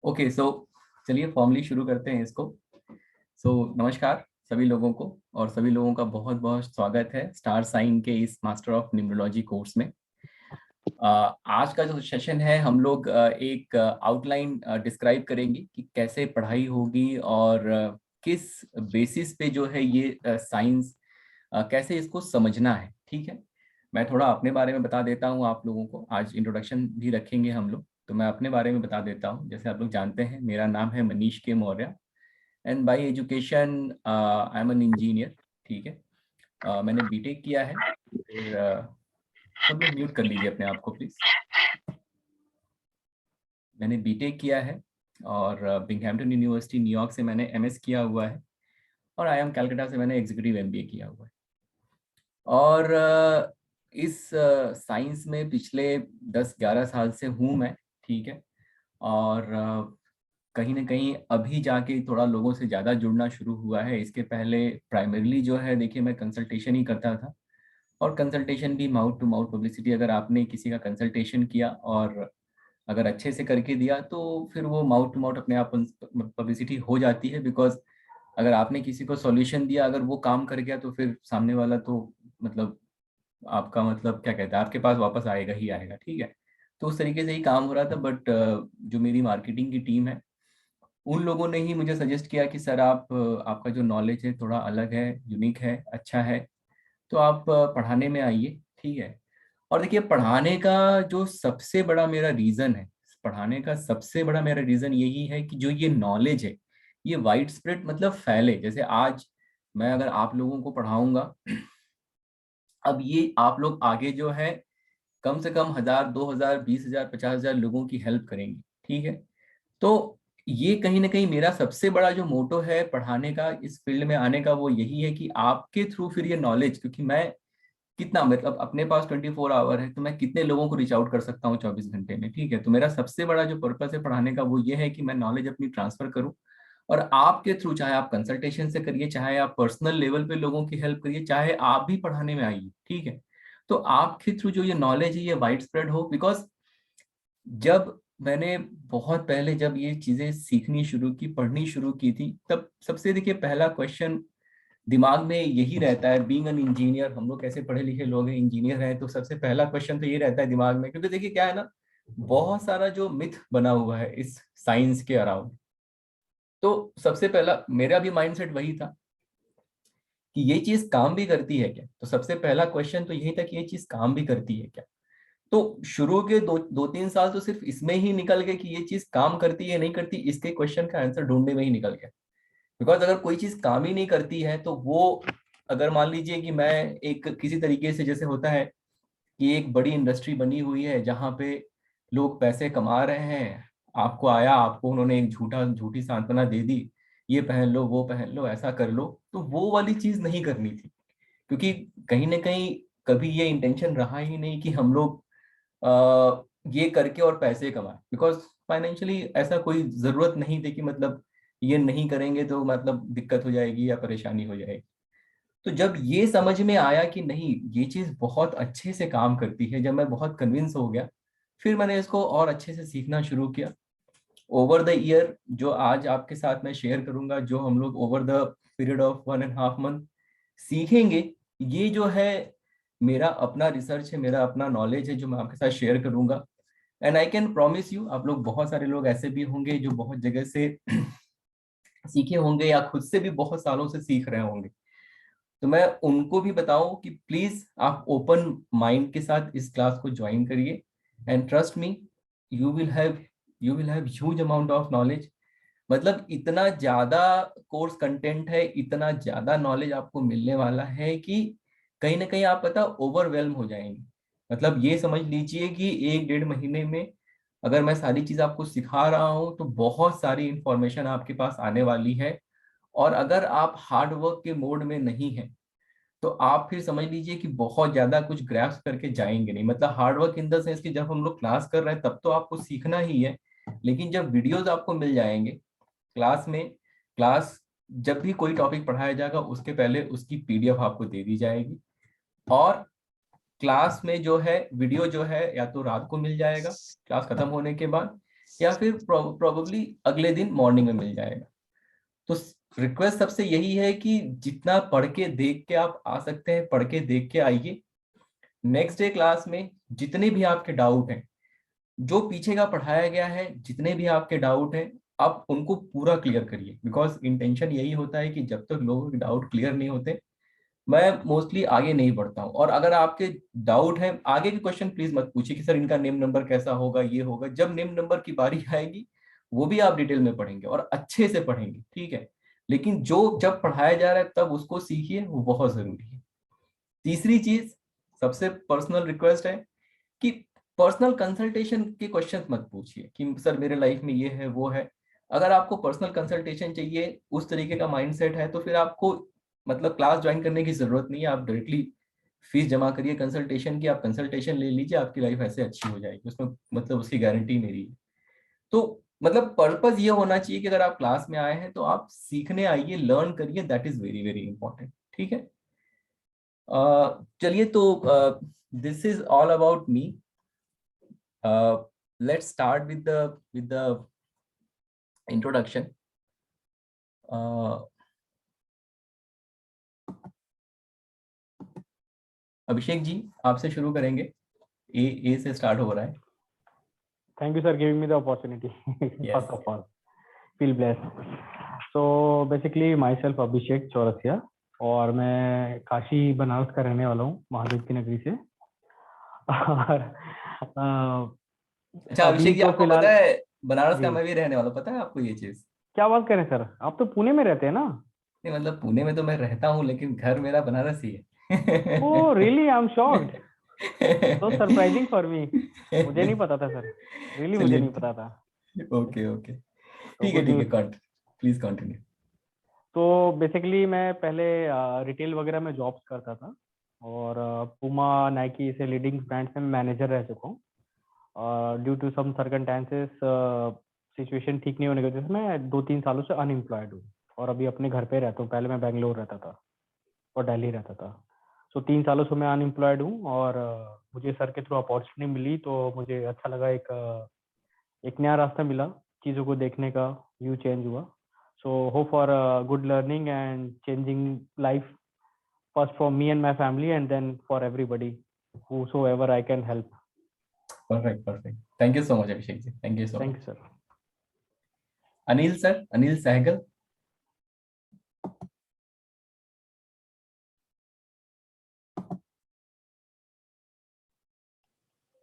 Okay so चलिए formally शुरू करते हैं इसको। नमस्कार सभी लोगों को, और सभी लोगों का बहुत बहुत स्वागत है स्टार साइन के इस मास्टर ऑफ न्यूमरोलॉजी कोर्स में। आज का जो सेशन है हम लोग एक आउटलाइन डिस्क्राइब करेंगे कि कैसे पढ़ाई होगी और किस बेसिस पे जो है ये साइंस कैसे इसको समझना है। ठीक है, मैं थोड़ा अपने बारे में बता देता हूँ आप लोगों को। आज इंट्रोडक्शन भी रखेंगे हम लोग, तो मैं अपने बारे में बता देता हूँ। जैसे आप लोग जानते हैं, मेरा नाम है मनीष के Maurya and bye education I am an engineer. ठीक है, मैंने बीटेक किया है। फिर सब लोग म्यूट कर लीजिए अपने आप को प्लीज। मैंने बीटेक किया है और बिंगहैम्पटन यूनिवर्सिटी न्यूयॉर्क से मैंने एमएस किया हुआ है, और आई एम कलकत्ता से मैंने एग्जीक्यूटिव एमबीए किया हुआ है। और इस साइंस में पिछले 10-11 साल से हूँ मैं। ठीक है, और कहीं ना कहीं अभी जाके थोड़ा लोगों से ज़्यादा जुड़ना शुरू हुआ है। इसके पहले प्राइमरीली जो है देखिए मैं कंसल्टेशन ही करता था, और कंसल्टेशन भी माउथ टू माउथ पब्लिसिटी। अगर आपने किसी का कंसल्टेशन किया और अगर अच्छे से करके दिया तो फिर वो माउथ टू माउथ अपने आप पब्लिसिटी हो जाती है। बिकॉज अगर आपने किसी को सॉल्यूशन दिया, अगर वो काम कर गया, तो फिर सामने वाला तो मतलब आपका मतलब क्या कहता है, आपके पास वापस आएगा ही आएगा। ठीक है, तो उस तरीके से ही काम हो रहा था। बट जो मेरी मार्केटिंग की टीम है, उन लोगों ने ही मुझे सजेस्ट किया कि सर आप आपका जो नॉलेज है थोड़ा अलग है, यूनिक है, अच्छा है, तो आप पढ़ाने में आइए। ठीक है, और देखिए पढ़ाने का जो सबसे बड़ा मेरा रीजन है, पढ़ाने का सबसे बड़ा मेरा रीजन यही है कि जो ये नॉलेज है ये वाइड स्प्रेड मतलब फैले। जैसे आज मैं अगर आप लोगों को पढ़ाऊंगा, अब ये आप लोग आगे जो है कम से कम 1000, 2000, 20,000, 50,000 लोगों की हेल्प करेंगे। ठीक है, तो ये कहीं ना कहीं मेरा सबसे बड़ा जो मोटो है पढ़ाने का, इस फील्ड में आने का, वो यही है कि आपके थ्रू फिर ये नॉलेज, क्योंकि मैं कितना मतलब अपने पास 24 आवर है, तो मैं कितने लोगों को रीच आउट कर सकता हूँ 24 घंटे में। ठीक है, तो मेरा सबसे बड़ा जो पर्पस है पढ़ाने का वो ये है कि मैं नॉलेज अपनी ट्रांसफर करूँ, और आपके थ्रू, चाहे आप कंसल्टेशन से करिए, चाहे आप पर्सनल लेवल पे लोगों की हेल्प करिए, चाहे आप भी पढ़ाने में आइए। ठीक है, तो आपके थ्रू जो ये नॉलेज है ये वाइड स्प्रेड हो। बिकॉज जब मैंने बहुत पहले जब ये चीजें सीखनी शुरू की, पढ़नी शुरू की थी, तब सबसे देखिए पहला क्वेश्चन दिमाग में यही रहता है। बीइंग एन इंजीनियर, हम लोग कैसे पढ़े लिखे लोग हैं, इंजीनियर हैं, तो सबसे पहला क्वेश्चन तो ये रहता है दिमाग में। क्योंकि देखिए क्या है ना, बहुत सारा जो मिथ बना हुआ है इस साइंस के अराउंड, तो सबसे पहला मेरा भी माइंडसेट वही था कि ये चीज काम भी करती है क्या। तो सबसे पहला क्वेश्चन तो यही था कि ये चीज काम भी करती है क्या। तो शुरू के 2-3 साल तो सिर्फ इसमें ही निकल गए कि ये चीज काम करती है नहीं करती, इसके क्वेश्चन का आंसर ढूंढने में ही निकल गया। बिकॉज अगर कोई चीज काम ही नहीं करती है तो वो, अगर मान लीजिए कि मैं एक किसी तरीके से, जैसे होता है कि एक बड़ी इंडस्ट्री बनी हुई है जहां पे लोग पैसे कमा रहे हैं, आपको आया, आपको उन्होंने एक झूठी सांत्वना दे दी, ये पहन लो, वो पहन लो, ऐसा कर लो, तो वो वाली चीज नहीं करनी थी। क्योंकि कहीं ना कहीं कभी ये इंटेंशन रहा ही नहीं कि हम लोग ये करके और पैसे कमाएं। बिकॉज फाइनेंशियली ऐसा कोई जरूरत नहीं थी कि मतलब ये नहीं करेंगे तो मतलब दिक्कत हो जाएगी या परेशानी हो जाएगी। तो जब ये समझ में आया कि नहीं, ये चीज बहुत अच्छे से काम करती है, जब मैं बहुत कन्विंस हो गया, फिर मैंने इसको और अच्छे से सीखना शुरू किया। ओवर द ईयर जो आज आपके साथ मैं शेयर करूंगा, जो हम लोग over the period of 1.5 month सीखेंगे, ये जो है मेरा अपना रिसर्च है, मेरा अपना नॉलेज है जो मैं आपके साथ शेयर करूंगा। And I can promise you, आप लोग बहुत सारे लोग ऐसे भी होंगे जो बहुत जगह से सीखे होंगे या खुद से भी बहुत सालों से सीख रहे होंगे। तो मैं उनको भी बताऊं कि प्लीज आप ओपन माइंड के साथ इस क्लास को ज्वाइन करिए, and trust me, you will have you will have huge amount of knowledge. मतलब इतना ज्यादा कोर्स कंटेंट है, इतना ज्यादा नॉलेज आपको मिलने वाला है कि कहीं ना कहीं आप पता ओवरवेल्म हो जाएंगे। मतलब ये समझ लीजिए कि 1-1.5 महीने में अगर मैं सारी चीज आपको सिखा रहा हूँ तो बहुत सारी इंफॉर्मेशन आपके पास आने वाली है। और अगर आप हार्ड वर्क के मोड में नहीं है तो आप फिर समझ लीजिए कि बहुत ज्यादा कुछ ग्रैस्प करके जाएंगे नहीं। मतलब hard work in the sense कि जब हम लोग क्लास कर रहे हैं तब तो आपको सीखना ही है, लेकिन जब वीडियोस आपको मिल जाएंगे क्लास में, क्लास जब भी कोई टॉपिक पढ़ाया जाएगा उसके पहले उसकी पीडीएफ आपको दे दी जाएगी। और क्लास में जो है वीडियो जो है या तो रात को मिल जाएगा क्लास खत्म होने के बाद, या फिर प्रोबेबली अगले दिन मॉर्निंग में मिल जाएगा। तो रिक्वेस्ट सबसे यही है कि जितना पढ़ के देख के आप आ सकते हैं, पढ़ के देख के आइए। नेक्स्ट डे क्लास में जितने भी आपके डाउट हैं, जो पीछे का पढ़ाया गया है, जितने भी आपके डाउट हैं, आप उनको पूरा क्लियर करिए। बिकॉज इंटेंशन यही होता है कि जब तक लोगों के डाउट क्लियर नहीं होते, मैं मोस्टली आगे नहीं बढ़ता हूँ। और अगर आपके डाउट है, आगे के क्वेश्चन प्लीज मत पूछिए कि सर इनका नेम नंबर कैसा होगा, ये होगा। जब नेम नंबर की बारी आएगी, वो भी आप डिटेल में पढ़ेंगे और अच्छे से पढ़ेंगे, ठीक है। लेकिन जो जब पढ़ाया जा रहा है तब उसको सीखिए, वो बहुत जरूरी है। तीसरी चीज, सबसे पर्सनल रिक्वेस्ट है कि पर्सनल कंसल्टेशन के क्वेश्चन मत पूछिए कि सर मेरे लाइफ में ये है वो है। अगर आपको पर्सनल कंसल्टेशन चाहिए, उस तरीके का माइंडसेट है, तो फिर आपको मतलब क्लास ज्वाइन करने की जरूरत नहीं है। आप डायरेक्टली फीस जमा करिए कंसल्टेशन की, आप कंसल्टेशन ले लीजिए, आपकी लाइफ ऐसे अच्छी हो जाएगी, उसमें मतलब उसकी गारंटी मेरी है। तो मतलब पर्पस ये होना चाहिए कि अगर आप क्लास में आए हैं तो आप सीखने आइए, लर्न करिए, that is very very important, ठीक है। चलिए, तो this is all about me. Let's start with the introduction. Uh, Abhishek ji, आपसे शुरू करेंगे। ए से स्टार्ट हो रहा है। Thank you, sir, giving me the opportunity. Yes. First of all, feel blessed. So basically, myself अभिषेक चौरसिया, और मैं काशी बनारस का रहने वाला हूँ, महादेव की नगरी से। और अच्छा अभी अभिषेक जी, तो आपको फिलहाल पता है बनारस का जी, मैं भी रहने वाला, पता है आपको ये चीज? क्या बात करें सर, आप तो पुणे में रहते हैं ना? नहीं मतलब पुणे में तो मैं रहता हूँ, लेकिन घर मेरा बनारस ही है। Oh really, I am shocked, so surprising for me. मुझे नहीं पता था सर, रियली मुझे नहीं चलिए, पता था। ओके ओके, तो ठीक है गुड ठीक है, न्यूज। Please continue. तो बेसिकली मैं पहले रिटेल वगैरह में जॉब्स करता था, और पुमा नाइकी से लीडिंग ब्रांड्स में मैनेजर रह चुका हूँ। Due to some circumstances, situation ठीक नहीं होने की वजह से मैं 2-3 सालों से अनएम्प्लॉयड हूँ, और अभी अपने घर पे रहता हूँ। पहले मैं बेंगलोर रहता था और दिल्ली रहता था। सो 3 सालों से मैं अनएम्प्लॉयड हूँ, और मुझे सर के थ्रू अपॉर्चुनिटी मिली, तो मुझे अच्छा लगा। एक नया रास्ता मिला चीज़ों को देखने का, व्यू चेंज हुआ। So hope for good learning and changing life, first for me and my family, and then for everybody whosoever I can help. Perfect perfect, thank you so much Abhishek ji, thank you so Thank you, much. sir. Anil sir, Anil Sahgal.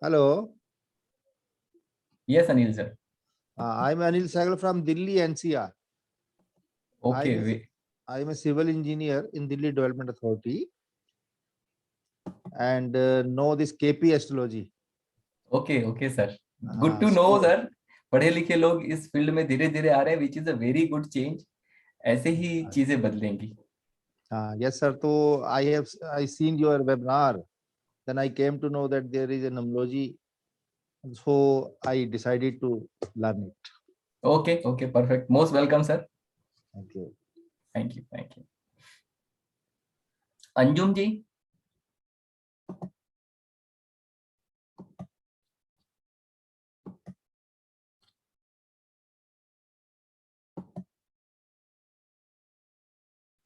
Hello, yes Anil sir. I'm Anil Sahgal from Delhi NCR. Okay I'm a civil engineer in Delhi Development Authority and know this KP astrology. Okay okay sir, good to know So, sir. पढ़े लिखे लोग इस field में धीरे धीरे आ रहे हैं, which is a very good change. ऐसे ही चीजें बदलेंगी। yes, sir. So I seen your webinar. Then I came to know that there is a numerology. So I decided to learn it. Okay okay, perfect, most welcome sir. Thank you. Thank you thank you. Anjum ji.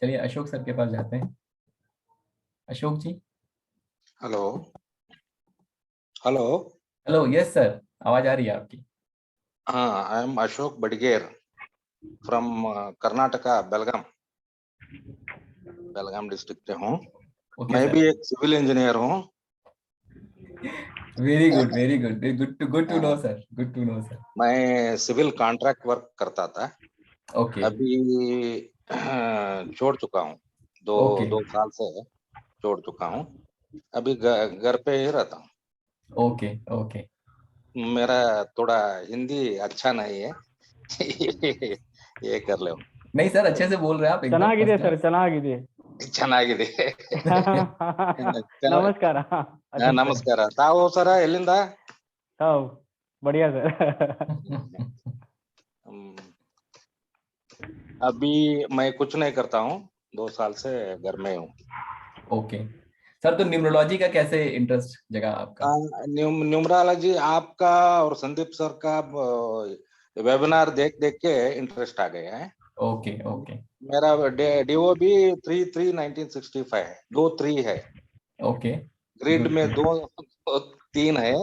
चलिए Ashok sir के पास जाते हैं। Ashok ji. Hello hello. Hello, yes sir, आवाज आ रही है आपकी। हाँ, I am Ashok Badiger from Karnataka, Belgaum district से हूँ। ओके मैं सर, भी एक सिविल इंजीनियर हूँ। Very good very good, good to know हाँ, sir, good to know sir. मैं सिविल कॉन्ट्रैक्ट वर्क करता था, ओके अभी छोड़ चुका हूँ। ओके दो साल से छोड़ चुका हूँ। अभी घर पे ही रहता हूँ। Okay okay. मेरा थोड़ा हिंदी अच्छा नहीं है। ये कर लो। नहीं सर, अच्छे से बोल रहे हैं आप, एकदम ಚೆನ್ನಾಗಿದೆ फर्स्ट सर, क्लास। ಚೆನ್ನಾಗಿದೆ. ಚೆನ್ನಾಗಿದೆ. ನಮಸ್ಕಾರ. ನಮಸ್ಕಾರ. ತಾವು ಸರ ಎಲ್ಲಿಂದ? ಹೌ बढ़िया सर. अभी मैं कुछ नहीं करता हूँ, 2 साल से घर में हूँ। ओके, सर तो न्यूमरोलॉजी का कैसे इंटरेस्ट जगा आपका? न्यूमरोलॉजी आपका और संदीप सर का वेबिनार देख देख के इंटरेस्ट आ गया है। ओके ओके मेरा DOB 3/3/1965 है, 2-3 है। ओके ग्रिड गुड में 2-3 है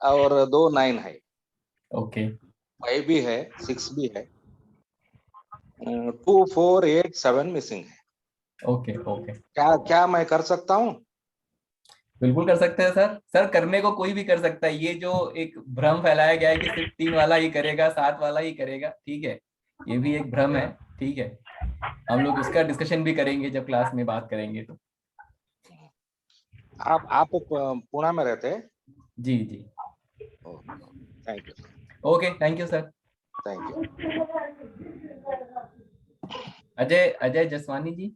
और 2-9 है, ओके 5 भी है, 6 भी है, 2-4-8-7 मिसिंग है। ओके ओके क्या क्या मैं कर सकता हूँ? बिल्कुल कर सकते हैं सर। सर करने को कोई भी कर सकता है। ये जो एक भ्रम फैलाया गया है कि सिर्फ 3 वाला ही करेगा, 7 वाला ही करेगा, ठीक है, ये भी एक भ्रम है। ठीक है, हम लोग उसका डिस्कशन भी करेंगे जब क्लास में बात करेंगे तो। आप पुणे में रहते हैं? जी जी thank you, okay thank you sir. Thank you. Ajay Ajay Jaswani ji.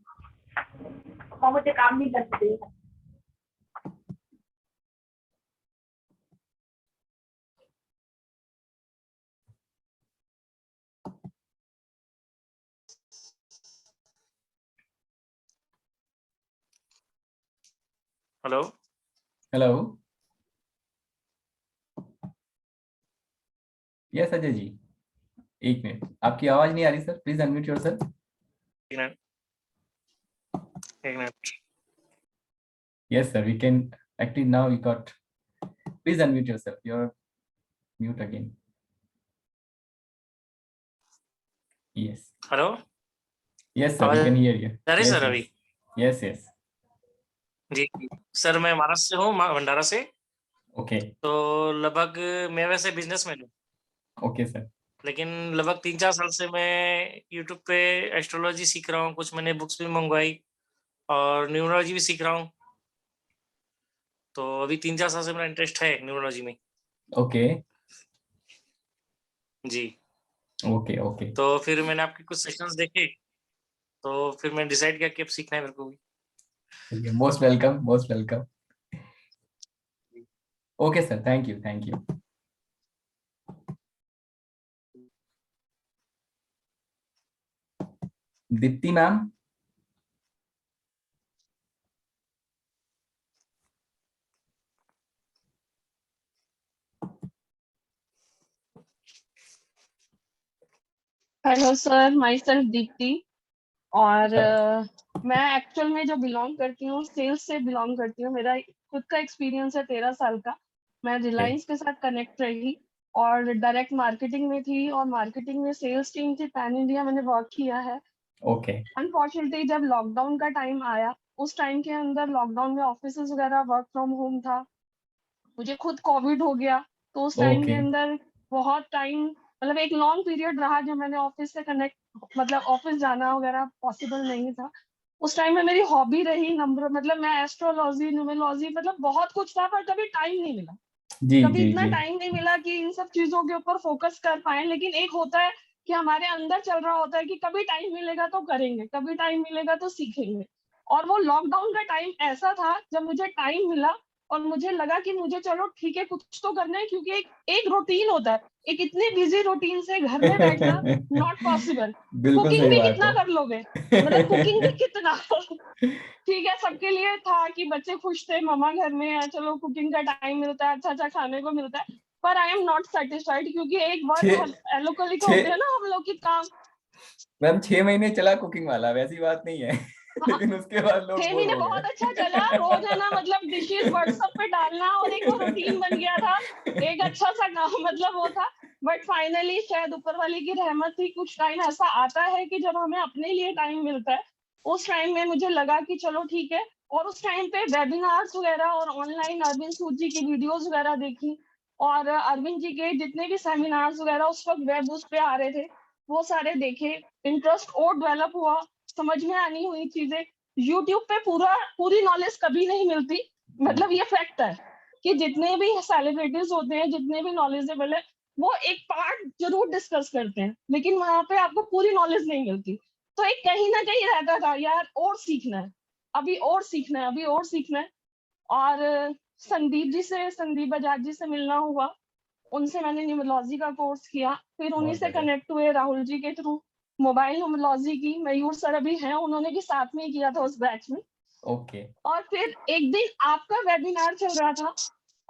मुझे काम नहीं करते। Hello hello yes Ajay ji, एक मिनट, आपकी आवाज नहीं आ रही सर, प्लीज अनम्यूट योरसेल्फ। एक minute. Yes sir we can actually now we got, please unmute yourself, you are mute again. Yes hello yes sir आवाज वी कैन हियर यू। आ रही सर अभी? यस यस जी sir, मैं महाराष्ट्र से हूँ, भंडारा से। Okay तो लगभग मैं वैसे बिजनेसमैन हूँ, ओके सर लेकिन लगभग 3-4 साल से मैं यूट्यूब पे एस्ट्रोलॉजी सीख रहा हूँ। कुछ मैंने बुक्स भी मंगवाई और न्यूमरोलॉजी भी सीख रहा हूँ। तो अभी 3-4 साल से मेरा इंटरेस्ट है न्यूमरोलॉजी में। ओके जी ओके ओके तो फिर मैंने आपके कुछ सेशंस देखे, तो फिर मैंने डिसाइड किया कि अब सीखना है मेरे को भी। Most welcome most welcome. Okay sir thank you thank you. Deepti ma'am. Hello sir, my self Deepti. और मैं एक्चुअल में जो बिलोंग करती हूँ, सेल्स से बिलोंग करती हूँ। मेरा खुद का एक्सपीरियंस है 13 साल का। मैं रिलायंस के साथ कनेक्ट रही और डायरेक्ट मार्केटिंग में थी, और मार्केटिंग में सेल्स टीम थी, पैन इंडिया मैंने वर्क किया है। ओके अनफॉर्चुनेटली जब लॉकडाउन का टाइम आया, उस टाइम के अंदर लॉकडाउन में ऑफिस वगैरह वर्क फ्रॉम होम था। मुझे खुद कोविड हो गया, तो उस टाइम के ओके अंदर बहुत टाइम, मतलब एक लॉन्ग पीरियड रहा जब मैंने ऑफिस से कनेक्ट, मतलब ऑफिस जाना वगैरह पॉसिबल नहीं था। उस टाइम में मेरी हॉबी रही नंबर, मतलब मैं एस्ट्रोलॉजी, न्यूमरोलॉजी, मतलब बहुत कुछ था, पर कभी टाइम नहीं मिला। जी कभी जी इतना जी टाइम नहीं मिला कि इन सब चीजों के ऊपर फोकस कर पाए। लेकिन एक होता है कि हमारे अंदर चल रहा होता है कि कभी टाइम मिलेगा तो करेंगे, कभी टाइम मिलेगा तो सीखेंगे। और वो लॉकडाउन का टाइम ऐसा था जब मुझे टाइम मिला और मुझे लगा कि मुझे चलो ठीक है, कुछ तो करना है, क्योंकि एक रूटीन होता है, एक इतने बिजी रूटीन से घर में बैठना नॉट पॉसिबल। बिल्कुल कुकिंग सही भी बात कितना है। कर लोगे, मतलब कुकिंग भी कितना ठीक है, सबके लिए था कि बच्चे खुश थे, मम्मा घर में है, चलो कुकिंग का टाइम मिलता है, अच्छा अच्छा खाने को मिलता है। पर आई एम नॉट सेटिस्फाइड, क्योंकि एक छः वर्ड एलोकलिक होते छः हैं ना हम लोग की काम। मैम 6 महीने चला कुकिंग वाला, वैसी बात नहीं है। हाँ, लेकिन उसके बाद लोग 6 बोर महीने हो बहुत अच्छा चला, रोज है ना, मतलब डिशेस व्हाट्सएप पे डालना, और एक वो रूटीन बन गया था, एक अच्छा सा काम, मतलब वो था। बट फाइनली शायद ऊपर वाले की रहमत थी, कुछ टाइम ऐसा आता है कि जब हमें अपने लिए टाइम मिलता है। उस टाइम में मुझे लगा कि चलो ठीक है, और उस टाइम पे वेबिनार्स वगैरह और ऑनलाइन अरविंद सूद जी की वीडियोस वगैरह देखी, और अरविंद जी के जितने भी सेमिनार्स वगैरह उस वक्त वेब उस पे आ रहे थे, वो सारे देखे। इंटरेस्ट और डेवलप हुआ, समझ में आनी हुई चीजें। यूट्यूब पे पूरी नॉलेज कभी नहीं मिलती, मतलब ये फैक्ट है कि जितने भी सेलिब्रिटीज होते हैं, जितने भी नॉलेजेबल है, वो एक पार्ट जरूर डिस्कस करते हैं, लेकिन वहां पे आपको पूरी नॉलेज नहीं मिलती। तो एक कहीं ना कहीं रहता था यार, और सीखना है, अभी और सीखना है, अभी और सीखना है। और संदीप बजाज जी से मिलना हुआ, उनसे मैंने न्यूमरोलॉजी का कोर्स किया, फिर उन्हीं बहुत से बढ़िया। कनेक्ट हुए राहुल जी के थ्रू। मोबाइल न्यूमरोलॉजी की मयूर सर अभी हैं, उन्होंने भी साथ में ही किया था उस बैच में। ओके। और फिर एक दिन आपका वेबिनार चल रहा था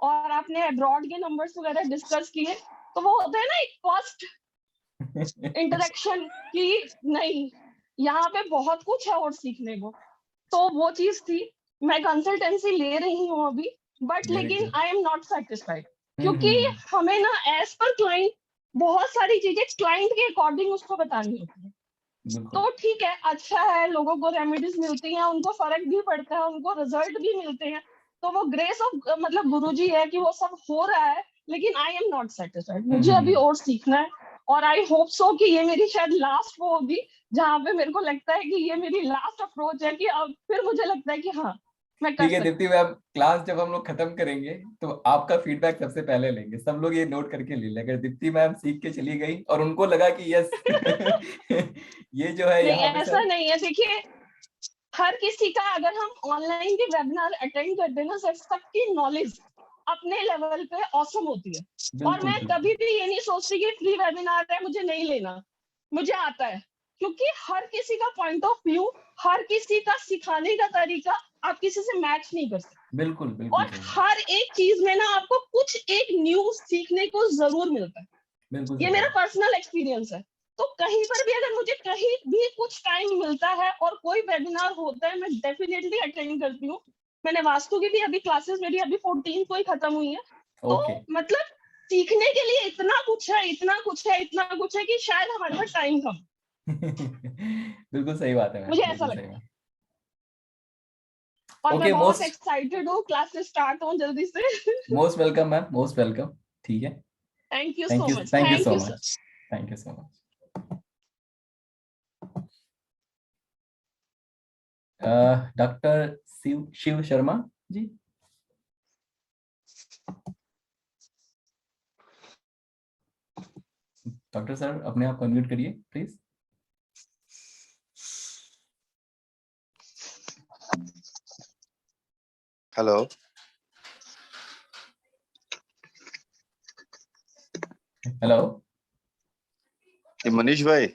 और आपने अब्रॉड के नंबर्स वगैरह डिस्कस किए, तो वो होता है ना एक फर्स्ट इंटरेक्शन की नहीं, यहाँ पे बहुत कुछ है और सीखने को। तो वो चीज थी। मैं कंसल्टेंसी ले रही हूँ अभी, बट Very लेकिन good. I am not satisfied, क्योंकि हमें ना एज पर क्लाइंट बहुत सारी चीजें क्लाइंट के अकॉर्डिंग उसको बतानी होती है। बिल्कुल। तो ठीक है, अच्छा है, लोगों को रेमेडीज मिलती हैं, उनको फर्क भी पड़ता है, उनको रिजल्ट भी मिलते हैं, तो वो ग्रेस ऑफ मतलब गुरुजी है कि वो सब हो रहा है। लेकिन आई एम नॉट सेटिस्फाइड, मुझे अभी और सीखना है। और आई होप सो कि ये मेरी शायद लास्ट वो होगी जहाँ पे मेरे को लगता है कि ये मेरी लास्ट अप्रोच है, कि अब फिर मुझे लगता है कि हाँ मैं कर ठीक है सकती दीप्ति मैम, क्लास जब हम लोग खत्म करेंगे तो आपका फीडबैक सबसे पहले लेंगे। सब लोग ये नोट करके ले लें, अगर दीप्ति मैम सीख के चली गई और उनको लगा कि यस ये जो है नहीं, यहाँ पे ऐसा सर। नहीं है। देखिए, हर किसी का अगर हम ऑनलाइन के वेबिनार अटेंड करते हैं ना सर, सबकी नॉलेज अपने लेवल पे औसम होती है। और बिल्कुल मैं बिल्कुल। कभी भी ये नहीं सोचती कि फ्री वेबिनार है मुझे नहीं लेना, मुझे आता है। क्योंकि हर किसी का पॉइंट ऑफ व्यू, हर किसी का सिखाने का तरीका आप किसी से मैच नहीं कर सकते। बिल्कुल बिल्कुल और सही बात। हर एक चीज में ना आपको कुछ एक न्यू सीखने को जरूर मिलता है। बिल्कुल ये सही मेरा बात। पर्सनल एक्सपीरियंस है। तो कहीं पर भी अगर मुझे कहीं भी कुछ टाइम मिलता है और कोई वेबिनार होता है, मैं डेफिनेटली अटेंड करती हूँ। मैंने वास्तु की भी अभी क्लासेस मेरी अभी 14 को ही खत्म हुई है। तो ओके। मतलब सीखने के लिए इतना कुछ है, इतना कुछ है, इतना कुछ है कि शायद हमारे पास टाइम कम। बिल्कुल सही बात है मैम, मुझे ऐसा बिल्कुल सही लगता है। बात। और मैं ओके, बहुत मोस्ट एक्साइटेड हूँ क्लासेस स्टार्ट हो जल्दी से। Most welcome ma'am, most welcome. ठीक है, thank you thank so you, much, thank you thank so you sir. Much, thank you so much. Doctor Shiv Shiv Sharma ji. Doctor sir, अपने आप को अनम्यूट करिए प्लीज। Hello, hello. ये मनीष भाई,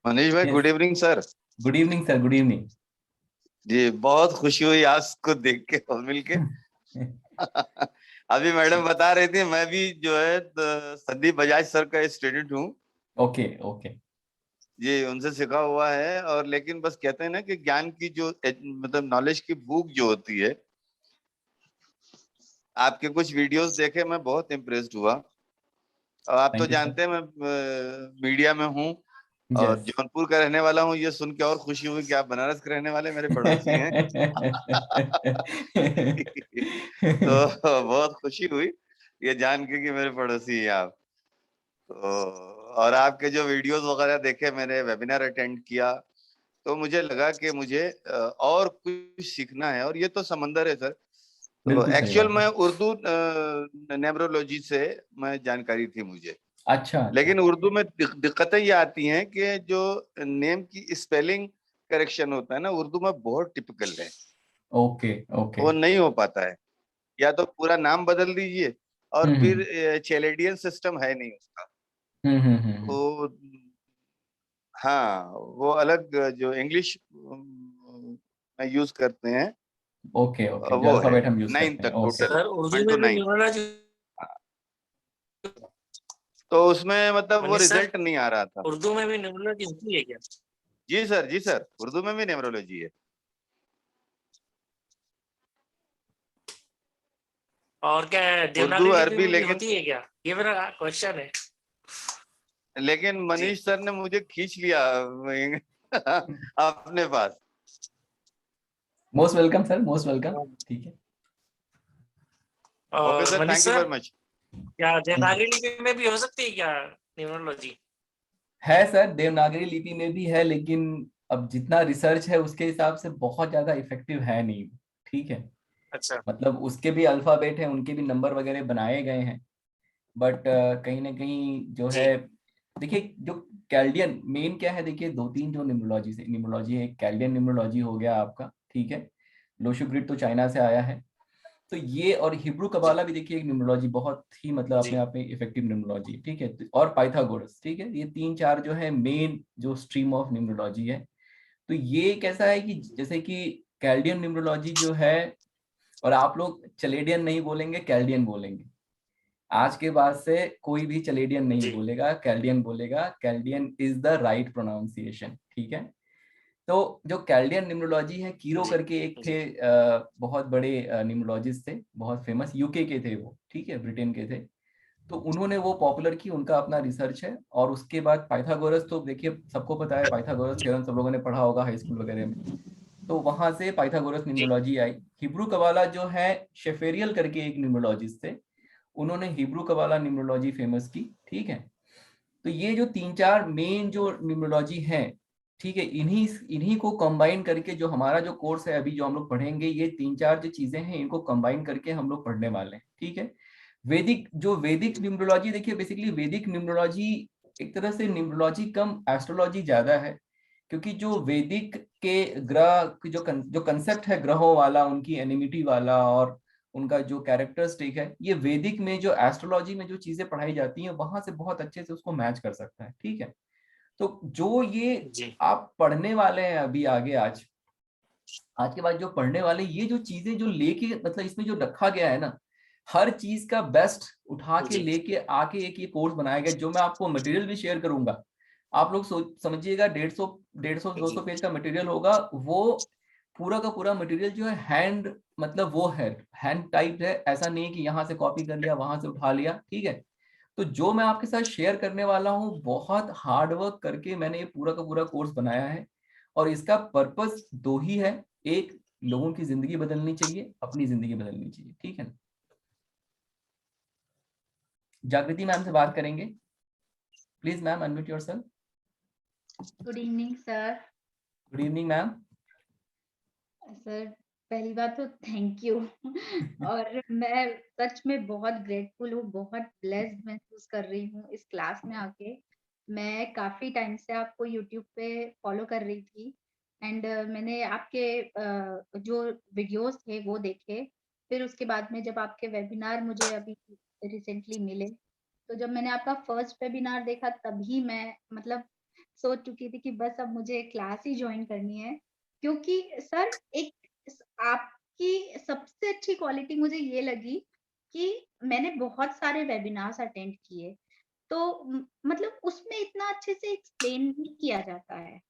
मनीष भाई, good evening sir. Good evening sir, good evening. जी, बहुत खुशी हुई आपको देख के और मिलके। अभी मैडम बता रही थी, मैं भी जो है संदीप बजाज सर का स्टूडेंट हूँ। Okay okay. जी, उनसे सीखा हुआ है। और लेकिन बस कहते हैं ना कि ज्ञान की जो मतलब नॉलेज की भूख जो होती है, आपके कुछ वीडियोस देखे, मैं बहुत इम्प्रेस्ड हुआ। और आप तो थैंक यू सर। जानते हैं मैं मीडिया में हूँ और यस। जौनपुर का रहने वाला हूँ। ये सुन के और खुशी हुई कि आप बनारस के रहने वाले मेरे पड़ोसी हैं। तो बहुत खुशी हुई ये जान के कि मेरे पड़ोसी हैं आप। तो और आपके जो वीडियोस वगैरह देखे, मैंने वेबिनार अटेंड किया, तो मुझे लगा कि मुझे और कुछ सीखना है। और ये तो समंदर है सर। तो बिल्कुल सही एक्चुअल बात है। में उर्दू नेम्रोलॉजी से मैं जानकारी थी मुझे। अच्छा अच्छा। लेकिन उर्दू में दिक्कतें ये आती हैं कि जो नेम की स्पेलिंग करेक्शन होता है ना, उर्दू में बहुत टिपिकल है, ओके ओके। वो नहीं हो पाता है। या तो पूरा नाम बदल दीजिए, और हम्म फिर चैलेडियन सिस्टम है नहीं उसका। हम्म। वो हाँ, वो अलग जो इंग्लिश में यूज करते हैं, ओके ओके, जो वो है अल्फाबेट हम यूज 9 करते हैं। तक ओके। टोटल, सर उर्दू 1 में to भी 9। न्यूमरोलॉजी। तो उसमें मतलब वो मनीष सर, रिजल्ट नहीं आ रहा था। उर्दू में भी न्यूमरोलॉजी होती है क्या? जी सर, जी सर, उर्दू में भी न्यूमरोलॉजी है। और क्या उर्दू, देवनागरी लिपि अरबी, में भी लेकिन होती है क्या? ये मेरा क्वेश्चन है जी। मनीष सर ने मुझे खींच लिया अपने पास। Most welcome sir, most welcome. ठीक है। ओके और sir, Manish thank you sir, very much. क्या देवनागरी लिपि में भी हो सकती है क्या न्यूमरोलॉजी? है सर, देवनागरी लिपि में भी है, लेकिन अब जितना रिसर्च है उसके हिसाब से बहुत ज्यादा इफेक्टिव है नहीं। ठीक है। अच्छा मतलब उसके भी अल्फाबेट हैं, उनके भी नंबर वगैरह बनाए गए हैं, बट कहीं ना कहीं जो जी। है, देखिए जो कैल्डियन मेन क्या है, देखिए दो तीन जो न्यूमरोलॉजी है, एक कैल्डियन न्यूमरोलॉजी हो गया आपका, ठीक है। लोशो ग्रिड तो चाइना से आया है। तो ये, और हिब्रू कबाला भी देखिए एक न्यूमरोलॉजी बहुत ही मतलब अपने जी। आप में इफेक्टिव न्यूमरोलॉजी, ठीक है, और पाइथागोरस, ठीक है, ये 3-4 जो है मेन जो स्ट्रीम ऑफ न्यूमरोलॉजी है। तो ये कैसा है कि जैसे कि कैल्डियन न्यूमरोलॉजी जो है, और आप लोग चलेडियन नहीं बोलेंगे, कैल्डियन बोलेंगे। आज के बाद से कोई भी चलेडियन नहीं जी। बोलेगा, कैल्डियन बोलेगा। Chaldean is the right pronunciation, ठीक है। तो जो कैल्डियन न्यूमरोलॉजी है, कीरो जी। करके एक थे, जी। बहुत बड़े न्यूमरोलॉजिस्ट थे, बहुत फेमस, यूके के थे वो, ठीक है, ब्रिटेन के थे। तो उन्होंने वो पॉपुलर की, उनका अपना रिसर्च है। और उसके बाद पाइथागोरस, तो देखिए सबको पता है पाइथागोरस थ्योरम, सब लोगों ने पढ़ा होगा हाई स्कूल वगैरह में। तो वहां से पाइथागोरस जी। न्यूमरोलॉजी आई। हिब्रू कबाला जो है, शेफेरियल करके एक न्यूमरोलॉजिस्ट थे, उन्होंने हिब्रू कबाला न्यूमरोलॉजी फेमस की, ठीक है। तो ये जो 3-4 मेन जो न्यूमरोलॉजी है, ठीक है, इन्हीं को कंबाइन करके जो हमारा जो कोर्स है अभी जो हम लोग पढ़ेंगे, ये 3-4 जो चीजें हैं इनको कंबाइन करके हम लोग पढ़ने वाले हैं, ठीक है। वैदिक न्यूमरोलॉजी, देखिए बेसिकली वैदिक न्यूमरोलॉजी एक तरह से न्यूमरोलॉजी कम एस्ट्रोलॉजी ज्यादा है, क्योंकि जो वैदिक के ग्रह की जो कंसेप्ट है ग्रहों वाला, उनकी एनिमिटी वाला और उनका जो कैरेक्टरिस्टिक है, ये वैदिक में जो एस्ट्रोलॉजी में जो चीजें पढ़ाई जाती हैं वहां से बहुत अच्छे से उसको मैच कर सकता है, ठीक है। तो जो ये जी। आप पढ़ने वाले हैं अभी आगे, आज के बाद जो पढ़ने वाले, ये जो चीजें जो लेके मतलब इसमें जो रखा गया है ना, हर चीज का बेस्ट उठा के जी। लेके आके एक ये कोर्स बनाया गया, जो मैं आपको मटेरियल भी शेयर करूंगा। आप लोग समझिएगा 150-200 पेज का मटेरियल होगा वो। पूरा का पूरा मटेरियल जो है हैंड, मतलब वो है हैंड टाइप है, ऐसा नहीं कि यहाँ से कॉपी कर लिया वहां से उठा लिया, ठीक है। तो जो मैं आपके साथ शेयर करने वाला हूँ, बहुत हार्ड वर्क करके मैंने ये पूरा का पूरा कोर्स बनाया है। और इसका पर्पस दो ही है, एक, लोगों की जिंदगी बदलनी चाहिए, अपनी जिंदगी बदलनी चाहिए, ठीक है ना। जागृति मैम से बात करेंगे, please ma'am unmute yourself. Good evening sir. Good evening ma'am. Sir पहली बात तो थैंक यू और मैं सच में बहुत ग्रेटफुल हूँ, बहुत ब्लेस्ड महसूस कर रही हूँ इस क्लास में आके। मैं काफी टाइम से आपको यूट्यूब पे फॉलो कर रही थी एंड मैंने आपके जो वीडियोस थे वो देखे। फिर उसके बाद में जब आपके वेबिनार मुझे अभी रिसेंटली मिले, तो जब मैंने आपका फर्स्ट वेबिनार देखा तभी मैं मतलब सोच चुकी थी कि बस अब मुझे क्लास ही ज्वाइन करनी है। क्योंकि सर एक आपकी सबसे अच्छी क्वालिटी मुझे ये लगी कि मैंने बहुत सारे वेबिनार्स अटेंड किए, तो मतलब उसमें इतना अच्छे से एक्सप्लेन नहीं किया जाता है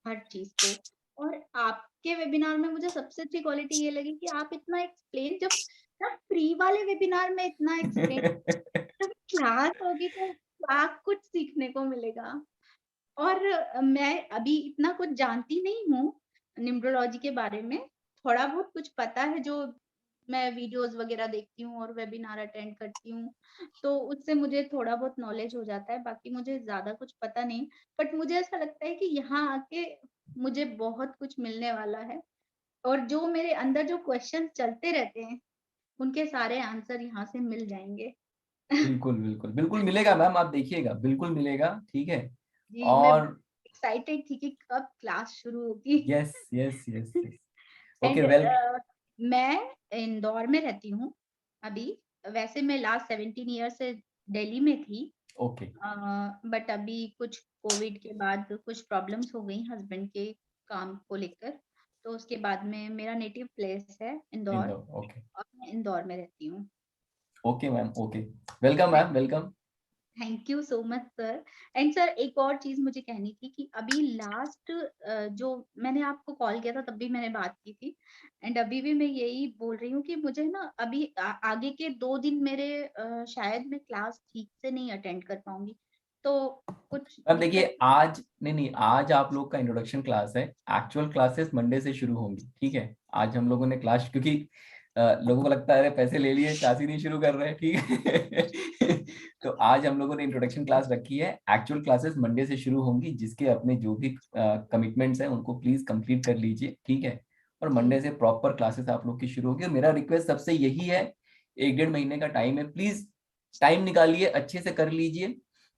हर चीज को। और आपके वेबिनार में मुझे सबसे अच्छी क्वालिटी ये लगी कि आप इतना एक्सप्लेन, जब फ्री वाले वेबिनार में इतना एक्सप्लेन, जब क्लास होगी तो क्या कुछ सीखने को मिलेगा। और मैं अभी इतना कुछ जानती नहीं हूँ न्यूमरोलॉजी के बारे में, थोड़ा बहुत कुछ पता है जो मैं वीडियोस वगैरह देखती हूँ और वेबिनार अटेंड करती हूँ, तो उससे मुझे थोड़ा बहुत नॉलेज हो जाता है, बाकी मुझे ज़्यादा कुछ पता नहीं। बट मुझे ऐसा लगता है कि यहाँ आके मुझे बहुत कुछ मिलने वाला है और जो मेरे अंदर जो क्वेश्चन चलते रहते हैं, उनके सारे आंसर यहाँ से मिल जाएँगे। बिल्कुल बिल्कुल बिल्कुल मिलेगा मैम, आप देखिएगा, बिल्कुल मिलेगा, ठीक है। जी, मैं और एक्साइटेड थी कि कब क्लास शुरू होगी। Yes yes yes yes, okay and well, मैं इंदौर में रहती हूँ अभी। वैसे मैं लास्ट 17 ईयर से दिल्ली में थी, ओके, बट अभी कुछ कोविड के बाद कुछ प्रॉब्लम्स हो गई हस्बैंड के काम को लेकर, तो उसके बाद में मेरा नेटिव प्लेस है इंदौर इंदौर, ओके और मैं इंदौर में रहती हूँ। Okay ma'am, okay, welcome ma'am, welcome. Thank you so much sir. And sir एक और चीज मुझे कहनी थी कि अभी लास्ट जो मैंने आपको कॉल किया था तब भी मैंने बात की थी एंड अभी भी मैं यही बोल रही हूँ कि मुझे ना अभी आगे के 2 दिन मेरे शायद मैं क्लास ठीक से नहीं अटेंड कर पाऊंगी, तो कुछ मैम दिक्कत। देखिए, आज नहीं, आज आप लोग का इंट्रोडक्शन क्लास है, एक्चुअल क्लासेस मंडे से शुरू होंगी, ठीक है। आज हम लोगों ने क्लास, क्योंकि लोगों को लगता है अरे पैसे ले लिए क्लास ही नहीं शुरू कर रहे हैं, ठीक है। तो आज हम लोगों ने इंट्रोडक्शन क्लास रखी है, एक्चुअल क्लासेस मंडे से शुरू होंगी, जिसके अपने जो भी कमिटमेंट्स हैं उनको प्लीज कंप्लीट कर लीजिए, ठीक है। और मंडे से प्रॉपर क्लासेस आप लोग की शुरू होगी। और मेरा रिक्वेस्ट सबसे यही है, 1-1.5 महीने का टाइम है, प्लीज टाइम निकालिए, अच्छे से कर लीजिए।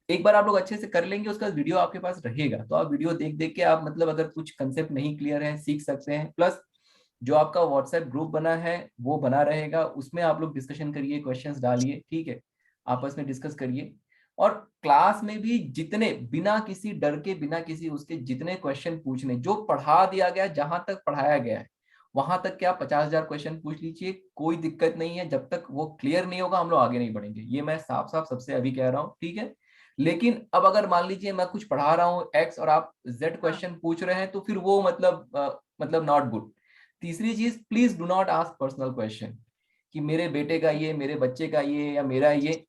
एक बार आप लोग अच्छे से कर लेंगे, उसका वीडियो आपके पास रहेगा, तो आप वीडियो देख देख के आप मतलब अगर कुछ कंसेप्ट नहीं क्लियर है सीख सकते हैं। प्लस जो आपका व्हाट्सएप ग्रुप बना है वो बना रहेगा, उसमें आप लोग डिस्कशन करिए, क्वेश्चंस डालिए, ठीक है, आपस में डिस्कस करिए। और क्लास में भी जितने, बिना किसी डर के, बिना किसी उसके, जितने क्वेश्चन पूछने, जो पढ़ा दिया गया, जहां तक पढ़ाया गया है वहां तक क्या 50,000 क्वेश्चन पूछ लीजिए, कोई दिक्कत नहीं है। जब तक वो क्लियर नहीं होगा हम लोग आगे नहीं बढ़ेंगे, ये मैं साफ साफ सबसे अभी कह रहा हूँ, ठीक है। लेकिन अब अगर मान लीजिए मैं कुछ पढ़ा रहा हूँ एक्स और आप जेड क्वेश्चन पूछ रहे हैं, तो फिर वो मतलब नॉट गुड। तीसरी चीज, please do not ask personal question कि मेरे बेटे का ये, मेरे बच्चे का ये, या मेरा ये।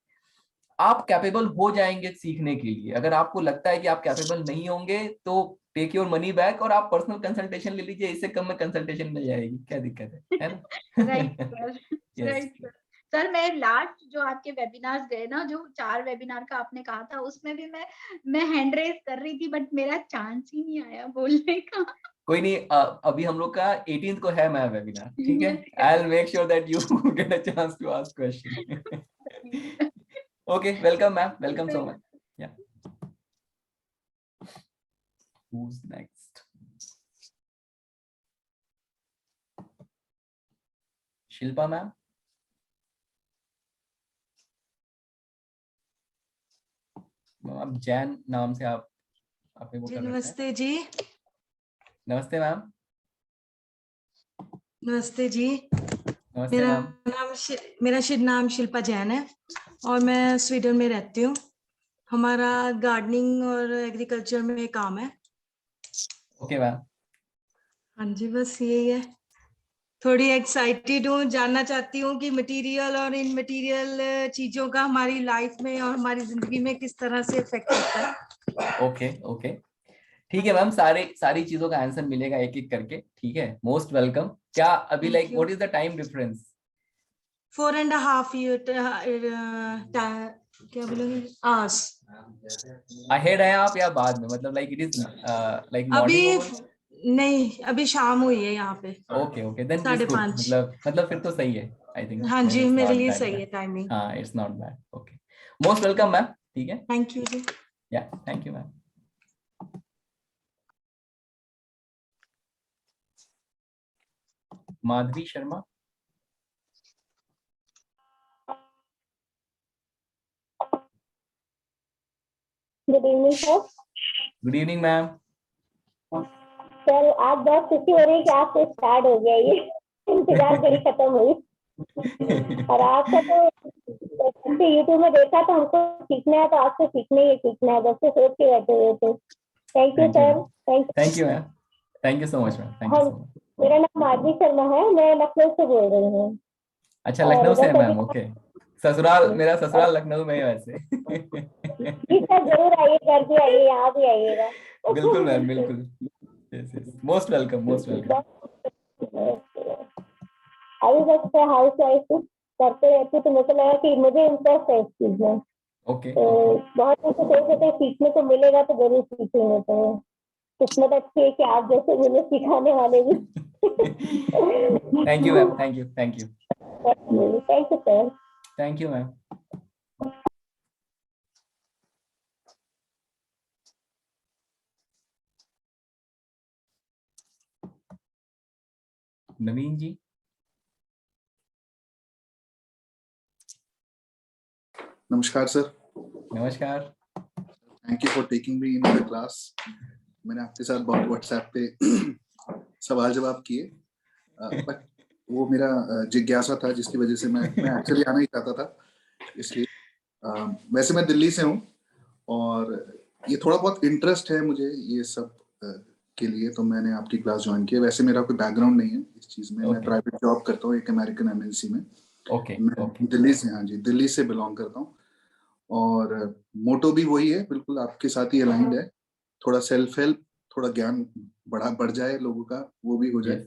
आप कैपेबल हो जाएंगे सीखने के लिए। अगर आपको लगता है कि आप कैपेबल नहीं होंगे तो टेक योर मनी बैक और आप पर्सनल कंसल्टेशन ले लीजिए, इससे कम में कंसल्टेशन मिल जाएगी, क्या दिक्कत है ना? Right sir, Yes. Right sir. Sir मैं लास्ट जो आपके वेबिनार्स गए ना, जो 4 वेबिनार का आपने कहा था, उसमें भी मैं हैंड रेज कर रही थी, बट मेरा चांस ही नहीं आया बोलने का। कोई नहीं, अभी हम लोग का 18th को है मैं वेबिनार, ठीक है। I will make sure that you get a chance to ask question. Okay, welcome ma'am, welcome so much. Yeah, who's next? Shilpa ma'am. आप जैन नाम से आप अपने वो जी कर रखा है। नमस्ते जी। नमस्ते मैम। नमस्ते जी। नमस्ते मेरा मैम। मेरा नाम शिल्पा जैन है और मैं स्वीडन में रहती हूँ। हमारा गार्डनिंग और एग्रीकल्चर में काम है। Okay ma'am. हाँ जी, बस यही है। थोड़ी एक्साइटेड हूँ, जानना चाहती हूँ कि मटेरियल और इन मटेरियल चीजों का हमारी लाइफ में और हमारी जिंदगी में किस तरह से इफेक्ट होता है। ओके ओके, ठीक है मैम, सारी चीजों का आंसर मिलेगा एक एक करके, ठीक है। Most welcome. क्या अभी like what is the time difference? 4.5 year क्या बोलोगे आवर्स अहेड है आप या बाद में, मतलब लाइक इट इज लाइक अभी? मॉर्निंग? नहीं, अभी शाम हुई है यहाँ पे। Okay okay, then it's good, 5:30। मतलब फिर तो सही है, आई थिंक। हाँ देन जी, इट्स मेरे नॉट लिए दैट सही बैड। है टाइमिंग। हाँ, it's not bad. Okay, most welcome ma'am, ठीक है। थैंक यू जी। Yeah, thank you ma'am. Madhavi Sharma. Good evening sir. Good evening ma'am. Sir आज बहुत खुशी हो रही है कि आपसे स्टार्ट हो गया ये इंतजार घड़ी खत्म हुई। और आपका तो यूट्यूब में देखा तो हमको सीखना है, तो आपसे सीखना ही सीखना है, जब से सोच के बैठे हुए थे। Thank you sir. Thank you ma'am, thank you so much ma'am, thank you so much. मेरा नाम माधवी शर्मा है, मैं लखनऊ से बोल रही हूँ। अच्छा, लखनऊ से है मैम, ओके। ससुराल, मेरा ससुराल लखनऊ में है वैसे। जी सर, जरूर आइए, घर भी आइए, यहाँ भी आइएगा। बिल्कुल मैम, बिल्कुल। Yes yes, most welcome, most welcome. अभी बस हाउस वाइफ करते रहती हूँ, तो मुझे लगा कि मुझे इंटरेस्ट है इस चीज में। ओके, तो बहुत कुछ सोच रहे थे, सीखने को मिलेगा तो जरूर सीखेंगे। तो किस्मत अच्छी है कि आप जैसे मुझे सिखाने वाले भी। Thank you ma'am, thank you, thank you, thank you sir. Thank you ma'am. Naveen ji. नमस्कार सर। नमस्कार। Thank you for taking me in the class. मैंने आपके साथ बहुत व्हाट्सएप पे सवाल जवाब किए, बट वो मेरा जिज्ञासा था जिसकी वजह से मैं एक्चुअली आना ही चाहता था, इसलिए। वैसे मैं दिल्ली से हूँ और ये थोड़ा बहुत इंटरेस्ट है मुझे ये सब के लिए, तो मैंने आपकी क्लास ज्वाइन की है। वैसे मेरा कोई बैकग्राउंड नहीं है इस चीज में। मैं प्राइवेट जॉब करता हूँ एक अमेरिकन एमएनसी में। मैं दिल्ली से, हाँ जी, दिल्ली से बिलोंग करता हूँ। और मोटो भी वही है, बिल्कुल आपके साथ ही अलाइंड है। थोड़ा सेल्फ हेल्प, थोड़ा ज्ञान बढ़ जाए लोगों का, वो भी हो जाए।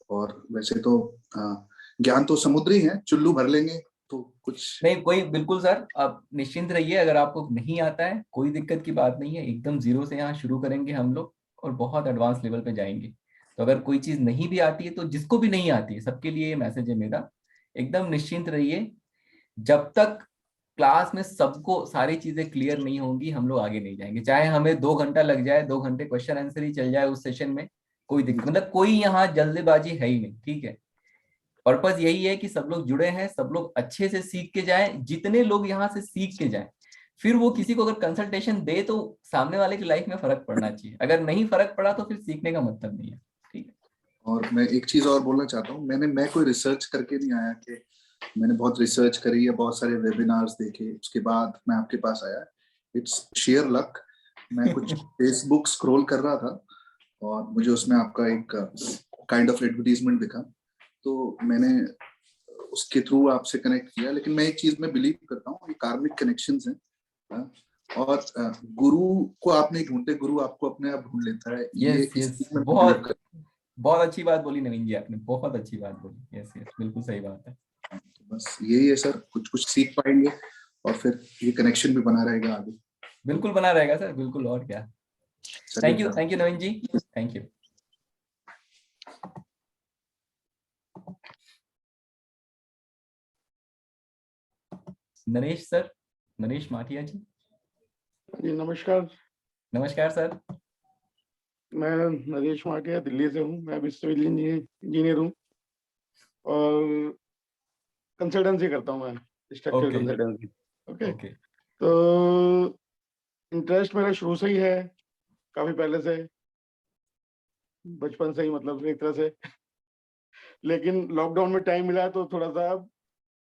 और वैसे तो ज्ञान तो समुद्री है, चुल्लू भर लेंगे तो कुछ नहीं, कोई, बिल्कुल सर, आप निश्चिंत रहिए। अगर आपको नहीं आता है कोई दिक्कत की बात नहीं है, एकदम जीरो से यहाँ शुरू करेंगे हम लोग और बहुत एडवांस लेवल पे जाएंगे। तो अगर कोई चीज नहीं भी आती है, तो जिसको भी नहीं आती है, सबके लिए ये मैसेज है मेरा, एकदम निश्चिंत रहिए। जब तक क्लास में सबको सारी चीजें क्लियर नहीं होंगी हम लोग आगे नहीं जाएंगे। चाहे हमें 2 घंटा लग जाए, 2 घंटे क्वेश्चन आंसर ही चल जाए उस सेशन में, कोई दिक्कत, मतलब कोई यहाँ जल्दबाजी है ही नहीं, ठीक है। पर्पस यही है कि सब लोग जुड़े हैं, सब लोग अच्छे से सीख के जाएं, जितने लोग यहाँ से सीख के जाएं, फिर वो किसी को अगर कंसल्टेशन दे तो सामने वाले की लाइफ में फर्क पड़ना चाहिए। अगर नहीं फर्क पड़ा तो फिर सीखने का मतलब नहीं है, ठीक है। और मैं एक चीज और बोलना चाहता हूँ, मैं कोई रिसर्च करके नहीं आया कि मैंने बहुत रिसर्च करी या बहुत सारे वेबिनार्स देखे उसके बाद मैं आपके पास आया। Its share luck. मैं कुछ फेसबुक स्क्रॉल कर रहा था और मुझे उसमें आपका एक काइंड ऑफ एडवर्टीजमेंट दिखा, तो मैंने उसके थ्रू आपसे कनेक्ट किया। लेकिन मैं एक चीज में बिलीव करता हूँ, ये कार्मिक कनेक्शंस हैं, हाँ? और गुरु को आप नहीं ढूंढते, गुरु आपको अपने आप ढूंढ लेता है। ये यस इस यस, चीज में बहुत बहुत अच्छी बात बोली नवीन जी आपने, बहुत अच्छी बात बोली। यस यस, बिल्कुल सही बात है। बस यही है सर, कुछ कुछ सीख पाएंगे और फिर ये कनेक्शन भी बना रहेगा आगे। बिल्कुल बना रहेगा सर, बिल्कुल, और क्या। Thank you Naveen ji, thank you. Naresh sir, Naresh Mathia ji. जी नमस्कार। नमस्कार सर। मैं नरेश माटिया दिल्ली से हूँ। मैं विश्वविद्यालय इंजीनियर हूँ और कंसल्टेंसी करता हूँ मैं, structural Okay. Consultancy. Okay. Okay, तो इंटरेस्ट मेरा शुरू से ही है, काफी पहले से, बचपन से ही मतलब एक तरह से। लेकिन लॉकडाउन में टाइम मिला तो थोड़ा सा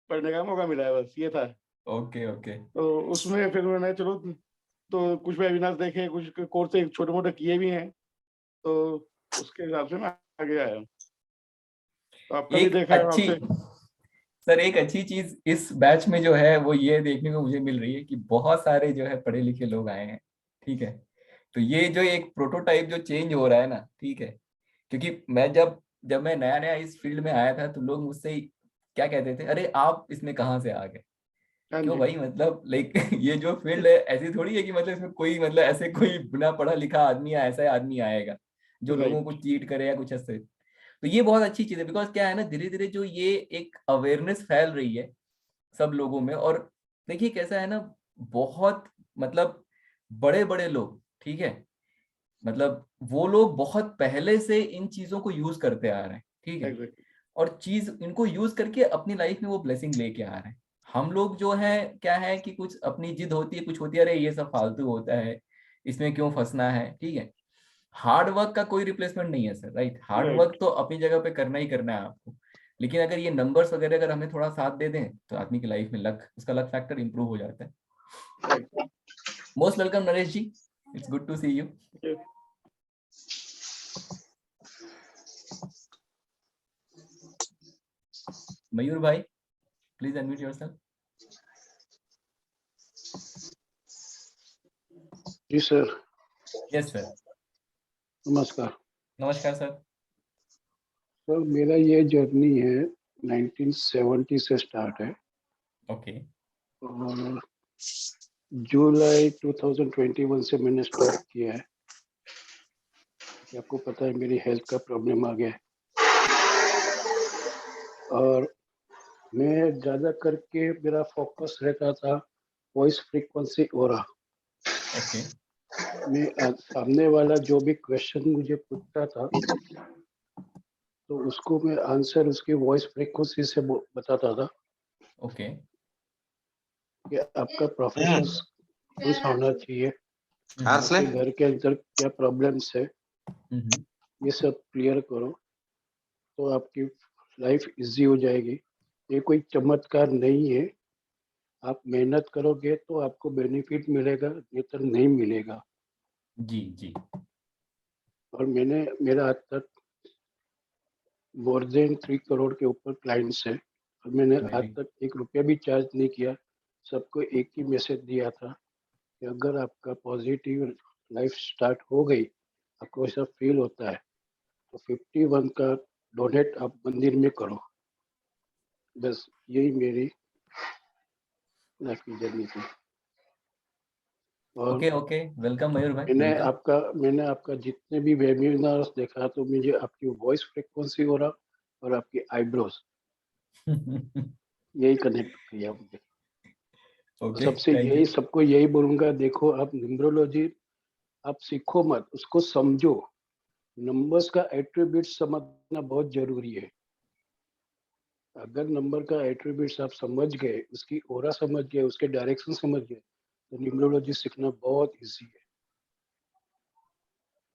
पढ़ने का मौका मिला है, बस ये था। Okay okay. तो उसमें फिर मैंने चलो तो कुछ वेबिनार देखे, कुछ कोर्स छोटे मोटे किए भी हैं, तो उसके हिसाब से मैं आगे आया हूँ। तो आपका भी एक देखा है अच्छी आपसे। सर, एक अच्छी चीज इस बैच में जो है वो ये देखने को मुझे मिल रही है कि बहुत सारे जो है पढ़े लिखे लोग आए हैं, ठीक है। तो ये जो एक प्रोटोटाइप जो चेंज हो रहा है ना, ठीक है, क्योंकि मैं जब जब मैं नया नया इस फील्ड में आया था तो लोग मुझसे क्या कहते थे, अरे आप इसमें कहाँ से आ गए। क्यों भाई, मतलब लाइक ये जो फील्ड है ऐसी थोड़ी है कि मतलब इसमें कोई मतलब ऐसे कोई बिना पढ़ा लिखा आदमी या ऐसा आदमी आएगा जो लोगों को चीट करे या कुछ ऐसे। तो ये बहुत अच्छी चीज है, बिकॉज क्या है ना, धीरे धीरे जो ये एक अवेयरनेस फैल रही है सब लोगों में। और देखिए कैसा है ना, बहुत मतलब बड़े बड़े लोग, ठीक है, मतलब वो लोग बहुत पहले से इन चीजों को यूज करते आ रहे हैं, ठीक है, और चीज इनको यूज करके अपनी लाइफ में वो ब्लेसिंग लेके आ रहे हैं। हम लोग जो है क्या है कि कुछ अपनी जिद होती है, कुछ होती है, अरे ये सब फालतू होता है, इसमें क्यों फंसना है, ठीक है। हार्ड वर्क का कोई रिप्लेसमेंट नहीं है सर, राइट। हार्ड वर्क तो अपनी जगह पे करना ही करना है आपको, लेकिन अगर ये नंबर्स वगैरह अगर हमें थोड़ा साथ दे दें तो आदमी की लाइफ में लक, उसका लक फैक्टर इंप्रूव हो जाता है। Most welcome Naresh ji, it's good to see you. Mayur भाई, प्लीज अनम्यूट योरसेल्फ। जी सर। Yes sir. नमस्कार। नमस्कार सर। सर मेरा ये जर्नी है 1970 से स्टार्ट है। ओके। और जुलाई 2021 से मैंने स्टार्ट किया है। आपको पता है मेरी हेल्थ का प्रॉब्लम आ गया है और मैं ज़्यादा करके मेरा फोकस रहता था वॉइस फ्रीक्वेंसी ऑरा। ओके। मैं सामने वाला जो भी क्वेश्चन मुझे पूछता था तो उसको मैं आंसर उसकी वॉइस फ्रीक्वेंसी से बताता था। ओके। कि आपका प्रोफेशन कौन सा होना चाहिए, आपके घर के अंदर क्या प्रॉब्लम्स है, ये सब क्लियर करो तो आपकी लाइफ इजी हो जाएगी। ये कोई चमत्कार नहीं है, आप मेहनत करोगे तो आपको बेनिफिट मिलेगा, नहीं तो नहीं मिलेगा। जी जी। और मैंने मेरा आज तक मोर देन 3 करोड़ के ऊपर क्लाइंट्स है और मैंने आज तक 1 रुपया भी चार्ज नहीं किया। सबको एक ही मैसेज दिया था कि अगर आपका पॉजिटिव लाइफ स्टार्ट हो गई, आपको ऐसा फील होता है तो 51 का डोनेट आप मंदिर में करो। बस यही मेरी लाइफ की जर्नी थी। ओके ओके, वेलकम मयूर भाई। मैंने आपका जितने भी वेबिनार्स देखा तो मुझे आपकी वॉइस फ्रीक्वेंसी हो रहा और आपकी आईब्रोज यही कनेक्ट किया मुझे। Okay, सबसे यही सबको यही बोलूंगा, देखो आप न्यूमरोलॉजी आप सीखो मत, उसको समझो, नंबर्स का एट्रीब्यूट समझना बहुत जरूरी है। अगर नंबर का एट्रीब्यूट्स आप समझ गए, उसकी ओरा समझ गए, उसके डायरेक्शन समझ गए, तो न्यूमरोलॉजी सीखना बहुत इजी है।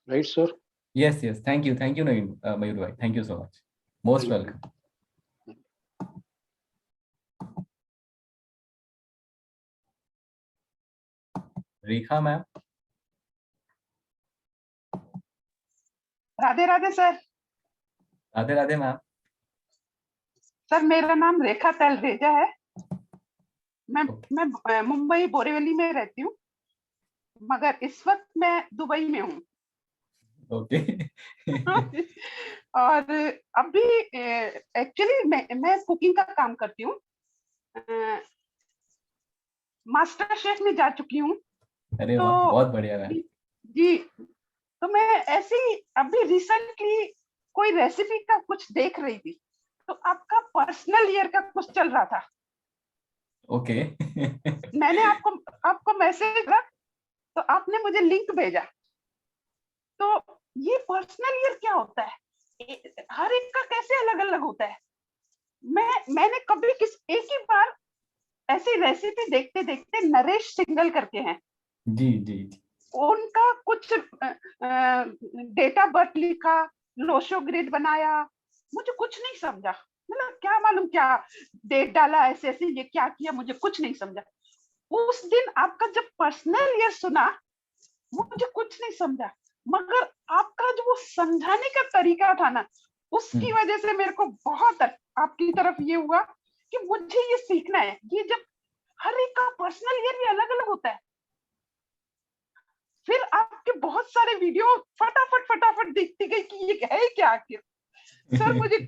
Right sir? Yes, yes. Thank you Naveen, Mayur bhai. Thank you so much. Most Thank you. welcome. Rekha ma'am. Radhe Radhe sir. Radhe Radhe ma'am. Sir मेरा नाम रेखा तलरेजा है। मैं मुंबई बोरीवली में रहती हूँ, मगर इस वक्त मैं दुबई में हूँ। ओके। और अभी एक्चुअली मैं कुकिंग का काम करती हूँ। मास्टर शेफ में जा चुकी हूँ। अरे तो वाह, बहुत बढ़िया मैम। जी, तो मैं ऐसी अभी रिसेंटली कोई रेसिपी का कुछ देख रही थी, तो आपका पर्सनल ईयर का कुछ चल रहा था। ओके। मैंने आपको मैसेज करा, तो आपने मुझे लिंक भेजा। तो ये पर्सनल ईयर क्या होता है? हर एक का कैसे अलग अलग होता है? मैंने कभी एक ही बार ऐसी रेसिपी देखते देखते नरेश सिंगल करके हैं, जी जी जी, उनका कुछ डेट ऑफ बर्थ लिखा, लोशो ग्रिड बनाया, मुझे कुछ नहीं समझा। मतलब क्या मालूम क्या डेट डाला, ऐसे ऐसे ये क्या किया, मुझे कुछ नहीं समझा। उस दिन आपका जब पर्सनल ईयर सुना, मुझे कुछ नहीं समझा, मगर आपका जो वो समझाने का तरीका था ना, उसकी वजह से मेरे को बहुत आपकी तरफ ये हुआ कि मुझे ये सीखना है। ये जब हर एक का पर्सनल ईयर भी अलग अलग होता है। फिर आपके बहुत सारे वीडियो फटाफट दिखती गई कि ये है क्या आखिर। सर मुझे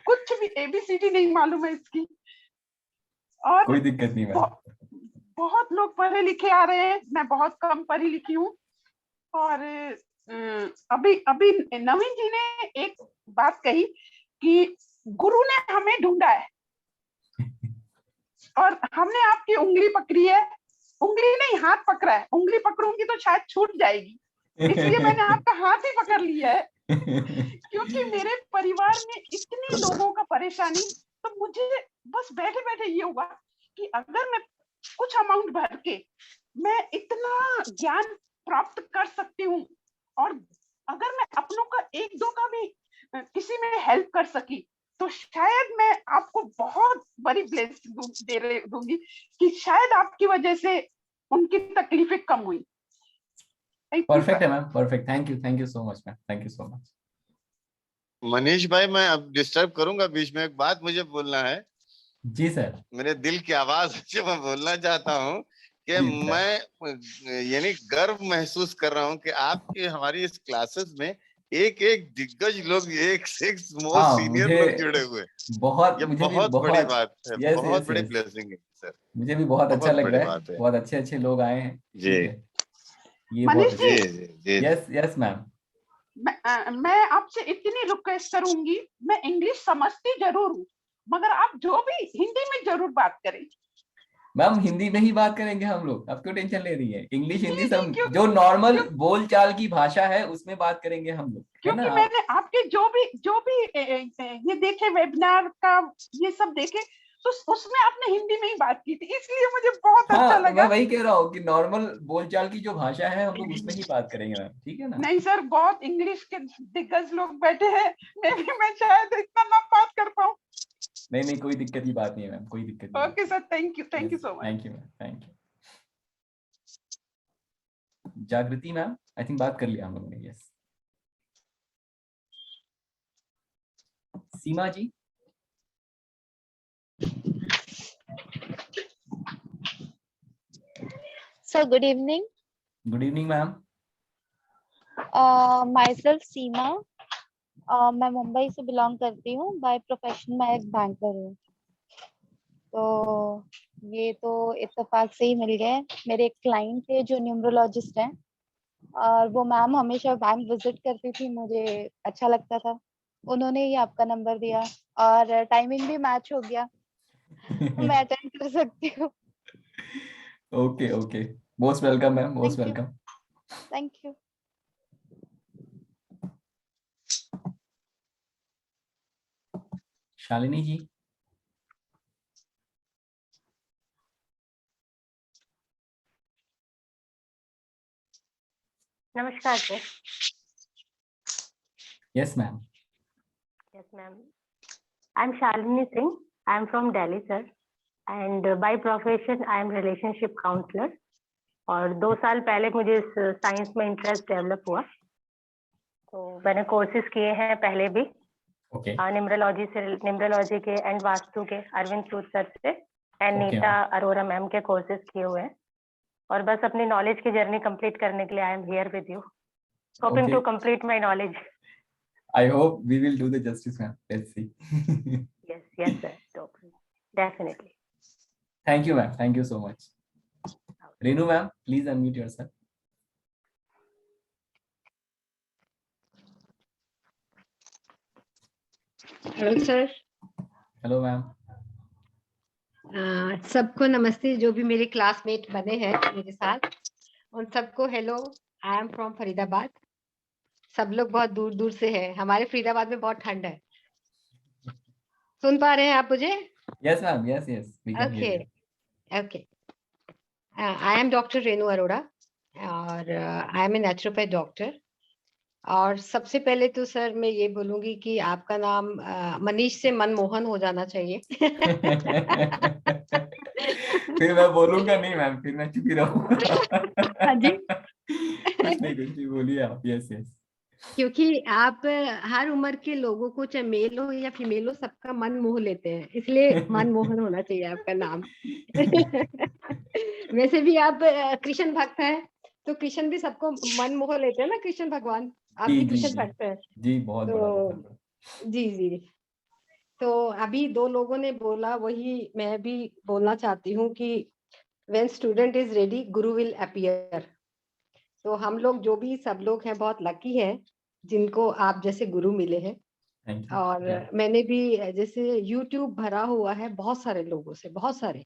कुछ भी ABCD नहीं मालूम है इसकी। और कोई दिक्कत नहीं मैम। बहुत लोग पढ़े लिखे आ रहे हैं, मैं बहुत कम पढ़ी लिखी हूँ। और अभी नवीन जी ने एक बात कही कि गुरु ने हमें ढूंढा है और हमने आपकी उंगली पकड़ी है। उंगली नहीं, हाथ पकड़ा है। उंगली पकड़ूंगी तो शायद छूट जाएगी, इसलिए मैंने आपका हाथ ही पकड़ लिया है। क्योंकि मेरे परिवार में इतने लोगों का परेशानी, तो मुझे बस बैठे बैठे ये हुआ कि अगर मैं कुछ अमाउंट भर के मैं इतना ज्ञान प्राप्त कर सकती हूँ, और अगर मैं अपनों का एक दो का भी किसी में हेल्प कर सकी, तो शायद मैं आपको बहुत बड़ी ब्लेसिंग दूंगी कि शायद आपकी वजह से उनकी तकलीफें कम हुई। परफेक्ट है ma'am, perfect. Thank you so much ma'am, thank you so much. Manish भाई, मैं अब डिस्टर्ब करूंगा, बीच में एक बात मुझे बोलना है। जी सर। मेरे दिल की आवाज से मैं बोलना चाहता हूँ कि मैं यानी गर्व महसूस कर रहा हूँ कि आपके हमारी इस क्लासेस में एक एक दिग्गज लोग, एक से एक मोस्ट सीनियर लोग जुड़े हुए। बहुत, ये मुझे बहुत बड़ी बात है, बहुत बड़ी ब्लेसिंग है सर। मुझे भी बहुत अच्छा लग रहा है, बहुत अच्छे लोग आए हैं। जी ये मनीष बहुत जी, यस मैम। मैं आपसे इतनी रिक्वेस्ट करूंगी, मैं इंग्लिश समझती जरूर हूँ, मगर आप जो भी हिंदी में जरूर बात करें। मैम हिंदी में ही बात करेंगे हम लोग, आप क्यों टेंशन ले रही है? इंग्लिश हिंदी सब जो नॉर्मल बोलचाल की भाषा है उसमें बात करेंगे हम लोग, है ना? क्योंकि मैंने आपके जो भी ये देखे वेबिनार का, ये सब देखे, तो उसमें आपने हिंदी में ही बात की थी, इसलिए मुझे बहुत अच्छा लगा। मैं वही कह रहा हूँ कि नॉर्मल बोलचाल की जो भाषा है हम लोग उसमें ही बात करेंगे मैम, ठीक है ना? नहीं सर, बहुत इंग्लिश के दिग्गज लोग बैठे हैं, मैं शायद इतना ना बात कर पाऊँ। नहीं, कोई दिक्कत की बात नहीं है मैम, कोई दिक्कत नहीं। Okay sir, thank you so much. Thank you ma'am, thank you. Jagriti ma'am, I think बात कर लिया हम लोगों ने। Yes, Seema ji. Sir good evening. Good evening ma'am. Myself Seema, मैं मुंबई से बिलोंग करती हूँ। बाय प्रोफेशन मैं एक बैंकर हूँ। तो ये तो इत्तेफाक से ही मिल गए। मेरे एक क्लाइंट थे जो न्यूमरोलॉजिस्ट हैं, और वो मैम हमेशा बैंक विजिट करती थी, मुझे अच्छा लगता था, उन्होंने ही आपका नंबर दिया और टाइमिंग भी मैच हो गया। मैं अटेंड कर सकती हूँ। Okay, most welcome ma'am, most welcome. Thank you. Shalini ji. नमस्कार sir. Yes ma'am. Yes, ma'am. I'm Shalini Singh. I'm from Delhi, sir. And by profession, I am relationship counselor. और 2 साल पहले मुझे इस साइंस में इंटरेस्ट डेवलप हुआ, तो मैंने कोर्सेज किए हैं पहले भी। ओके। न्यूमरोलॉजी के एंड वास्तु के अरविंद सूद सर से एंड नीता अरोरा मैम के कोर्सेज किए हुए हैं। और बस अपनी नॉलेज की जर्नी कंप्लीट करने के लिए I am here with you, hoping to complete my knowledge. I hope we will do the justice, ma'am. Let's see. Yes, sir. Definitely. Thank you, ma'am. Thank you so much. Renu, ma'am, please unmute yourself. Hello sir. Hello ma'am. सबको नमस्ते, जो भी मेरे classmate बने हैं मेरे साथ उन सबको hello. I am from Faridabad. सब लोग बहुत दूर दूर से हैं। हमारे फरीदाबाद में बहुत ठंड है। सुन पा रहे हैं आप मुझे? Yes ma'am, yes yes, we can hear you. Okay. I am doctor Renu Arora और I am a naturopath doctor. और सबसे पहले तो सर मैं ये बोलूंगी कि आपका नाम मनीष से मनमोहन हो जाना चाहिए। फिर मैं बोलूंगा नहीं मैम, फिर मैं चुप ही रहूंगा। हाँ जी। कुछ नहीं बोलिए आप। Yes yes. क्योंकि आप हर उम्र के लोगों को, चाहे मेल हो या फीमेल हो, सबका मन मोह लेते हैं, इसलिए मनमोहन होना चाहिए आपका नाम। वैसे भी आप कृष्ण भक्त हैं, तो कृष्ण भी सबको मन मोह लेते हैं ना, कृष्ण भगवान। आप भी कृष्ण भक्त हैं जी, बहुत तो जी जी। तो अभी 2 लोगों ने बोला, वही मैं भी बोलना चाहती हूँ कि when student is ready, Guru will appear। तो हम लोग जो भी सब लोग हैं बहुत लकी है जिनको आप जैसे गुरु मिले हैं। और मैंने भी जैसे YouTube भरा हुआ है बहुत सारे लोगों से, बहुत सारे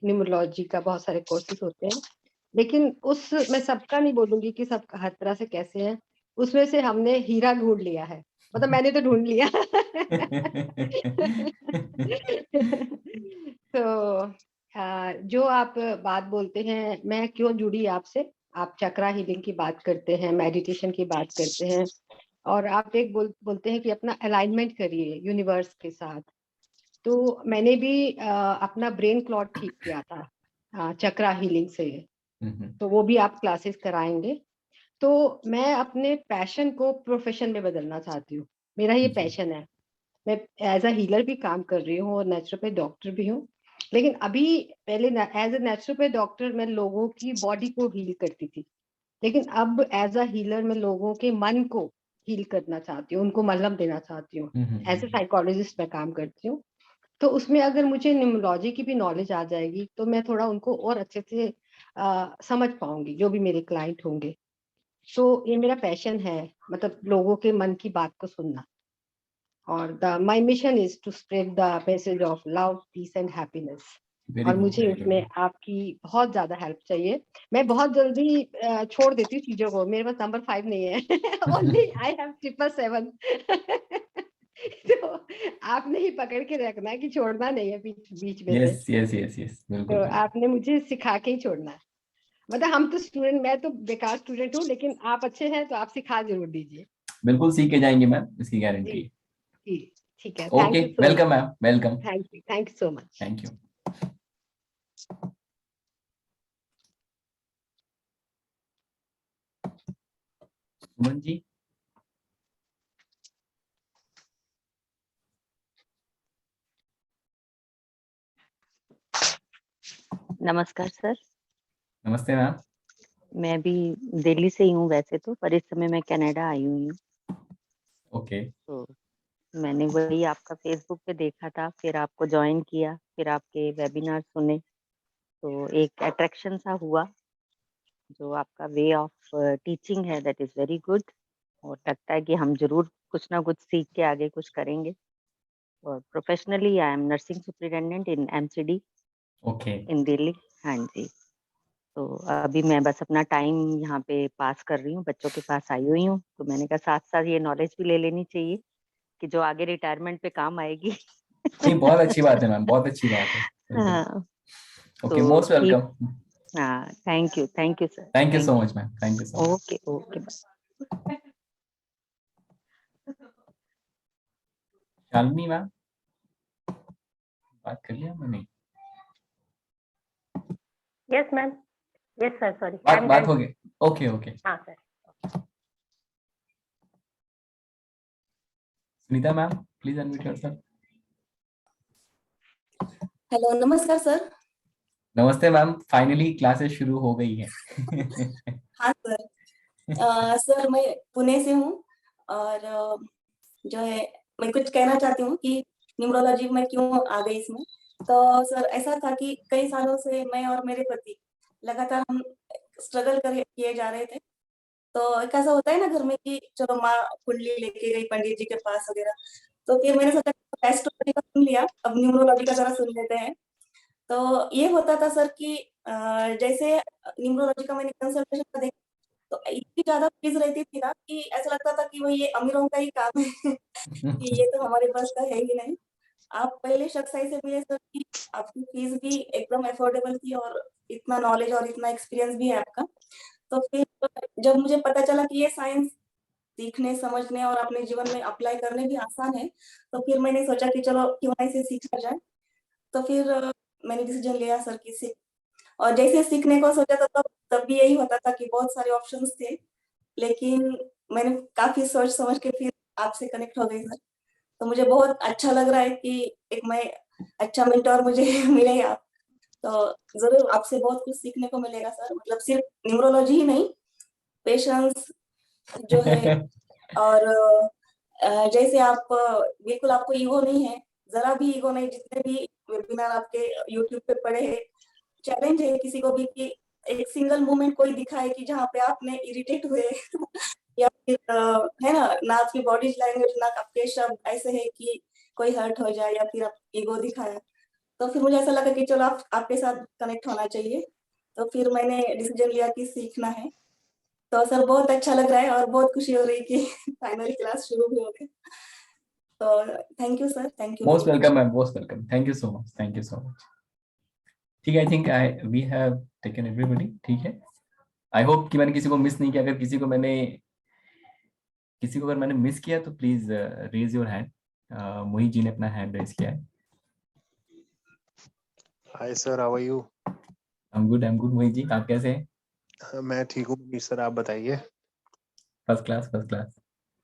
न्यूमरोलॉजी का बहुत सारे कोर्सेज होते हैं, लेकिन उस मैं सबका नहीं बोलूंगी कि सब हर तरह से कैसे हैं। उसमें से हमने हीरा ढूंढ लिया है, मतलब मैंने तो ढूंढ लिया। तो जो आप बात बोलते हैं, मैं क्यों जुड़ी आपसे, आप चक्रा हीलिंग की बात करते हैं, मेडिटेशन की बात करते हैं, और आप एक बोलते हैं कि अपना अलाइनमेंट करिए यूनिवर्स के साथ। तो मैंने भी अपना ब्रेन क्लॉट ठीक किया था चक्रा हीलिंग से, तो वो भी आप क्लासेस कराएंगे। तो मैं अपने पैशन को प्रोफेशन में बदलना चाहती हूँ। मेरा ये पैशन है। मैं एज अ हीलर भी काम कर रही हूँ और नेचुरोपैथ डॉक्टर भी हूँ, लेकिन अभी पहले एज अ नेचुरोपैथ डॉक्टर मैं लोगों की बॉडी को हील करती थी, लेकिन अब एज अ हीलर मैं लोगों के मन को हील करना चाहती हूँ, उनको मलहम देना चाहती हूँ। एज अ साइकोलॉजिस्ट मैं काम करती हूँ। तो उसमें अगर मुझे न्यूमरोलॉजी की भी नॉलेज आ जाएगी तो मैं थोड़ा उनको और अच्छे से समझ पाऊंगी, जो भी मेरे क्लाइंट होंगे। तो ये मेरा पैशन है, मतलब लोगों के मन की बात को सुनना। और my mission is to spread the message of love, peace and happiness. और मुझे इसमें आपकी बहुत ज्यादा हेल्प चाहिए। मैं बहुत जल्दी छोड़ देती हूँ चीजों को, मेरे पास नंबर 5 नहीं है। Only I have 777। तो आपने ही पकड़ के रखना है कि छोड़ना नहीं है बीच में से। यस यस यस यस, बिल्कुल। तो आपने मुझे सिखा के ही छोड़ना है। मतलब हम तो स्टूडेंट, मैं तो बेकार स्टूडेंट हूँ, लेकिन आप अच्छे हैं तो आप सिखा जरूर दीजिए। बिल्कुल सीख के जाएंगे मैम, इसकी गारंटी है। जी ठीक है। Okay, welcome ma'am, welcome. Thank you so much. Thank you. Suman ji. नमस्कार सर। नमस्ते मैम। मैं भी दिल्ली से ही हूँ वैसे तो, पर इस समय मैं कनाडा आई हुई हूँ। ओके। तो मैंने वही आपका फेसबुक पे देखा था, फिर आपको ज्वाइन किया, फिर आपके वेबिनार सुने, तो एक अट्रैक्शन सा हुआ। जो आपका वे ऑफ टीचिंग है दैट इज वेरी गुड, और लगता है कि हम जरूर कुछ ना कुछ सीख के आगे कुछ करेंगे। और professionally I am nursing superintendent in MCD इन दिल्ली। हाँ जी। तो अभी मैं बस अपना टाइम यहाँ पे पास कर रही हूँ, बच्चों के पास आई हुई हूँ। तो मैंने कहा साथ साथ ये नॉलेज भी ले लेनी चाहिए कि जो आगे रिटायरमेंट पे काम आएगी। नहीं, बहुत अच्छी बात है मैम, बहुत अच्छी बात है। हाँ ओके, तो मोस्ट keep- वेलकम। हाँ, thank you sir, thank you so much ma'am, thank you so much. Okay okay bye. Shalini ma'am, बात कर लिया मैंने? Yes ma'am, yes sir, sorry, बात हो गई। Okay okay. हाँ sir. Sunita ma'am, please unmute yourself. Hello, नमस्कार सर। नमस्ते मैम, फाइनली क्लासेस शुरू हो गई है। हाँ सर। सर मैं पुणे से हूँ और जो है मैं कुछ कहना चाहती हूँ कि न्यूमरोलॉजी में क्यों आ गई इसमें। तो सर ऐसा था कि कई सालों से मैं और मेरे पति लगातार हम स्ट्रगल किए जा रहे थे। तो एक ऐसा होता है ना घर में कि चलो माँ कुंडली लेके गई पंडित जी के पास वगैरह, तो फिर मैंने सोचा एस्ट्रोलॉजी का सुन लिया, अब न्यूमरोलॉजी का जरा सुन लेते हैं। तो ये होता था सर कि जैसे न्यूमरोलॉजी का मैंने कंसल्टेशन का देखा तो इतनी ज्यादा फीस रहती थी ना कि ऐसा लगता था कि भाई ये अमीरों का ही काम है कि ये तो हमारे पास का है ही नहीं। आप पहले शख्स ऐसे मिले सर कि आपकी फीस भी एकदम अफोर्डेबल थी और इतना नॉलेज और इतना एक्सपीरियंस भी है आपका। तो फिर जब मुझे पता चला कि ये साइंस सीखने समझने और अपने जीवन में अप्लाई करने भी आसान है, तो फिर मैंने सोचा कि चलो क्यों ना इसे सीखा जाए। तो फिर मैंने डिसीजन लिया सर की से, और जैसे सीखने को सोचा था तब भी यही होता था कि बहुत सारे ऑप्शंस थे, लेकिन मैंने काफी सोच समझ के फिर आपसे कनेक्ट हो गई सर। तो मुझे बहुत अच्छा लग रहा है कि एक मैं अच्छा मेंटर मुझे मिले आप। तो जरूर आपसे बहुत कुछ सीखने को मिलेगा सर, मतलब सिर्फ न्यूमरोलॉजी ही नहीं, पेशेंस जो है और जैसे आप बिल्कुल आपको ईगो नहीं है, जरा भी ईगो नहीं। जितने भी वेबिनार आपके यूट्यूब पे पड़े हैं, चैलेंज है किसी को भी कि एक सिंगल मोमेंट कोई दिखाए कि जहाँ पे आपने इरिटेट हुए या फिर है ना आपकी बॉडी लैंग्वेज ना आपके शब्द ऐसे है कि कोई हर्ट हो जाए या फिर आप ईगो दिखाया। तो फिर मुझे ऐसा लगा कि चलो आपके साथ कनेक्ट होना चाहिए। तो फिर मैंने डिसीजन लिया कि सीखना है। तो सर बहुत अच्छा लग रहा है और बहुत खुशी हो रही है कि फाइनली क्लास शुरू भी हो गई। तो thank you sir, thank you most very much. Welcome ma'am, most welcome, thank you so much, thank you so much. ठीक है, I think we have taken everybody. ठीक है, आई होप कि मैंने किसी को मिस नहीं किया। अगर किसी को अगर मैंने मिस किया तो please raise your hand. Mohit ji ने अपना हैंड रेज किया है। Hi sir, how are you? I am good Mohit ji, आप कैसे हैं? मैं ठीक हूँ मनीष सर, आप बताइए। First class, first class.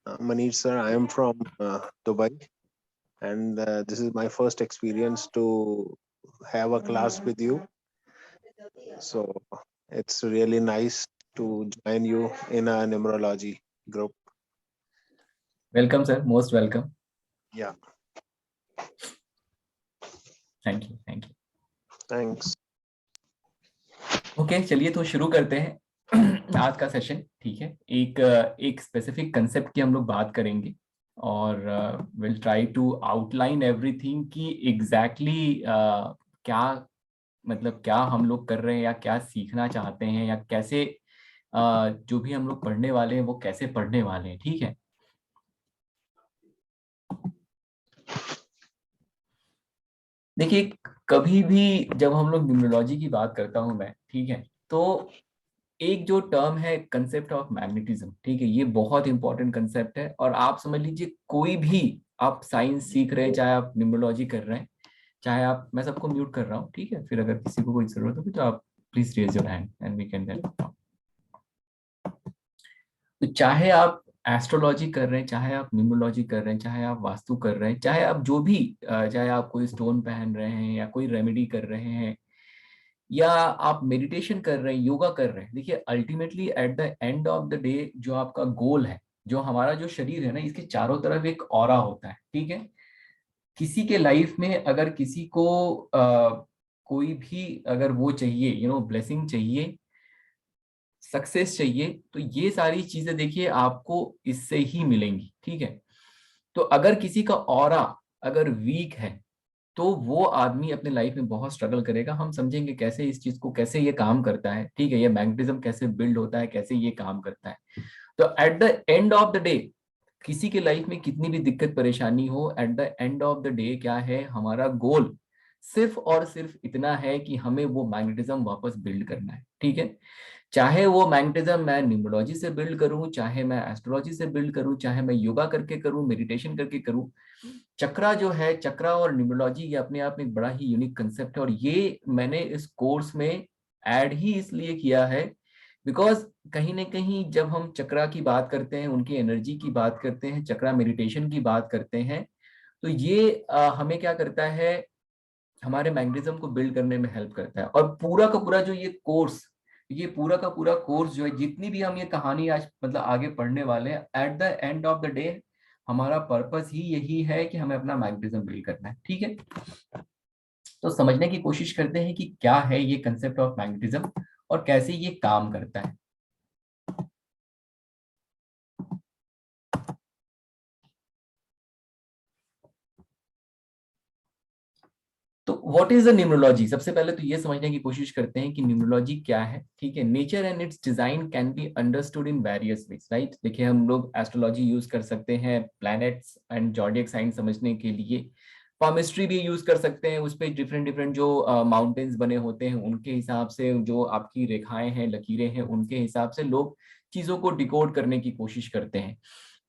Manish sir, I am from Dubai, and this is my first experience to have a class with you. So it's really nice to join you in a numerology group. Welcome sir, most welcome. Yeah, thank you, thank you. thanks. Okay, चलिए तो शुरू करते हैं आज का session. ठीक है, एक स्पेसिफिक कंसेप्ट की हम लोग बात करेंगे और will try to outline everything कि एग्जैक्टली क्या मतलब क्या हम लोग कर रहे हैं या क्या सीखना चाहते हैं या कैसे जो भी हम लोग पढ़ने वाले हैं वो कैसे पढ़ने वाले हैं। ठीक है, देखिए कभी भी जब हम लोग न्यूमरोलॉजी की बात करता हूं मैं, ठीक है, तो एक जो टर्म है कंसेप्ट ऑफ मैग्नेटिज्म, ठीक है, ये बहुत इंपॉर्टेंट कंसेप्ट है। और आप समझ लीजिए कोई भी आप साइंस सीख रहे हैं, चाहे आप न्यूमरोलॉजी कर रहे हैं, चाहे आप, मैं सबको म्यूट कर रहा हूँ, ठीक है, फिर अगर किसी को कोई जरूरत होगी तो आप please raise your hand and we can then. तो चाहे आप एस्ट्रोलॉजी कर रहे हैं, चाहे आप न्यूमरोलॉजी कर रहे हैं, चाहे आप वास्तु कर रहे हैं, चाहे आप जो भी चाहे आप कोई स्टोन पहन रहे हैं या कोई रेमेडी कर रहे हैं या आप मेडिटेशन कर रहे हैं, योगा कर रहे हैं, देखिए ultimately at the end of the day जो आपका गोल है, जो हमारा जो शरीर है ना, इसके चारों तरफ एक ऑरा होता है। ठीक है, किसी के लाइफ में अगर किसी को कोई भी अगर वो चाहिए, ब्लेसिंग चाहिए, सक्सेस चाहिए, तो ये सारी चीजें देखिए आपको इससे ही मिलेंगी। ठीक है, तो अगर किसी का ऑरा अगर वीक है तो वो आदमी अपने लाइफ में बहुत स्ट्रगल करेगा। हम समझेंगे कैसे इस चीज को, कैसे ये काम करता है। ठीक है, ये मैग्नेटिज्म कैसे बिल्ड होता है, कैसे ये काम करता है। तो at the end of the day किसी के लाइफ में कितनी भी दिक्कत परेशानी हो, at the end of the day क्या है, हमारा गोल सिर्फ और सिर्फ इतना है कि हमें वो मैग्नेटिज्म वापस बिल्ड करना है। ठीक है, चाहे वो मैग्नेटिज्म मैं न्यूमरोलॉजी से बिल्ड करूं, चाहे मैं एस्ट्रोलॉजी से बिल्ड करूं, चाहे मैं योगा करके करूं, मेडिटेशन करके करूं, चक्रा जो है, चक्रा और न्यूमरोलॉजी ये अपने आप में एक बड़ा ही यूनिक कंसेप्ट है। और ये मैंने इस कोर्स में ऐड ही इसलिए किया है बिकॉज कहीं ना कहीं जब हम चक्रा की बात करते हैं, उनकी एनर्जी की बात करते हैं, चक्रा मेडिटेशन की बात करते हैं, तो ये हमें क्या करता है, हमारे मैग्नेटिज्म को बिल्ड करने में हेल्प करता है। और पूरा का पूरा जो ये पूरा का पूरा कोर्स जो है, जितनी भी हम ये कहानी आज मतलब आगे पढ़ने वाले हैं, at the end of the day हमारा पर्पस ही यही है कि हमें अपना मैग्नेटिज्म बिल्ड करना है। ठीक है, तो समझने की कोशिश करते हैं कि क्या है ये कंसेप्ट ऑफ मैग्नेटिज्म और कैसे ये काम करता है। तो व्हाट इज द न्यूमरोलॉजी? सबसे पहले तो ये समझने की कोशिश करते हैं कि न्यूमरोलॉजी क्या है। ठीक है, nature and it's design can be understood in various ways, right. देखिए, हम लोग एस्ट्रोलॉजी यूज कर सकते हैं प्लैनेट्स एंड जॉडियक साइन समझने के लिए, पामिस्ट्री भी यूज कर सकते हैं, उस पर डिफरेंट डिफरेंट जो माउंटेन्स बने होते हैं उनके हिसाब से, जो आपकी रेखाएं हैं, लकीरें हैं, उनके हिसाब से लोग चीजों को डिकोड करने की कोशिश करते हैं।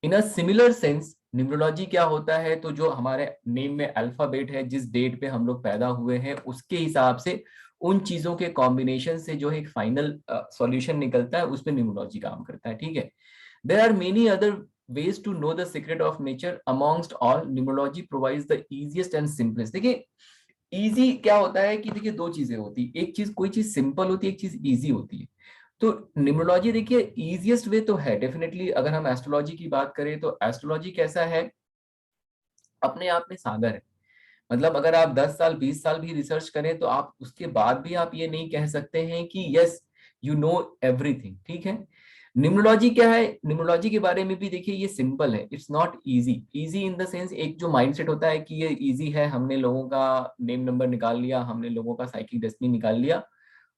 इन अ सिमिलर सेंस न्यूमरोलॉजी क्या होता है, तो जो हमारे नेम में अल्फाबेट है, जिस डेट पे हम लोग पैदा हुए हैं उसके हिसाब से उन चीजों के कॉम्बिनेशन से जो एक फाइनल सॉल्यूशन निकलता है, उस पे न्यूमरोलॉजी काम करता है। ठीक है, there are many other ways to know the secret of nature. Amongst all, numerology provides the easiest and simplest. देखिए, easy क्या होता है कि देखिए दो चीजें होती है, एक चीज, कोई चीज सिंपल होती है, एक चीज इजी होती है। तो न्यूमरोलॉजी देखिए इजीएस्ट वे तो है डेफिनेटली। अगर हम एस्ट्रोलॉजी की बात करें तो एस्ट्रोलॉजी कैसा है, अपने आप में सागर है। मतलब अगर आप 10 साल 20 साल भी रिसर्च करें तो आप उसके बाद भी आप ये नहीं कह सकते हैं कि यस यू नो एवरीथिंग। ठीक है, न्यूमरोलॉजी क्या है, न्यूमरोलॉजी के बारे में भी देखिए ये सिंपल है, it's not easy. Easy in the sense एक जो माइंडसेट होता है कि ये इजी है, हमने लोगों का नेम नंबर निकाल लिया, हमने लोगों का साइकिक डेस्टिनी निकाल लिया,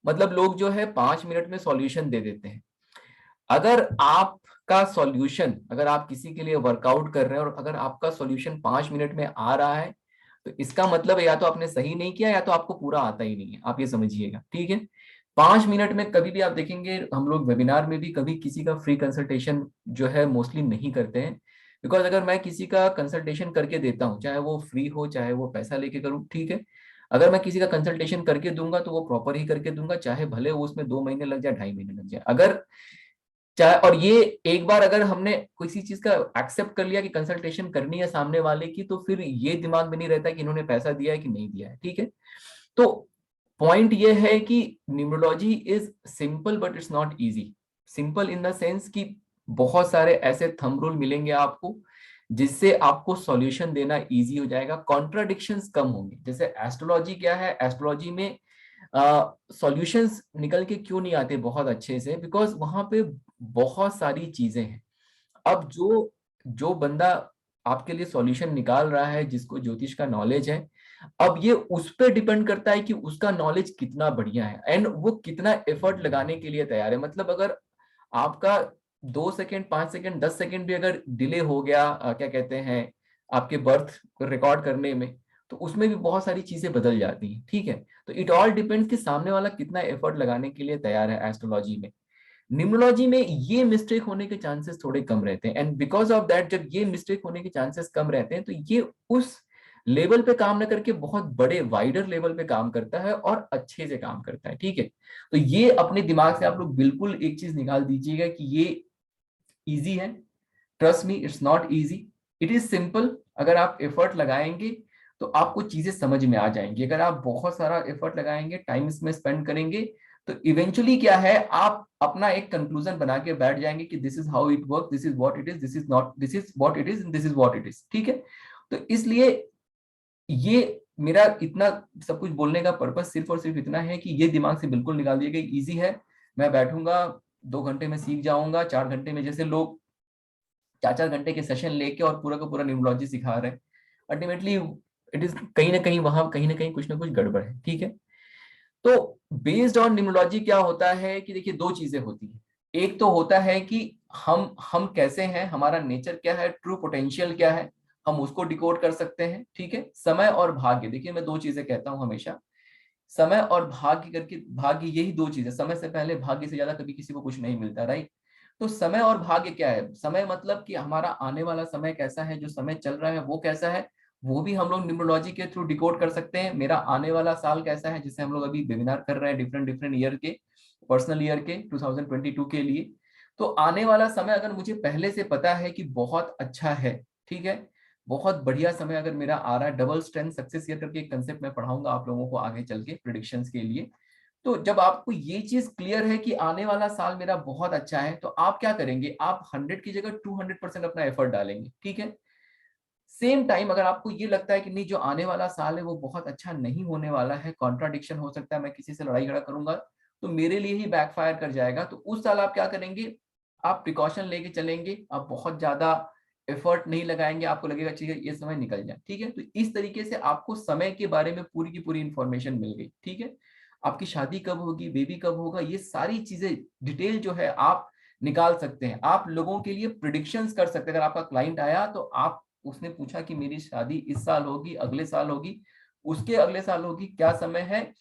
मतलब लोग जो है 5 मिनट में सॉल्यूशन दे देते हैं। अगर आपका सॉल्यूशन, अगर आप किसी के लिए वर्कआउट कर रहे हैं और अगर आपका सॉल्यूशन 5 मिनट में आ रहा है तो इसका मतलब है या तो आपने सही नहीं किया या तो आपको पूरा आता ही नहीं है, आप ये समझिएगा। ठीक है, 5 मिनट में कभी भी आप देखेंगे, हम लोग वेबिनार में भी कभी किसी का फ्री कंसल्टेशन जो है मोस्टली नहीं करते हैं, बिकॉज अगर मैं किसी का कंसल्टेशन करके देता हूँ, चाहे वो फ्री हो चाहे वो पैसा लेके करूँ, ठीक है, अगर मैं किसी का कंसल्टेशन करके दूंगा तो वो प्रॉपर ही करके दूंगा, चाहे भले वो उसमें 2 महीने लग जाए, 2.5 महीने लग जाए। अगर चाहे, और ये एक बार अगर हमने किसी चीज का एक्सेप्ट कर लिया कि कंसल्टेशन करनी है सामने वाले की, तो फिर ये दिमाग में नहीं रहता कि इन्होंने पैसा दिया है कि नहीं दिया है। ठीक है, तो पॉइंट ये है कि numerology is simple but it's not easy. Simple in the sense कि बहुत सारे ऐसे थंब रूल मिलेंगे आपको जिससे आपको सॉल्यूशन देना इजी हो जाएगा, कॉन्ट्राडिक्शंस कम होंगे। जैसे एस्ट्रोलॉजी क्या है, एस्ट्रोलॉजी में सॉल्यूशंस निकल के क्यों नहीं आते बहुत अच्छे से, बिकॉज वहां पे बहुत सारी चीजें हैं। अब जो बंदा आपके लिए सॉल्यूशन निकाल रहा है, जिसको ज्योतिष का नॉलेज है, अब ये उस पर डिपेंड करता है कि उसका नॉलेज कितना बढ़िया है एंड वो कितना एफर्ट लगाने के लिए तैयार है। मतलब अगर आपका 2 सेकेंड 5 सेकेंड 10 सेकेंड भी अगर डिले हो गया, क्या कहते हैं, आपके बर्थ रिकॉर्ड करने में, तो उसमें भी बहुत सारी चीजें बदल जाती हैं। ठीक है, तो इट ऑल डिपेंड्स कि सामने वाला कितना एफर्ट लगाने के लिए तैयार है एस्ट्रोलॉजी में। न्यूमरोलॉजी में ये मिस्टेक होने के चांसेस थोड़े कम रहते हैं, एंड बिकॉज ऑफ दैट जब ये मिस्टेक होने के चांसेस कम रहते हैं तो ये उस लेवल पे काम न करके बहुत बड़े वाइडर लेवल पे काम करता है और अच्छे से काम करता है। ठीक है, तो ये अपने दिमाग से आप लोग बिल्कुल एक चीज निकाल दीजिएगा कि ये इजी है। Trust me, it's not easy, it is simple. अगर आप एफर्ट लगाएंगे तो आपको चीजें समझ में आ जाएंगी। अगर आप बहुत सारा एफर्ट लगाएंगे, टाइम इसमें स्पेंड करेंगे, तो इवेंचुअली क्या है, आप अपना एक कंक्लूजन बना के बैठ जाएंगे कि this is how it work, this is what it is, this is not, this is what it is, this is what it is. ठीक है, तो इसलिए ये मेरा इतना सब कुछ बोलने का पर्पस सिर्फ और सिर्फ इतना है कि ये दिमाग से बिल्कुल निकाल दिया गया, इजी है, मैं बैठूंगा 2 घंटे में सीख जाऊंगा, 4 घंटे में, जैसे लोग 4-4 घंटे के सेशन लेके और पूरा का पूरा न्यूमरोलॉजी सिखा रहे हैं, अल्टीमेटली इट इज कहीं ना कहीं वहां कहीं ना कहीं कुछ ना कुछ गड़बड़ है। ठीक है, तो बेस्ड ऑन न्यूमरोलॉजी क्या होता है कि देखिए 2 चीजें होती है। एक तो होता है कि हम कैसे हैं, हमारा नेचर क्या है, ट्रू पोटेंशियल क्या है, हम उसको डिकोड कर सकते हैं। ठीक है, समय और भाग्य, देखिए मैं दो चीजें कहता हूं हमेशा, समय और भाग्य करके, भाग्य यही दो चीजें, समय से पहले भाग्य से ज्यादा कभी किसी को कुछ नहीं मिलता, राइट। तो समय और भाग्य क्या है, समय मतलब कि हमारा आने वाला समय कैसा है, जो समय चल रहा है वो कैसा है, वो भी हम लोग न्यूमरोलॉजी के थ्रू डिकोड कर सकते हैं। मेरा आने वाला साल कैसा है, जिससे हम लोग अभी वेबिनार कर रहे हैं डिफरेंट डिफरेंट ईयर के, पर्सनल ईयर के 2022 के लिए। तो आने वाला समय अगर मुझे पहले से पता है कि बहुत अच्छा है, ठीक है, बहुत बढ़िया समय अगर मेरा आ रहा है, डबल स्ट्रेंथ सक्सेस ईयर करके एक कंसेप्ट मैं पढ़ाऊंगा आप लोगों को आगे चल के प्रेडिक्शंस के लिए। तो जब आपको ये चीज क्लियर है कि आने वाला साल मेरा बहुत अच्छा है, तो आप क्या करेंगे, आप 100 की जगह 200% अपना एफर्ट डालेंगे। ठीक है, सेम टाइम अगर आपको ये लगता है कि नहीं जो आने वाला साल है वो बहुत अच्छा नहीं होने वाला है, कॉन्ट्राडिक्शन हो सकता है, मैं किसी से लड़ाई झगड़ा करूंगा तो मेरे लिए ही बैकफायर कर जाएगा, तो उस साल आप क्या करेंगे, आप प्रिकॉशन लेके चलेंगे, आप बहुत ज्यादा एफर्ट नहीं लगाएंगे, आपको लगेगा चाहिए ये समय निकल जाए। ठीक है, तो इस तरीके से आपको समय के बारे में पूरी की पूरी इंफॉर्मेशन मिल गई। ठीक है, आपकी शादी कब होगी, बेबी कब होगा, ये सारी चीजें डिटेल जो है आप निकाल सकते हैं। आप लोगों के लिए प्रिडिक्शंस कर सकते हैं। अगर आपका क्लाइंट आया तो आप, उसने पूछा कि मेरी शादी इस साल होगी, अगले साल होगी, उसके अगले साल होगी, क्या समय है,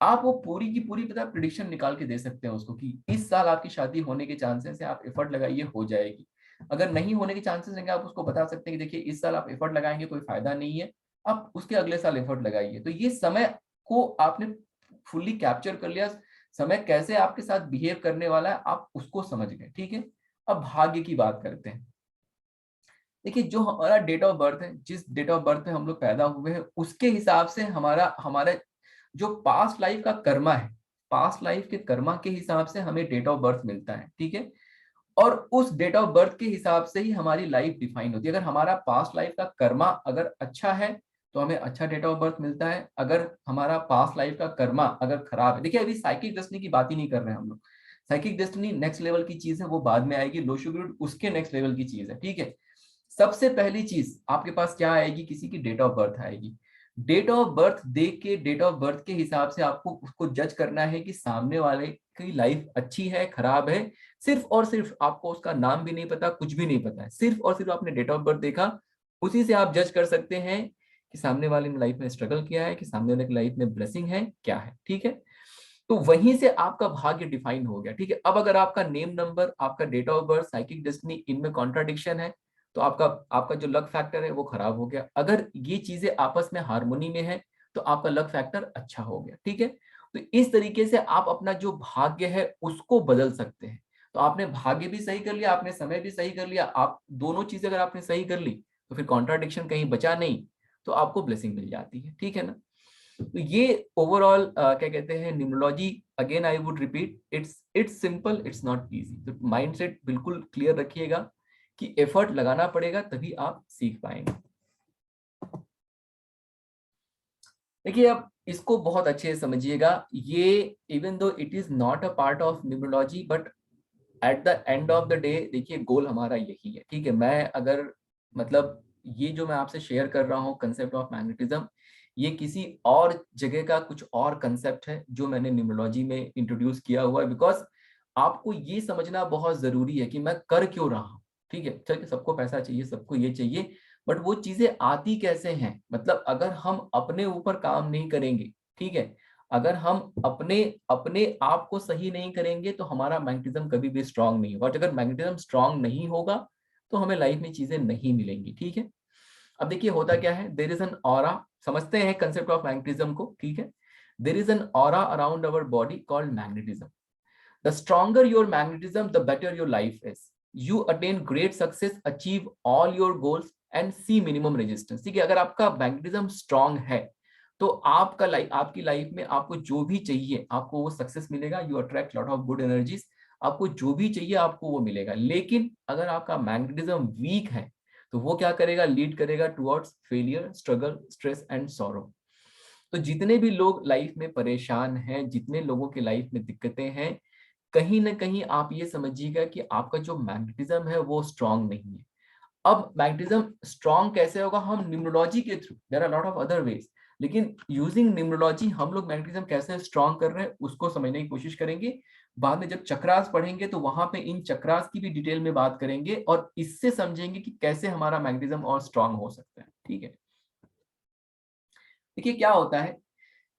आप वो पूरी की पूरी पता प्रिडिक्शन निकाल के दे सकते हैं उसको कि इस साल आपकी शादी होने के चांसेस है, आप एफर्ट लगाइए हो जाएगी। अगर नहीं होने के चांसेस हैं, आप उसको बता सकते हैं कि देखिए इस साल आप एफर्ट लगाएंगे कोई फायदा नहीं है, आप उसके अगले साल एफर्ट लगाइए। तो ये समय को आपने फुल्ली कैप्चर कर लिया, समय कैसे आपके साथ बिहेव करने वाला है आप उसको समझ गए। ठीक है, अब भाग्य की बात करते हैं। देखिए जो हमारा डेट ऑफ बर्थ है, जिस डेट ऑफ बर्थ में हम लोग पैदा हुए हैं, उसके हिसाब से हमारा हमारा जो पास्ट लाइफ का कर्मा है, पास्ट लाइफ के कर्मा के हिसाब से हमें डेट ऑफ बर्थ मिलता है। ठीक है, और उस डेट ऑफ बर्थ के हिसाब से ही हमारी लाइफ डिफाइन होती है। अगर हमारा पास्ट लाइफ का कर्मा अगर अच्छा है तो हमें अच्छा डेट ऑफ बर्थ मिलता है, अगर हमारा पास्ट लाइफ का कर्मा अगर खराब है, देखिए अभी साइकिक डेस्टिनी की बात ही नहीं कर रहे हैं हम लोग, साइकिक डेस्टिनी नेक्स्ट लेवल की चीज है, वो बाद में आएगी, लोशुगुड उसके नेक्स्ट लेवल की चीज है। ठीक है, सबसे पहली चीज आपके पास क्या आएगी, किसी की डेट ऑफ बर्थ आएगी। डेट ऑफ बर्थ देख के, डेट ऑफ बर्थ के हिसाब से आपको उसको जज करना है कि सामने वाले की लाइफ अच्छी है खराब है। सिर्फ और सिर्फ आपको उसका नाम भी नहीं पता, कुछ भी नहीं पता है, सिर्फ और सिर्फ आपने डेट ऑफ बर्थ देखा, उसी से आप जज कर सकते हैं कि सामने वाले ने लाइफ में स्ट्रगल किया है, कि सामने वाले की लाइफ में ब्लेसिंग है, क्या है। ठीक है, तो वहीं से आपका भाग्य डिफाइन हो गया। ठीक है, अब अगर आपका नेम नंबर, आपका date of birth, psychic destiny, इनमें कॉन्ट्राडिक्शन है तो आपका आपका जो लक फैक्टर है वो खराब हो गया। अगर ये चीजें आपस में हार्मोनी में है तो आपका लक फैक्टर अच्छा हो गया। ठीक है, तो इस तरीके से आप अपना जो भाग्य है उसको बदल सकते हैं। तो आपने भाग्य भी सही कर लिया, आपने समय भी सही कर लिया, आप दोनों चीजें अगर आपने सही कर ली तो फिर कॉन्ट्राडिक्शन कहीं बचा नहीं, तो आपको ब्लेसिंग मिल जाती है। ठीक है ना, तो ये ओवरऑल क्या कहते हैं numerology, again I would repeat, it's simple, it's not easy. तो माइंडसेट बिल्कुल क्लियर रखिएगा कि एफर्ट लगाना पड़ेगा तभी आप सीख पाएंगे। देखिए अब इसको बहुत अच्छे से समझिएगा, ये even though it is not a part of numerology but at the end of the day देखिए गोल हमारा यही है। ठीक है, मैं अगर मतलब ये जो मैं आपसे शेयर कर रहा हूँ कंसेप्ट ऑफ मैग्नेटिज्म, ये किसी और जगह का कुछ और कंसेप्ट है जो मैंने न्यूमरोलॉजी में इंट्रोड्यूस किया हुआ है, बिकॉज आपको ये समझना बहुत जरूरी है कि मैं कर क्यों रहा हूँ। ठीक है, चलिए सबको पैसा चाहिए, सबको ये चाहिए, बट वो चीजें आती कैसे हैं, मतलब अगर हम अपने ऊपर काम नहीं करेंगे, ठीक है, अगर हम अपने अपने आप को सही नहीं करेंगे तो हमारा मैग्नेटिज्म कभी भी स्ट्रांग नहीं होगा। और अगर मैग्नेटिज्म स्ट्रांग नहीं होगा तो हमें लाइफ में चीजें नहीं मिलेंगी। ठीक है, अब देखिए होता क्या है, देयर इज एन ऑरा, समझते हैं कंसेप्ट ऑफ मैग्नेटिज्म को। ठीक है, there is an aura around our body called magnetism. The stronger your magnetism the better your life is, you attain great success, achieve all your goals and see minimum resistance. ठीक है, अगर आपका magnetism strong है तो आपका life, आपकी life में आपको जो भी चाहिए आपको वो सक्सेस मिलेगा, you attract lot of good energies, आपको जो भी चाहिए आपको वो मिलेगा। लेकिन अगर आपका मैग्नेटिज्म वीक है तो वो क्या करेगा, लीड करेगा towards failure, struggle, stress and sorrow. तो जितने भी लोग लाइफ में परेशान हैं, जितने लोगों की लाइफ में दिक्कतें हैं, कहीं ना कहीं आप ये समझिएगा कि आपका जो मैग्नेटिज्म है वो स्ट्रांग नहीं है। अब मैग्नेटिज्म स्ट्रांग कैसे होगा, हम न्यूमरोलॉजी के through, there are lot of other ways, लेकिन यूजिंग न्यूमरोलॉजी हम लोग मैग्नेटिज्म कैसे स्ट्रांग कर रहे हैं उसको समझने की कोशिश करेंगे। बाद में जब चक्रास पढ़ेंगे तो वहां पे इन चक्रास की भी डिटेल में बात करेंगे और इससे समझेंगे कि कैसे हमारा मैग्नेटिज्म और स्ट्रांग हो सकता है। ठीक है, देखिए क्या होता है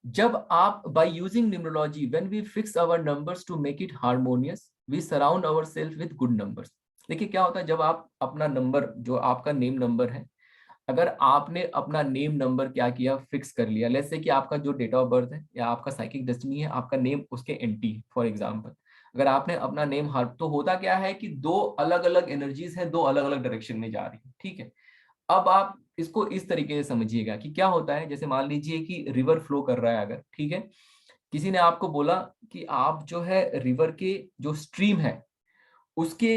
जब आप by using numerology when we fix our numbers to make it harmonious we surround ourselves with good numbers। देखिए क्या होता है जब आप अपना नंबर जो आपका नेम नंबर है, अगर आपने अपना नेम नंबर क्या किया फिक्स कर लिया, लेट्स से कि आपका जो डेट ऑफ बर्थ है या आपका साइकिक डेस्टिनी है आपका नेम उसके एंटी है फॉर एग्जांपल, अगर आपने अपना नेम हर, तो होता क्या है कि दो अलग अलग एनर्जीज हैं, दो अलग अलग डायरेक्शन में जा रही है। ठीक है, अब आप इसको इस तरीके से समझिएगा कि क्या होता है, जैसे मान लीजिए कि रिवर फ्लो कर रहा है अगर, ठीक है, किसी ने आपको बोला कि आप जो है रिवर के जो स्ट्रीम है उसके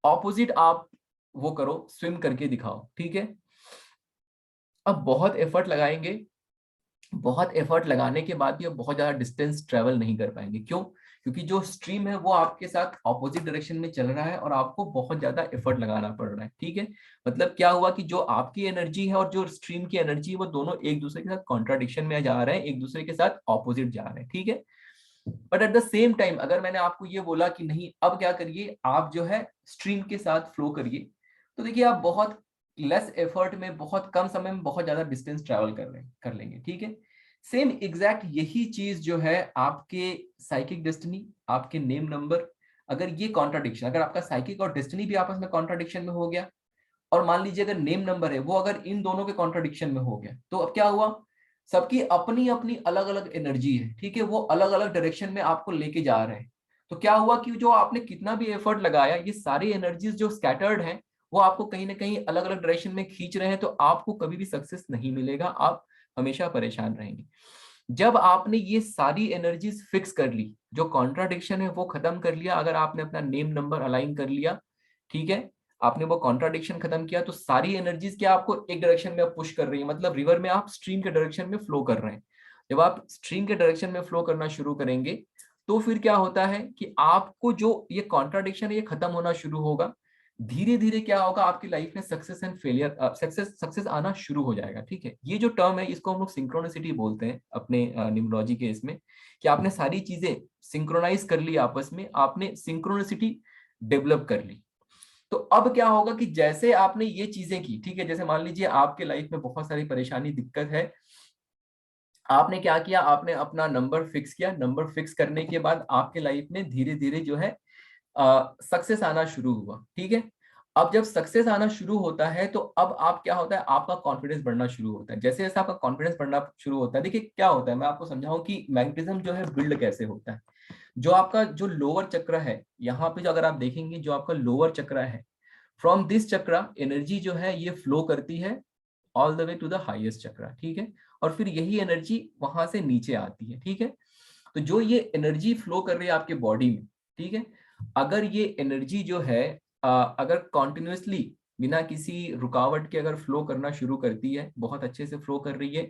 ऑपोजिट आप वो करो, स्विम करके दिखाओ। ठीक है, अब बहुत एफर्ट लगाएंगे, बहुत एफर्ट लगाने के बाद भी आप बहुत ज्यादा डिस्टेंस ट्रेवल नहीं कर पाएंगे। क्यों? क्योंकि जो स्ट्रीम है वो आपके साथ ऑपोजिट डायरेक्शन में चल रहा है और आपको बहुत ज्यादा एफर्ट लगाना पड़ रहा है। ठीक है, मतलब क्या हुआ कि जो आपकी एनर्जी है और जो स्ट्रीम की एनर्जी है वो दोनों एक दूसरे के साथ कॉन्ट्राडिक्शन में जा रहे हैं, एक दूसरे के साथ ऑपोजिट जा रहे हैं। ठीक है, but at the same time अगर मैंने आपको ये बोला कि नहीं अब क्या करिए, आप जो है स्ट्रीम के साथ फ्लो करिए, तो देखिए आप बहुत लेस एफर्ट में बहुत कम समय में बहुत ज्यादा डिस्टेंस ट्रैवल कर लेंगे। ठीक है, सेम एग्जैक्ट यही चीज जो है आपके साइकिक डेस्टिनी, आपके नेम नंबर, अगर ये कॉन्ट्राडिक्शन, अगर आपका साइकिक और डेस्टिनी भी आपस में कॉन्ट्राडिक्शन में हो गया और मान लीजिए अगर नेम नंबर है वो अगर इन दोनों के कॉन्ट्राडिक्शन में हो गया, तो अब क्या हुआ, सबकी अपनी अपनी अलग अलग एनर्जी है। ठीक है, वो अलग अलग डायरेक्शन में आपको लेके जा रहे हैं, तो क्या हुआ कि जो आपने कितना भी एफर्ट लगाया ये सारी एनर्जीज जो स्कैटर्ड हैं वो आपको कहीं ना कहीं अलग अलग डायरेक्शन में खींच रहे हैं, तो आपको कभी भी सक्सेस नहीं मिलेगा, आप हमेशा परेशान रहेंगे। जब आपने ये सारी एनर्जीज फिक्स कर ली, जो कॉन्ट्राडिक्शन है वो खत्म कर लिया, अगर आपने अपना नेम नंबर अलाइन कर लिया, ठीक है, आपने वो कॉन्ट्राडिक्शन खत्म किया, तो सारी एनर्जीज क्या आपको एक डायरेक्शन में पुश कर रही है, मतलब रिवर में आप स्ट्रीम के डायरेक्शन में फ्लो कर रहे हैं। जब आप स्ट्रीम के डायरेक्शन में फ्लो करना शुरू करेंगे तो फिर क्या होता है कि आपको जो ये कॉन्ट्राडिक्शन है ये खत्म होना शुरू होगा, धीरे धीरे क्या होगा आपकी लाइफ में सक्सेस एंड फेलियर, सक्सेस आना शुरू हो जाएगा। ठीक है, ये जो टर्म है इसको हम लोग सिंक्रोनिसिटी बोलते हैं अपने न्यूमरोलॉजी के इसमें, कि आपने सारी चीजें सिंक्रोनाइज कर ली आपस में, आपने सिंक्रोनिसिटी डेवलप कर ली। तो अब क्या होगा कि जैसे आपने ये चीजें की, ठीक है, जैसे मान लीजिए आपके लाइफ में बहुत सारी परेशानी दिक्कत है, आपने क्या किया, आपने अपना नंबर फिक्स किया, नंबर फिक्स करने के बाद आपके लाइफ में धीरे धीरे जो है सक्सेस आना शुरू हुआ। ठीक है, अब जब सक्सेस आना शुरू होता है तो अब आप क्या होता है, आपका कॉन्फिडेंस बढ़ना शुरू होता है। जैसे जैसे आपका कॉन्फिडेंस बढ़ना शुरू होता है, देखिए क्या होता है, मैं आपको समझाऊं कि मैग्नेटिज्म जो है बिल्ड कैसे होता है। जो आपका जो लोअर चक्र है, यहाँ पे जो अगर आप देखेंगे जो आपका लोअर चक्र है, फ्रॉम दिस चक्र एनर्जी जो है ये फ्लो करती है all the way to the highest chakra. ठीक है, और फिर यही एनर्जी वहां से नीचे आती है। ठीक है, तो जो ये एनर्जी फ्लो कर रही है आपके बॉडी में, ठीक है, अगर ये एनर्जी जो है अगर कॉन्टिन्यूसली बिना किसी रुकावट के अगर फ्लो करना शुरू करती है, बहुत अच्छे से फ्लो कर रही है,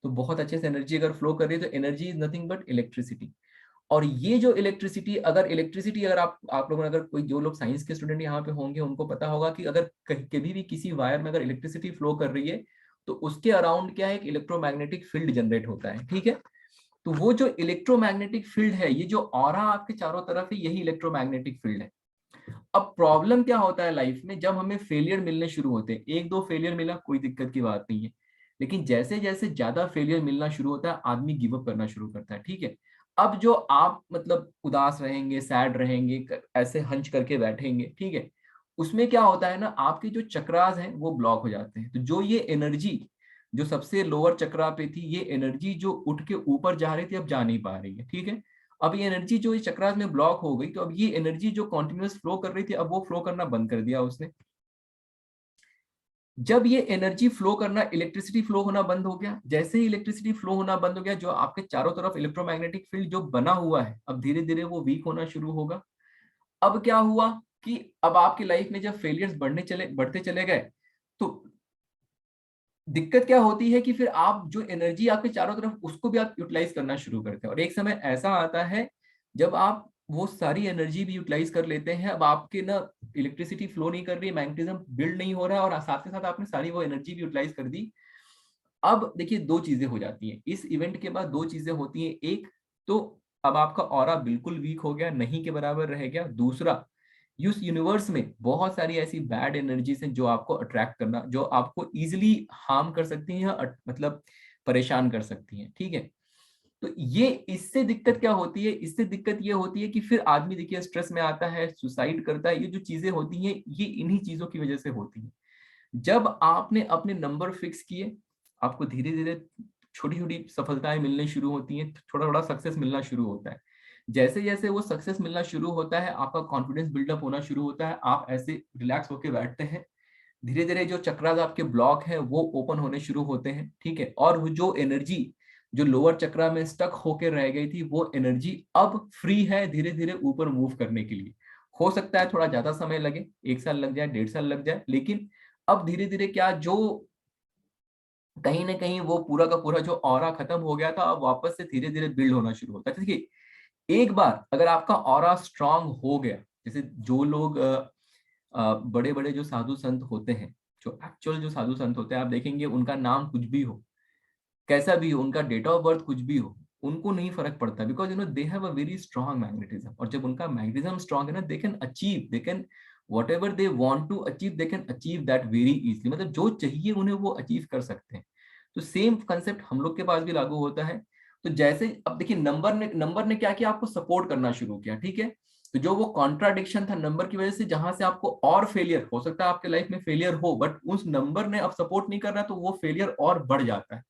तो बहुत अच्छे से एनर्जी अगर फ्लो कर रही है तो energy is nothing but electricity. और ये जो इलेक्ट्रिसिटी अगर आप लोगों ने अगर कोई जो लोग साइंस के स्टूडेंट यहाँ पे होंगे उनको पता होगा कि अगर कभी भी किसी वायर में अगर इलेक्ट्रिसिटी फ्लो कर रही है तो उसके अराउंड क्या है, एक इलेक्ट्रोमैग्नेटिक फील्ड जनरेट होता है। ठीक है, तो वो जो इलेक्ट्रोमैग्नेटिक फील्ड है, ये जो ऑरा आपके चारों तरफ है, यही इलेक्ट्रोमैग्नेटिक फील्ड है। अब प्रॉब्लम क्या होता है लाइफ में, जब हमें फेलियर मिलने शुरू होते हैं, एक दो फेलियर मिला कोई दिक्कत की बात नहीं है, लेकिन जैसे जैसे ज्यादा फेलियर मिलना शुरू होता है आदमी गिव अप करना शुरू करता है। ठीक है, अब जो आप मतलब उदास रहेंगे, सैड रहेंगे, ऐसे हंच करके बैठेंगे, ठीक है, उसमें क्या होता है ना, आपके जो चक्रास हैं वो ब्लॉक हो जाते हैं। तो जो ये एनर्जी जो सबसे लोअर चक्रा पे थी, ये एनर्जी जो उठ के ऊपर जा रही थी अब जा नहीं पा रही है। ठीक है, अब ये एनर्जी जो इस चक्रास में ब्लॉक हो गई, तो अब ये एनर्जी जो कॉन्टिन्यूस फ्लो कर रही थी अब वो फ्लो करना बंद कर दिया उसने। जब ये एनर्जी फ्लो करना, इलेक्ट्रिसिटी फ्लो होना बंद हो गया, जैसे ही इलेक्ट्रिसिटी फ्लो होना बंद हो गया, जो आपके चारों तरफ इलेक्ट्रोमैग्नेटिक फील्ड जो बना हुआ है अब धीरे धीरे वो वीक होना शुरू होगा। अब क्या हुआ कि अब आपकी लाइफ में जब फेलियर्स बढ़ते चले गए, तो दिक्कत क्या होती है कि फिर आप जो एनर्जी आपके चारों तरफ उसको भी आप यूटिलाइज करना शुरू करते हैं, और एक समय ऐसा आता है जब आप वो सारी एनर्जी भी यूटिलाइज कर लेते हैं, अब आपके ना इलेक्ट्रिसिटी फ्लो नहीं कर रही है, मैग्नेटिज्म बिल्ड नहीं हो रहा है, और साथ के साथ आपने सारी वो एनर्जी भी यूटिलाइज कर दी। अब देखिए दो चीजें हो जाती हैं इस इवेंट के बाद, दो चीजें होती हैं। एक तो अब आपका ऑरा बिल्कुल वीक हो गया, नहीं के बराबर रह गया। दूसरा, इस यूनिवर्स में बहुत सारी ऐसी बैड एनर्जीज हैं जो आपको अट्रैक्ट करना, जो आपको इजिली हार्म कर सकती हैं, मतलब परेशान कर सकती हैं, ठीक है। तो ये इससे दिक्कत क्या होती है, इससे दिक्कत ये होती है कि फिर आदमी देखिए स्ट्रेस में आता है, सुसाइड करता है। ये जो चीजें होती हैं ये इन्हीं चीजों की वजह से होती हैं। जब आपने अपने नंबर फिक्स किए, आपको धीरे धीरे छोटी छोटी सफलताएं मिलने शुरू होती हैं, थोड़ा थोड़ा सक्सेस मिलना शुरू होता है। जैसे जैसे वो सक्सेस मिलना शुरू होता है, आपका कॉन्फिडेंस बिल्डअप होना शुरू होता है, आप ऐसे रिलैक्स होकर बैठते हैं, धीरे धीरे जो चक्रास आपके ब्लॉक है वो ओपन होने शुरू होते हैं, ठीक है। और वो जो एनर्जी जो लोअर चक्रा में स्टक होकर रह गई थी, वो एनर्जी अब फ्री है धीरे धीरे ऊपर मूव करने के लिए। हो सकता है थोड़ा ज्यादा समय लगे, 1 साल लग जाए, 1.5 साल लग जाए, लेकिन अब धीरे धीरे क्या, जो कहीं ना कहीं वो पूरा का पूरा जो ऑरा खत्म हो गया था, अब वापस से धीरे धीरे बिल्ड होना शुरू होता है। देखिए, एक बार अगर आपका ऑरा स्ट्रांग हो गया, जैसे जो लोग बड़े बड़े जो साधु संत होते हैं, जो एक्चुअल जो साधु संत होते हैं, आप देखेंगे उनका नाम कुछ भी हो, कैसा भी हो, उनका डेट ऑफ बर्थ कुछ भी हो, उनको नहीं फर्क पड़ता, because they have a very strong magnetism. और जब उनका मैग्नेटिज्म स्ट्रांग है ना, they can achieve, they can whatever they want to achieve, they can achieve that very easily। मतलब जो चाहिए उन्हें वो अचीव कर सकते हैं। तो सेम कंसेप्ट हम लोग के पास भी लागू होता है। तो जैसे अब देखिए, नंबर ने क्या किया, आपको सपोर्ट करना शुरू किया, ठीक है। तो जो वो कॉन्ट्राडिक्शन था नंबर की वजह से, जहां से आपको और फेलियर हो सकता है, आपके लाइफ में फेलियर हो, बट उस नंबर ने अब सपोर्ट नहीं कर रहा, तो वो फेलियर और बढ़ जाता है।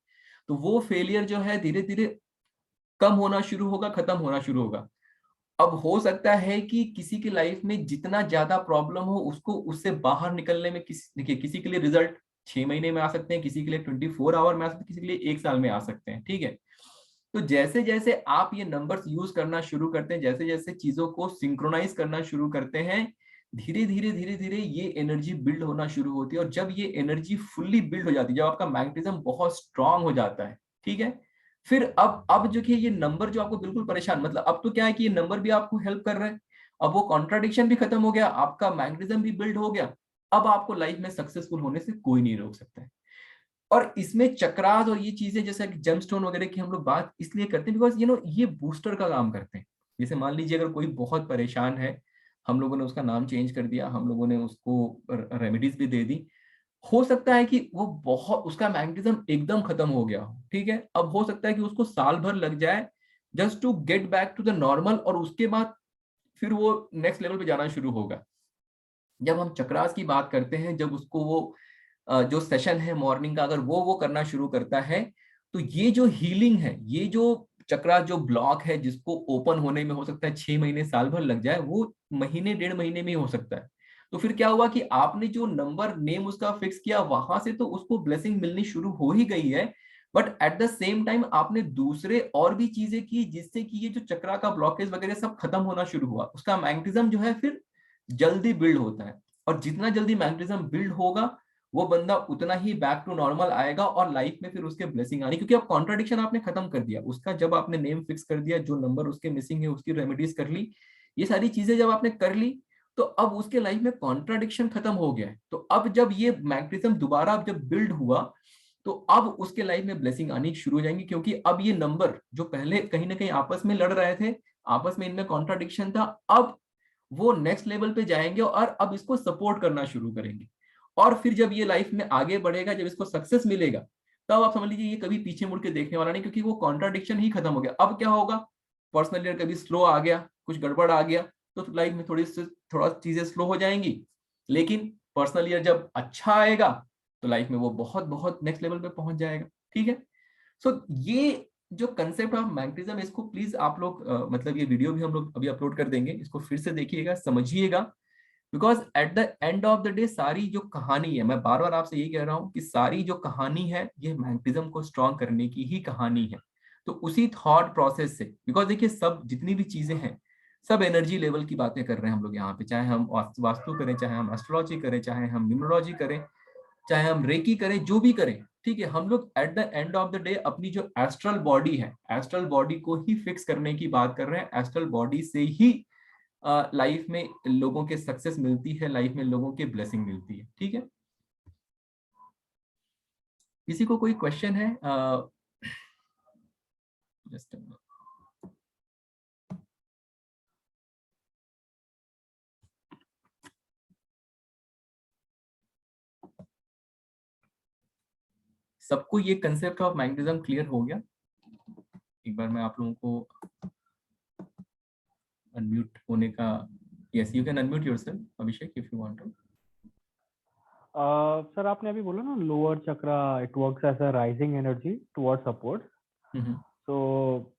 तो वो फेलियर जो है धीरे धीरे कम होना शुरू होगा, खत्म होना शुरू होगा। अब हो सकता है कि किसी की लाइफ में जितना ज्यादा प्रॉब्लम हो, उसको उससे बाहर निकलने में देखिए, किसी के लिए रिजल्ट 6 महीने में आ सकते हैं, किसी के लिए 24 आवर में आ सकते हैं, किसी के लिए 1 साल में आ सकते हैं, ठीक है। तो जैसे जैसे आप ये नंबर्स यूज करना शुरू करते हैं, जैसे जैसे चीजों को सिंक्रोनाइज करना शुरू करते हैं, धीरे धीरे धीरे धीरे ये एनर्जी बिल्ड होना शुरू होती है। और जब ये एनर्जी फुल्ली बिल्ड हो जाती है, जब आपका मैग्नेटिज्म बहुत स्ट्रांग हो जाता है, ठीक है, फिर अब जो कि ये नंबर जो आपको बिल्कुल परेशान, मतलब अब तो क्या है कि ये नंबर भी आपको हेल्प कर रहा है, अब वो कॉन्ट्राडिक्शन भी खत्म हो गया, आपका मैग्नेटिज्म भी बिल्ड हो गया, अब आपको लाइफ में सक्सेसफुल होने से कोई नहीं रोक सकता है। और इसमें चक्रास और ये चीजें जैसे कि जेमस्टोन वगैरह की हम लोग बात इसलिए करते हैं, बिकॉज ये बूस्टर का काम करते हैं। जैसे मान लीजिए अगर कोई बहुत परेशान है, हम लोगों ने उसका नाम चेंज कर दिया, हम लोगों ने उसको रेमेडीज भी दे दी, हो सकता है कि वो बहुत, उसका मैग्नेटिज्म एकदम खत्म हो गया हो, ठीक है। अब हो सकता है कि उसको साल भर लग जाए just to get back to the normal, और उसके बाद फिर वो नेक्स्ट लेवल पे जाना शुरू होगा। जब हम चक्रास की बात करते हैं, जब उसको वो जो सेशन है मॉर्निंग का, अगर वो करना शुरू करता है, तो ये जो हीलिंग है, ये जो चक्रा जो ब्लॉक है, जिसको ओपन होने में हो सकता है 6 महीने साल भर लग जाए, वो महीने 1.5 महीने में ही हो सकता है। तो फिर क्या हुआ कि आपने जो नंबर नेम उसका फिक्स किया, वहां से तो उसको ब्लेसिंग मिलनी शुरू हो ही गई है, but at the same time आपने दूसरे और भी चीजें की, जिससे कि ये जो चक्रा का ब्लॉकेज वगैरह सब खत्म होना शुरू हुआ। उसका मैग्नेटिज्म जो है फिर जल्दी बिल्ड होता है, और जितना जल्दी मैग्नेटिज्म बिल्ड होगा, वो बंदा उतना ही बैक टू नॉर्मल आएगा, और लाइफ में फिर उसके ब्लेसिंग आनी, क्योंकि अब कॉन्ट्राडिक्शन आपने खत्म कर दिया उसका। जब आपने नेम फिक्स कर दिया, जो नंबर उसके मिसिंग है उसकी रेमेडीज कर ली, ये सारी चीजें जब आपने कर ली, तो अब उसके लाइफ में कॉन्ट्राडिक्शन खत्म हो गया है। तो अब जब ये मैग्नेटिज्म दोबारा जब बिल्ड हुआ, तो अब उसके लाइफ में ब्लेसिंग आनी शुरू हो जाएंगी, क्योंकि अब ये नंबर जो पहले कहीं ना कहीं आपस में लड़ रहे थे, आपस में इनमें कॉन्ट्राडिक्शन था, अब वो नेक्स्ट लेवल पे जाएंगे और अब इसको सपोर्ट करना शुरू करेंगे। और फिर जब ये लाइफ में आगे बढ़ेगा, जब इसको सक्सेस मिलेगा, तब आप समझ लीजिए ये कभी पीछे मुड़ के देखने वाला नहीं, क्योंकि वो कॉन्ट्राडिक्शन ही खत्म हो गया। अब क्या होगा, पर्सनल ईयर कभी स्लो आ गया, कुछ गड़बड़ आ गया, तो लाइफ में थोड़ा चीजें स्लो हो जाएंगी, लेकिन पर्सनल ईयर जब अच्छा आएगा, तो लाइफ में वो बहुत बहुत नेक्स्ट लेवल पे पहुंच जाएगा, ठीक है। सो ये जो कंसेप्ट ऑफ मैग्नेटिज्म, इसको प्लीज आप लोग मतलब ये वीडियो भी हम लोग अभी अपलोड कर देंगे, इसको फिर से देखिएगा, समझिएगा, because at the end of the day सारी जो कहानी है, मैं बार बार आपसे यही कह रहा हूं कि सारी जो कहानी है, ये मैग्नेटिज्म को स्ट्रॉन्ग करने की ही कहानी है। तो उसी थॉट प्रोसेस से, बिकॉज देखिए सब जितनी भी चीजें हैं, सब एनर्जी लेवल की बातें कर रहे हैं हम लोग यहाँ पे, चाहे हम वास्तु करें, चाहे हम एस्ट्रोलॉजी करें, चाहे हम न्यूमरोलॉजी करें, चाहे हम रेकी करें, जो भी करें, ठीक है, हम लोग at the end of the day अपनी जो एस्ट्रल बॉडी है, एस्ट्रल बॉडी को ही फिक्स करने की बात कर रहे हैं। एस्ट्रल बॉडी से ही लाइफ में लोगों के सक्सेस मिलती है, लाइफ में लोगों के ब्लेसिंग मिलती है, ठीक है। किसी को कोई क्वेश्चन है? जस्ट सबको ये कंसेप्ट ऑफ मैग्नेटिज्म क्लियर हो गया? एक बार मैं आप लोगों को अनम्यूट होने का, yes you can unmute yourself Abhishek if you want to. Sir आपने अभी बोला ना lower chakra it works as a rising energy towards upwards. तो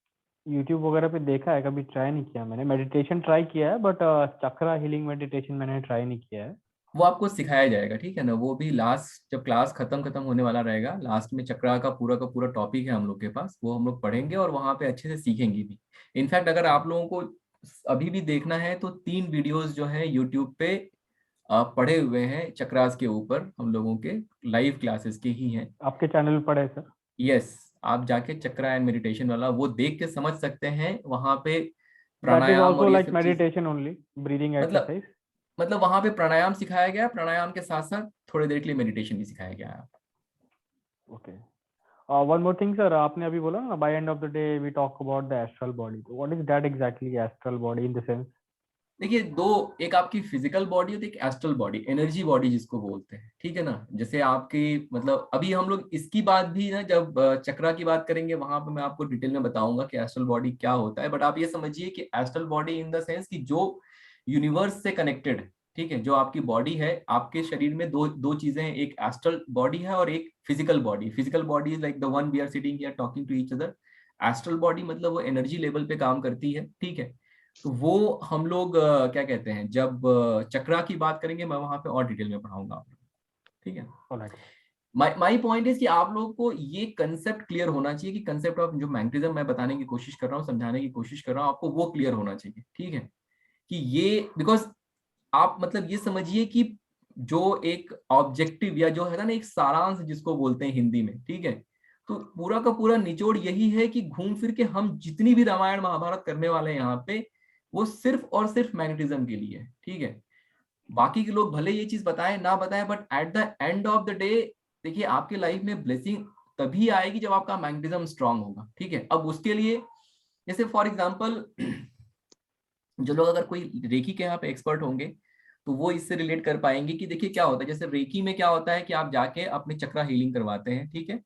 यूट्यूब वगैरह पे देखा है, कभी ट्राई नहीं किया मैंने। मेडिटेशन ट्राई किया है बट चक्रा हीलिंग मेडिटेशन मैंने ट्राई नहीं किया है। वो आपको सिखाया जाएगा, ठीक है ना। वो भी लास्ट जब क्लास खत्म होने वाला रहेगा, लास्ट में चक्रा का पूरा टॉपिक है हम लोग के पास, वो हम लोग पढ़ेंगे और वहाँ पे अच्छे से सीखेंगे भी। इनफैक्ट अगर आप लोगों को अभी भी देखना है तो 3 वीडियोस जो है यूट्यूब पे पढ़े हुए हैं चक्रास के ऊपर, हम लोगों के लाइव क्लासेस के ही हैं। आपके चैनल पे पढ़े सर? यस, आप जाके चक्रा एंड मेडिटेशन वाला वो देख के समझ सकते हैं। वहाँ पे दैट इज प्राणायाम आल्सो और ये लाइक सब चीज़, मेडिटेशन ओनली, ब्रीदिंग एक्सरसाइज। मतलब वहाँ पे प्राणायाम सिखाया गया, प्राणायाम के साथ साथ थोड़ी देर के लिए मेडिटेशन भी सिखाया गया है। Okay, one more thing sir, आपने अभी बोला ना by end of the day we talk about the astral body, तो what is that exactly astral body in the sense? देखिए दो, एक आपकी फिजिकल बॉडी होती है, एक एस्ट्रल बॉडी, एनर्जी बॉडी जिसको बोलते हैं, ठीक है ना। जैसे आपकी मतलब अभी हम लोग इसकी बात भी ना जब चक्रा की बात करेंगे वहां पे मैं आपको डिटेल में बताऊंगा कि एस्ट्रल बॉडी क्या होता है। बट आप ये समझिए कि astral body in the sense कि जो यूनिवर्स से कनेक्टेड है, ठीक है। जो आपकी बॉडी है, आपके शरीर में दो चीजें हैं, एक एस्ट्रल बॉडी है और एक physical body. Physical body is like the one we are sitting here talking to each other. Astral body मतलब वो एनर्जी लेवल पे काम करती है, ठीक है। तो वो हम लोग क्या कहते हैं, जब चक्रा की बात करेंगे मैं वहां पे और डिटेल में पढ़ाऊंगा आप लोग, ठीक है। माई पॉइंट इज कि आप लोगों को ये कंसेप्ट क्लियर होना चाहिए कि कंसेप्ट ऑफ जो मैग्नेटिज्म मैं बताने की कोशिश कर रहा हूँ, समझाने की कोशिश कर रहा हूँ, आपको वो क्लियर होना चाहिए, ठीक है। कि ये बिकॉज आप मतलब ये समझिए कि जो एक ऑब्जेक्टिव या जो है ना एक सारांश जिसको बोलते हैं हिंदी में, ठीक है। तो पूरा का पूरा निचोड़ यही है कि घूम फिर के हम जितनी भी रामायण महाभारत करने वाले हैं यहाँ पे, वो सिर्फ और सिर्फ मैग्नेटिज्म के लिए है, ठीक है। बाकी के लोग भले ये चीज बताएं ना बताएं, but at the end of the day देखिए आपके लाइफ में ब्लेसिंग तभी आएगी जब आपका मैग्नेटिज्म स्ट्रांग होगा, ठीक है। अब उसके लिए जैसे फॉर एग्जांपल जो लोग अगर कोई रेकी के यहाँ पे एक्सपर्ट होंगे तो वो इससे रिलेट कर पाएंगे कि देखिए क्या होता है। जैसे रेकी में क्या होता है कि आप जाके अपने चक्रा हीलिंग करवाते हैं, ठीक है।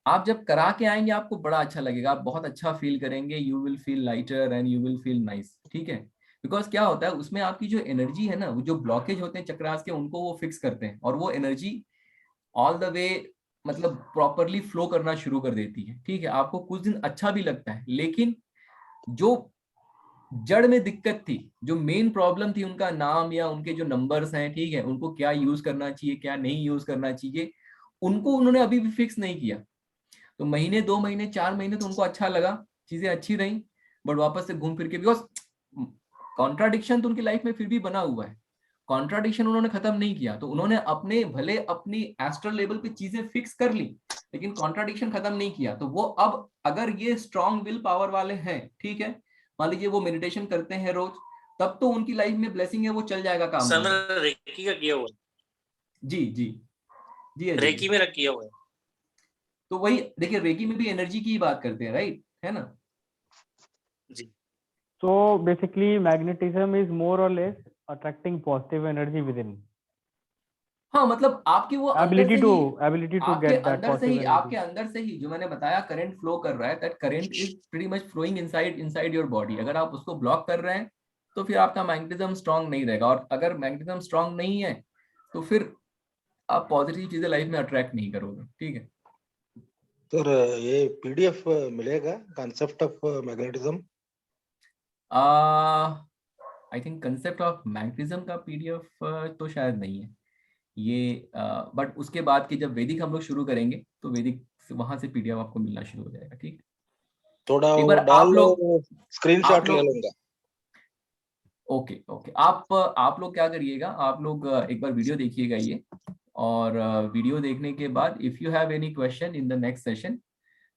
आप जब करा के आएंगे आपको बड़ा अच्छा लगेगा, आप बहुत अच्छा फील करेंगे, you will feel lighter and you will feel nice, ठीक है। बिकॉज क्या होता है उसमें आपकी जो एनर्जी है ना, वो जो ब्लॉकेज होते हैं चक्रास के उनको वो फिक्स करते हैं और वो एनर्जी ऑल द वे मतलब प्रॉपरली फ्लो करना शुरू कर देती है, ठीक है। आपको कुछ दिन अच्छा भी लगता है, लेकिन जो जड़ में दिक्कत थी, जो मेन प्रॉब्लम थी, उनका नाम या उनके जो नंबर्स हैं, ठीक है, उनको क्या यूज करना चाहिए क्या नहीं यूज करना चाहिए, उनको उन्होंने अभी भी फिक्स नहीं किया। तो महीने 2 महीने 4 महीने तो उनको अच्छा लगा, चीजें अच्छी रही, बट वापस से घूम फिर के, बिकॉज कॉन्ट्राडिक्शन तो उनकी लाइफ में फिर भी बना हुआ है, कॉन्ट्राडिक्शन उन्होंने खत्म नहीं किया। तो उन्होंने अपने भले अपनी एस्ट्रल लेवल पे चीजें फिक्स कर ली, लेकिन कॉन्ट्राडिक्शन खत्म नहीं किया। तो वो अब अगर ये स्ट्रॉन्ग विल पावर वाले हैं, ठीक है, मान लीजिए वो मेडिटेशन करते हैं रोज, तब तो उनकी लाइफ में ब्लेसिंग है, वो चल जाएगा काम। सर रेकी का किया हुआ जी जी जी रेकी में किया हुआ है। तो वही देखिए रेकी में भी एनर्जी की बात करते हैं, राइट, है ना जी। So basically magnetism is more or less attracting positive energy within. हाँ, मतलब आपकी वो ability to आपके get that अंदर से positive ही, energy. आपके अंदर से ही जो मैंने बताया करंट फ्लो कर रहा है, that current is pretty much flowing inside your body. अगर आप उसको ब्लॉक कर रहे हैं तो फिर आपका मैग्नेटिज्म स्ट्रांग नहीं रहेगा, और अगर मैग्नेटिज्म स्ट्रांग नहीं है तो फिर आप पॉजिटिव चीजें लाइफ में अट्रैक्ट नहीं करोगे, ठीक है। सर ये पीडीएफ मिलेगा concept of magnetism? I think concept of magnetism का पीडीएफ तो शायद नहीं है ये, बट उसके बाद की जब वैदिक हम लोग शुरू करेंगे तो वैदिक वहां से पीडीएफ आपको मिलना शुरू हो जाएगा, ठीक। थोड़ा एक वो बार डाल लो, स्क्रीनशॉट ले लूंगा। ओके ओके, आप लोग क्या करिएगा, आप लोग एक बार वीडियो देखिएगा ये, और वीडियो देखने के बाद if you have any question in the next session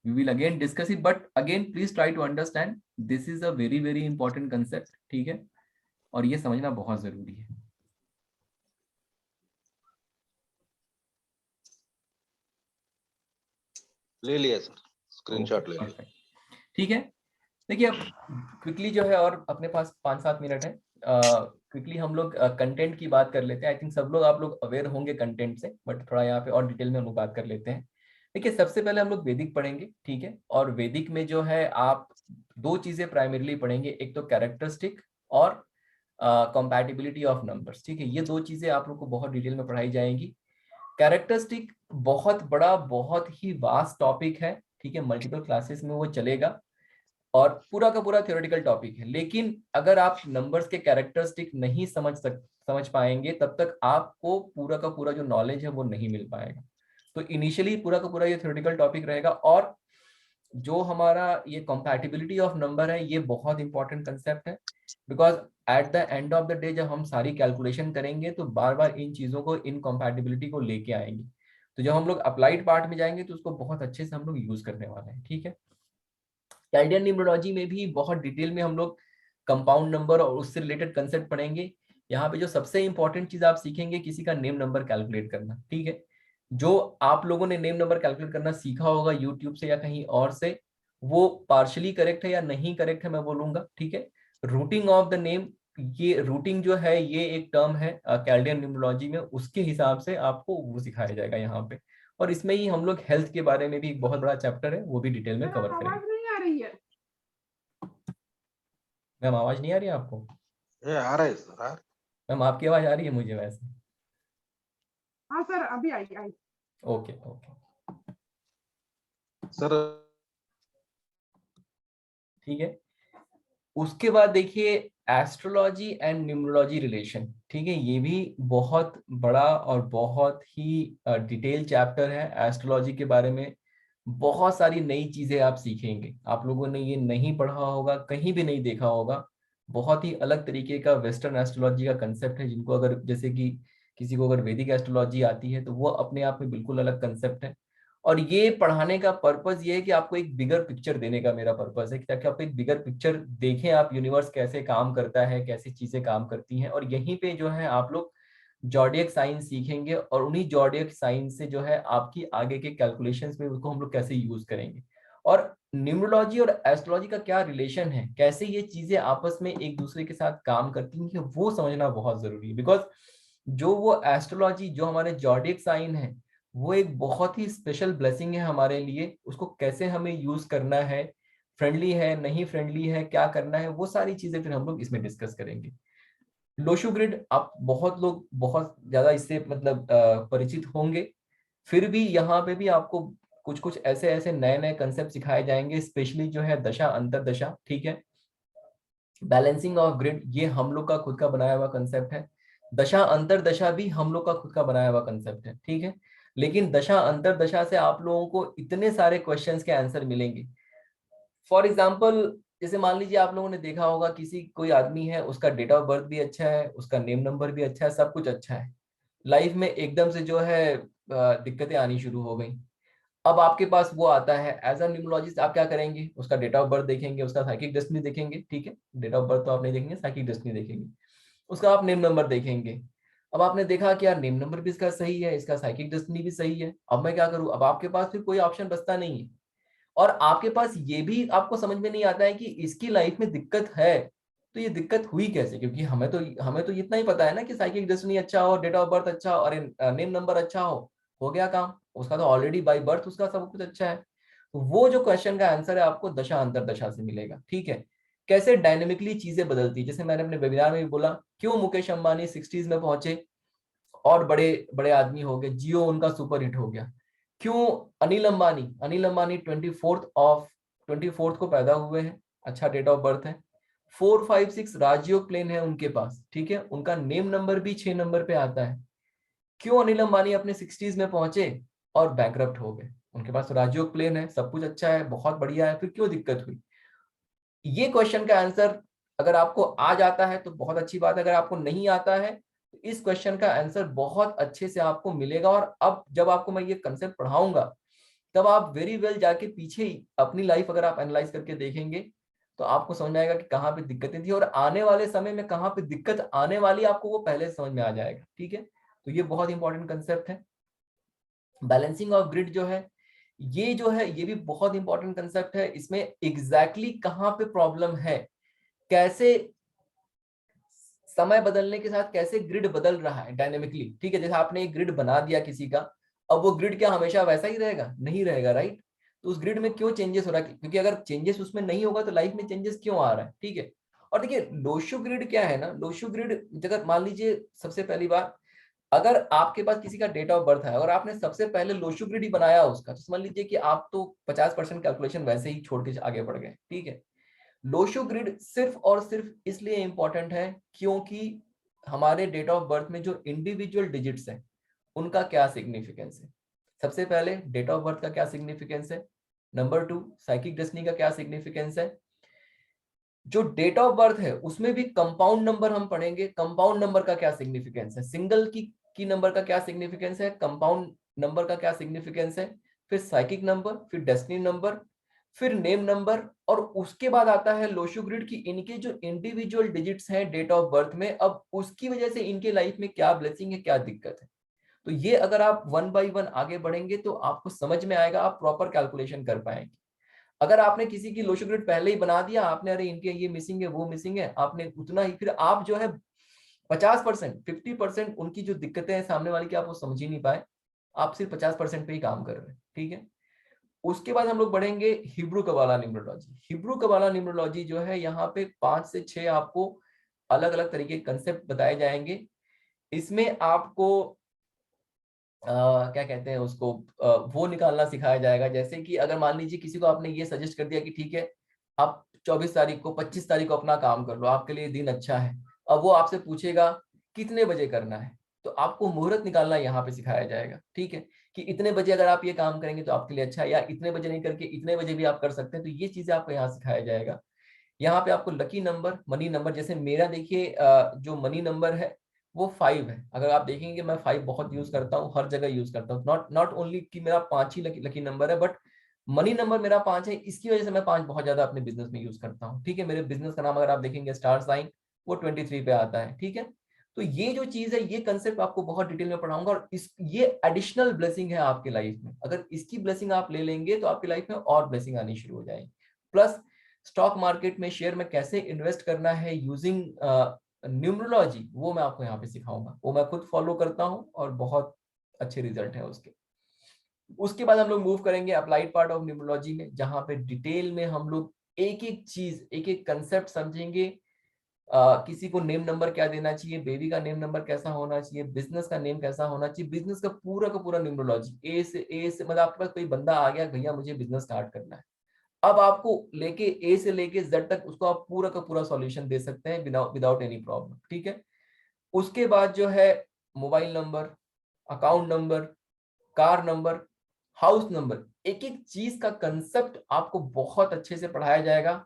we will again discuss it, but again please try to understand this is a very very important concept, ठीक है, और ये समझना बहुत जरूरी है। ले लिया सर, स्क्रीनशॉट ले लिया, ठीक है। देखिए अब क्विकली जो है, और अपने पास 5-7 मिनट है, क्विकली हम लोग कंटेंट की बात कर लेते हैं। आई थिंक सब लोग आप लोग अवेयर होंगे कंटेंट से, बट थोड़ा यहाँ पे और डिटेल में हम लोग बात कर लेते हैं। देखिए सबसे पहले हम लोग वैदिक पढ़ेंगे, ठीक है, और वैदिक में जो है आप दो चीजें प्राइमरीली पढ़ेंगे, एक तो कैरेक्टरिस्टिक और कंपैटिबिलिटी ऑफ नंबर्स, ठीक है। ये दो चीजें आप लोग को बहुत डिटेल में पढ़ाई जाएंगी। कैरेक्टरिस्टिक बहुत बड़ा, बहुत ही वास्ट टॉपिक है, ठीक है, मल्टीपल क्लासेस में वो चलेगा और पूरा का पूरा थ्योरेटिकल टॉपिक है। लेकिन अगर आप नंबर्स के कैरेक्टरिस्टिक नहीं समझ पाएंगे, तब तक आपको पूरा का पूरा जो नॉलेज है वो नहीं मिल पाएगा। तो इनिशियली पूरा का पूरा ये थ्योरेटिकल टॉपिक रहेगा। और जो हमारा ये कंपैटिबिलिटी ऑफ नंबर है, ये बहुत इंपॉर्टेंट कंसेप्ट है, because at the end of the day जब हम सारी कैलकुलेशन करेंगे तो बार बार इन चीजों को, इन कंपैटिबिलिटी को लेके आएंगे। तो जब हम लोग अप्लाइड पार्ट में जाएंगे तो उसको बहुत अच्छे से हम लोग यूज करने वाले हैं, ठीक है। कैल्डियन न्यूमरोलॉजी में भी बहुत डिटेल में हम लोग कंपाउंड नंबर और उससे रिलेटेड कंसेप्ट पढ़ेंगे। यहाँ पे जो सबसे इंपॉर्टेंट चीज आप सीखेंगे, किसी का नेम नंबर कैलकुलेट करना, ठीक है। जो आप लोगों ने नेम नंबर कैलकुलेट करना सीखा होगा यूट्यूब से या कहीं और से, वो पार्शली करेक्ट है या नहीं करेक्ट है मैं बोलूंगा, ठीक है। रूटिंग ऑफ द नेम, ये रूटिंग जो है ये एक टर्म है कैल्डियन न्यूमरोलॉजी में, उसके हिसाब से आपको वो सिखाया जाएगा यहाँ पे। और इसमें ही हम लोग हेल्थ के बारे में भी एक बहुत बड़ा चैप्टर है, वो भी डिटेल में कवर करेंगे। आवाज नहीं आ रही है? मैम आवाज नहीं आ रही है आपको? आ रहा है सर। मैम आपकी आवाज आ रही है मुझे वैसे। हाँ सर, अभी आई। ओके ओके सर ठीक है। उसके बाद देखिए एस्ट्रोलॉजी एंड न्यूमरोलॉजी रिलेशन, ठीक है, ये भी बहुत बड़ा और बहुत ही डिटेल चैप्टर है। एस्ट्रोलॉजी के बारे में बहुत सारी नई चीजें आप सीखेंगे, आप लोगों ने ये नहीं पढ़ा होगा, कहीं भी नहीं देखा होगा। बहुत ही अलग तरीके का वेस्टर्न एस्ट्रोलॉजी का कंसेप्ट है, जिनको अगर जैसे कि किसी को अगर वैदिक एस्ट्रोलॉजी आती है तो वो अपने आप में बिल्कुल अलग कंसेप्ट है। और ये पढ़ाने का पर्पस ये है कि आपको एक बिगर पिक्चर देने का मेरा पर्पस है, ताकि आप एक बिगर पिक्चर देखें, आप यूनिवर्स कैसे काम करता है, कैसी चीजें काम करती हैं। और यहीं पे जो है आप लोग जॉडियक साइन सीखेंगे, और उन्हीं जॉडियक साइन से जो है आपकी आगे के कैलकुलेशंस में उसको हम लोग कैसे यूज करेंगे। और न्यूमरोलॉजी और एस्ट्रोलॉजी का क्या रिलेशन है, कैसे ये चीजें आपस में एक दूसरे के साथ काम करती हैं, वो समझना बहुत जरूरी है। बिकॉज जो वो एस्ट्रोलॉजी, जो हमारे जॉडियक साइन है, वो एक बहुत ही स्पेशल ब्लेसिंग है हमारे लिए। उसको कैसे हमें यूज करना है, फ्रेंडली है नहीं फ्रेंडली है, क्या करना है, वो सारी चीजें फिर हम लोग इसमें डिस्कस करेंगे। लोशो ग्रिड आप बहुत लोग बहुत ज्यादा इससे मतलब परिचित होंगे, फिर भी यहाँ पे भी आपको कुछ कुछ ऐसे ऐसे नए नए कंसेप्ट सिखाए जाएंगे, स्पेशली जो है दशा अंतरदशा, ठीक है। बैलेंसिंग ऑफ ग्रिड ये हम लोग का खुद का बनाया हुआ कंसेप्ट है। दशा अंतरदशा भी हम लोग का खुद का बनाया हुआ कंसेप्ट है, ठीक है। लेकिन दशा अंतरदशा से आप लोगों को इतने सारे क्वेश्चंस के आंसर मिलेंगे। फॉर एग्जाम्पल, जैसे मान लीजिए आप लोगों ने देखा होगा किसी कोई आदमी है, उसका डेट ऑफ बर्थ भी अच्छा है, उसका नेम नंबर भी अच्छा है, सब कुछ अच्छा है, लाइफ में एकदम से जो है दिक्कतें आनी शुरू हो गई। अब आपके पास वो आता है, एज अ न्यूमरोलॉजिस्ट आप क्या करेंगे, उसका डेट ऑफ बर्थ देखेंगे, उसका साइकिक डेस्टिनी देखेंगे, ठीक है। डेट ऑफ बर्थ तो आप नहीं देखेंगे, साइकिक डेस्टिनी देखेंगे, उसका आप नेम नंबर देखेंगे। अब आपने देखा कि यार नेम नंबर भी इसका सही है, इसका साइकिक डेस्टिनी भी सही है, अब मैं क्या करूं। अब आपके पास फिर कोई ऑप्शन बचता नहीं है, और आपके पास ये भी आपको समझ में नहीं आता है कि इसकी लाइफ में दिक्कत है, तो ये दिक्कत हुई कैसे। क्योंकि हमें तो इतना ही पता है ना कि साइकिक डेस्टिनी अच्छा हो, डेट ऑफ बर्थ अच्छा हो और नेम नंबर अच्छा हो गया काम, उसका तो ऑलरेडी बाय बर्थ उसका सब कुछ अच्छा है। तो वो जो क्वेश्चन का आंसर है आपको दशा अंतरदशा से मिलेगा, ठीक है। कैसे डायनेमिकली चीजें बदलती, जैसे मैंने अपने वेबिनार में भी बोला, क्यों मुकेश अंबानी 60s में पहुंचे और बड़े बड़े आदमी हो गए, जियो उनका सुपर हिट हो गया। क्यों अनिल अंबानी 24th को पैदा हुए हैं, अच्छा डेट ऑफ बर्थ है, 456 राजयोग प्लेन है उनके पास, ठीक है, उनका नेम नंबर भी 6 नंबर पे आता है। क्यों अनिल अंबानी अपने 60s में पहुंचे और बैंकरप्ट हो गए, उनके पास राजयोग प्लेन है, सब कुछ अच्छा है, बहुत बढ़िया है, फिर क्यों दिक्कत हुई। ये क्वेश्चन का आंसर अगर आपको आ जाता है तो बहुत अच्छी बात है, अगर आपको नहीं आता है तो इस क्वेश्चन का आंसर बहुत अच्छे से आपको मिलेगा। और अब जब आपको मैं ये कंसेप्ट पढ़ाऊंगा तब आप वेरी वेल जाके पीछे अपनी लाइफ अगर आप एनालाइज करके देखेंगे तो आपको समझ में आएगा कि कहाँ पे दिक्कतें थी और आने वाले समय में कहाँ पे दिक्कत आने वाली, आपको वो पहले समझ में आ जाएगा, ठीक है। तो ये बहुत इंपॉर्टेंट कंसेप्ट है। बैलेंसिंग ऑफ ग्रिड जो है ये भी बहुत इंपॉर्टेंट कंसेप्ट है। इसमें एग्जैक्टली कहाँ पे प्रॉब्लम है, कैसे समय बदलने के साथ कैसे ग्रिड बदल रहा है डायनेमिकली, ठीक है। जैसे आपने एक ग्रिड बना दिया किसी का, अब वो ग्रिड क्या हमेशा वैसा ही रहेगा? नहीं रहेगा, राइट? तो उस ग्रिड में क्यों चेंजेस हो रहा है? क्योंकि अगर चेंजेस उसमें नहीं होगा तो लाइफ में चेंजेस क्यों आ रहा है, ठीक है? और देखिए लोशो ग्रिड क्या है ना, लोशो ग्रिड अगर मान लीजिए सबसे पहली बात, अगर आपके पास किसी का डेट ऑफ बर्थ है और आपने सबसे पहले लोशो ग्रिड ही बनाया उसका, तो समझ लीजिए कि आप तो 50% कैलकुलेशन वैसे ही छोड़ के आगे बढ़ गए, ठीक है? लोशो ग्रिड सिर्फ और सिर्फ इसलिए इंपॉर्टेंट है क्योंकि हमारे डेट ऑफ बर्थ में जो इंडिविजुअल डिजिट्स हैं उनका क्या सिग्निफिकेंस है। सबसे पहले डेट ऑफ बर्थ का क्या सिग्निफिकेंस है, नंबर 2 साइकिक डेस्टिनी का क्या सिग्निफिकेंस है। जो डेट ऑफ बर्थ है उसमें भी कंपाउंड नंबर हम पढ़ेंगे, कंपाउंड नंबर का क्या सिग्निफिकेंस है, सिंगल की नंबर का क्या सिग्निफिकेंस है, कंपाउंड नंबर का क्या सिग्निफिकेंस है, फिर साइकिक नंबर, फिर डेस्टिनी नंबर, फिर नेम नंबर, और उसके बाद आता है लोशो ग्रिड की इनके जो इंडिविजुअल डिजिट्स हैं डेट ऑफ बर्थ में, अब उसकी वजह से इनके लाइफ में क्या ब्लेसिंग है, क्या दिक्कत है। तो ये अगर आप 1 बाय 1 आगे बढ़ेंगे तो आपको समझ में आएगा, आप प्रॉपर कैलकुलेशन कर पाएंगे। अगर आपने किसी की लोशो ग्रिड पहले ही बना दिया, आपने अरे इनके ये मिसिंग है वो मिसिंग है, आपने उतना ही, फिर आप जो है 50% 50% उनकी जो दिक्कतें हैं सामने वाले की आप वो समझ ही नहीं पाए, आप सिर्फ 50% पे ही काम कर रहे हैं, ठीक है? उसके बाद हम लोग बढ़ेंगे हिब्रू कबाला न्यूमरोलॉजी। हिब्रू कबाला न्यूमरोलॉजी जो है यहाँ पे 5 से 6 आपको अलग अलग तरीके के कंसेप्ट बताए जाएंगे। इसमें आपको क्या कहते हैं उसको, वो निकालना सिखाया जाएगा। जैसे कि अगर मान लीजिए किसी को आपने ये सजेस्ट कर दिया कि ठीक है आप 24 तारीख को 25 तारीख को अपना काम कर लो, आपके लिए दिन अच्छा है, अब वो आपसे पूछेगा कितने बजे करना है, तो आपको मुहूर्त निकालना यहाँ पे सिखाया जाएगा, ठीक है? कि इतने बजे अगर आप ये काम करेंगे तो आपके लिए अच्छा है, या इतने बजे नहीं करके इतने बजे भी आप कर सकते हैं, तो ये चीजें आपको यहाँ सिखाया जाएगा। यहाँ पे आपको लकी नंबर, मनी नंबर, जैसे मेरा देखिए जो मनी नंबर है वो 5 है। अगर आप देखेंगे मैं 5 बहुत यूज करता हूँ, हर जगह यूज करता हूँ, नॉट ओनली कि मेरा 5 ही लकी नंबर है, बट मनी नंबर मेरा 5 है, इसकी वजह से मैं 5 बहुत ज्यादा अपने बिजनेस में यूज करता हूँ, ठीक है? मेरे बिजनेस का नाम अगर आप देखेंगे स्टार साइन, वो 23 पे आता है, ठीक है? तो ये जो चीज है, ये कंसेप्ट आपको बहुत डिटेल में पढ़ाऊंगा, और ये एडिशनल ब्लेसिंग है आपकी लाइफ में। अगर इसकी ब्लेसिंग आप ले लेंगे तो आपकी लाइफ में और ब्लेसिंग आनी शुरू हो जाएगी। प्लस स्टॉक मार्केट में, शेयर में कैसे इन्वेस्ट करना है यूजिंग न्यूमरोलॉजी, वो मैं आपको यहाँ पे सिखाऊंगा। वो मैं खुद फॉलो करता हूँ और बहुत अच्छे रिजल्ट है उसके। उसके बाद हम लोग मूव करेंगे अप्लाइड पार्ट ऑफ न्यूमरोलॉजी में, जहाँ पे डिटेल में हम लोग एक एक चीज, एक एक कंसेप्ट समझेंगे। किसी को नेम नंबर क्या देना चाहिए, बेबी का नेम नंबर कैसा होना चाहिए, बिजनेस का नेम कैसा होना चाहिए, बिजनेस का पूरा न्यूमरोलॉजी ए से मतलब आपके पास कोई बंदा आ गया, भैया मुझे बिजनेस स्टार्ट करना है, अब आपको लेके ए से लेके जेड तक उसको आप पूरा का पूरा सॉल्यूशन दे सकते हैं विदाउट एनी प्रॉब्लम, ठीक है? उसके बाद जो है mobile number, account number, car number, house number, एक एक चीज का कंसेप्ट आपको बहुत अच्छे से पढ़ाया जाएगा।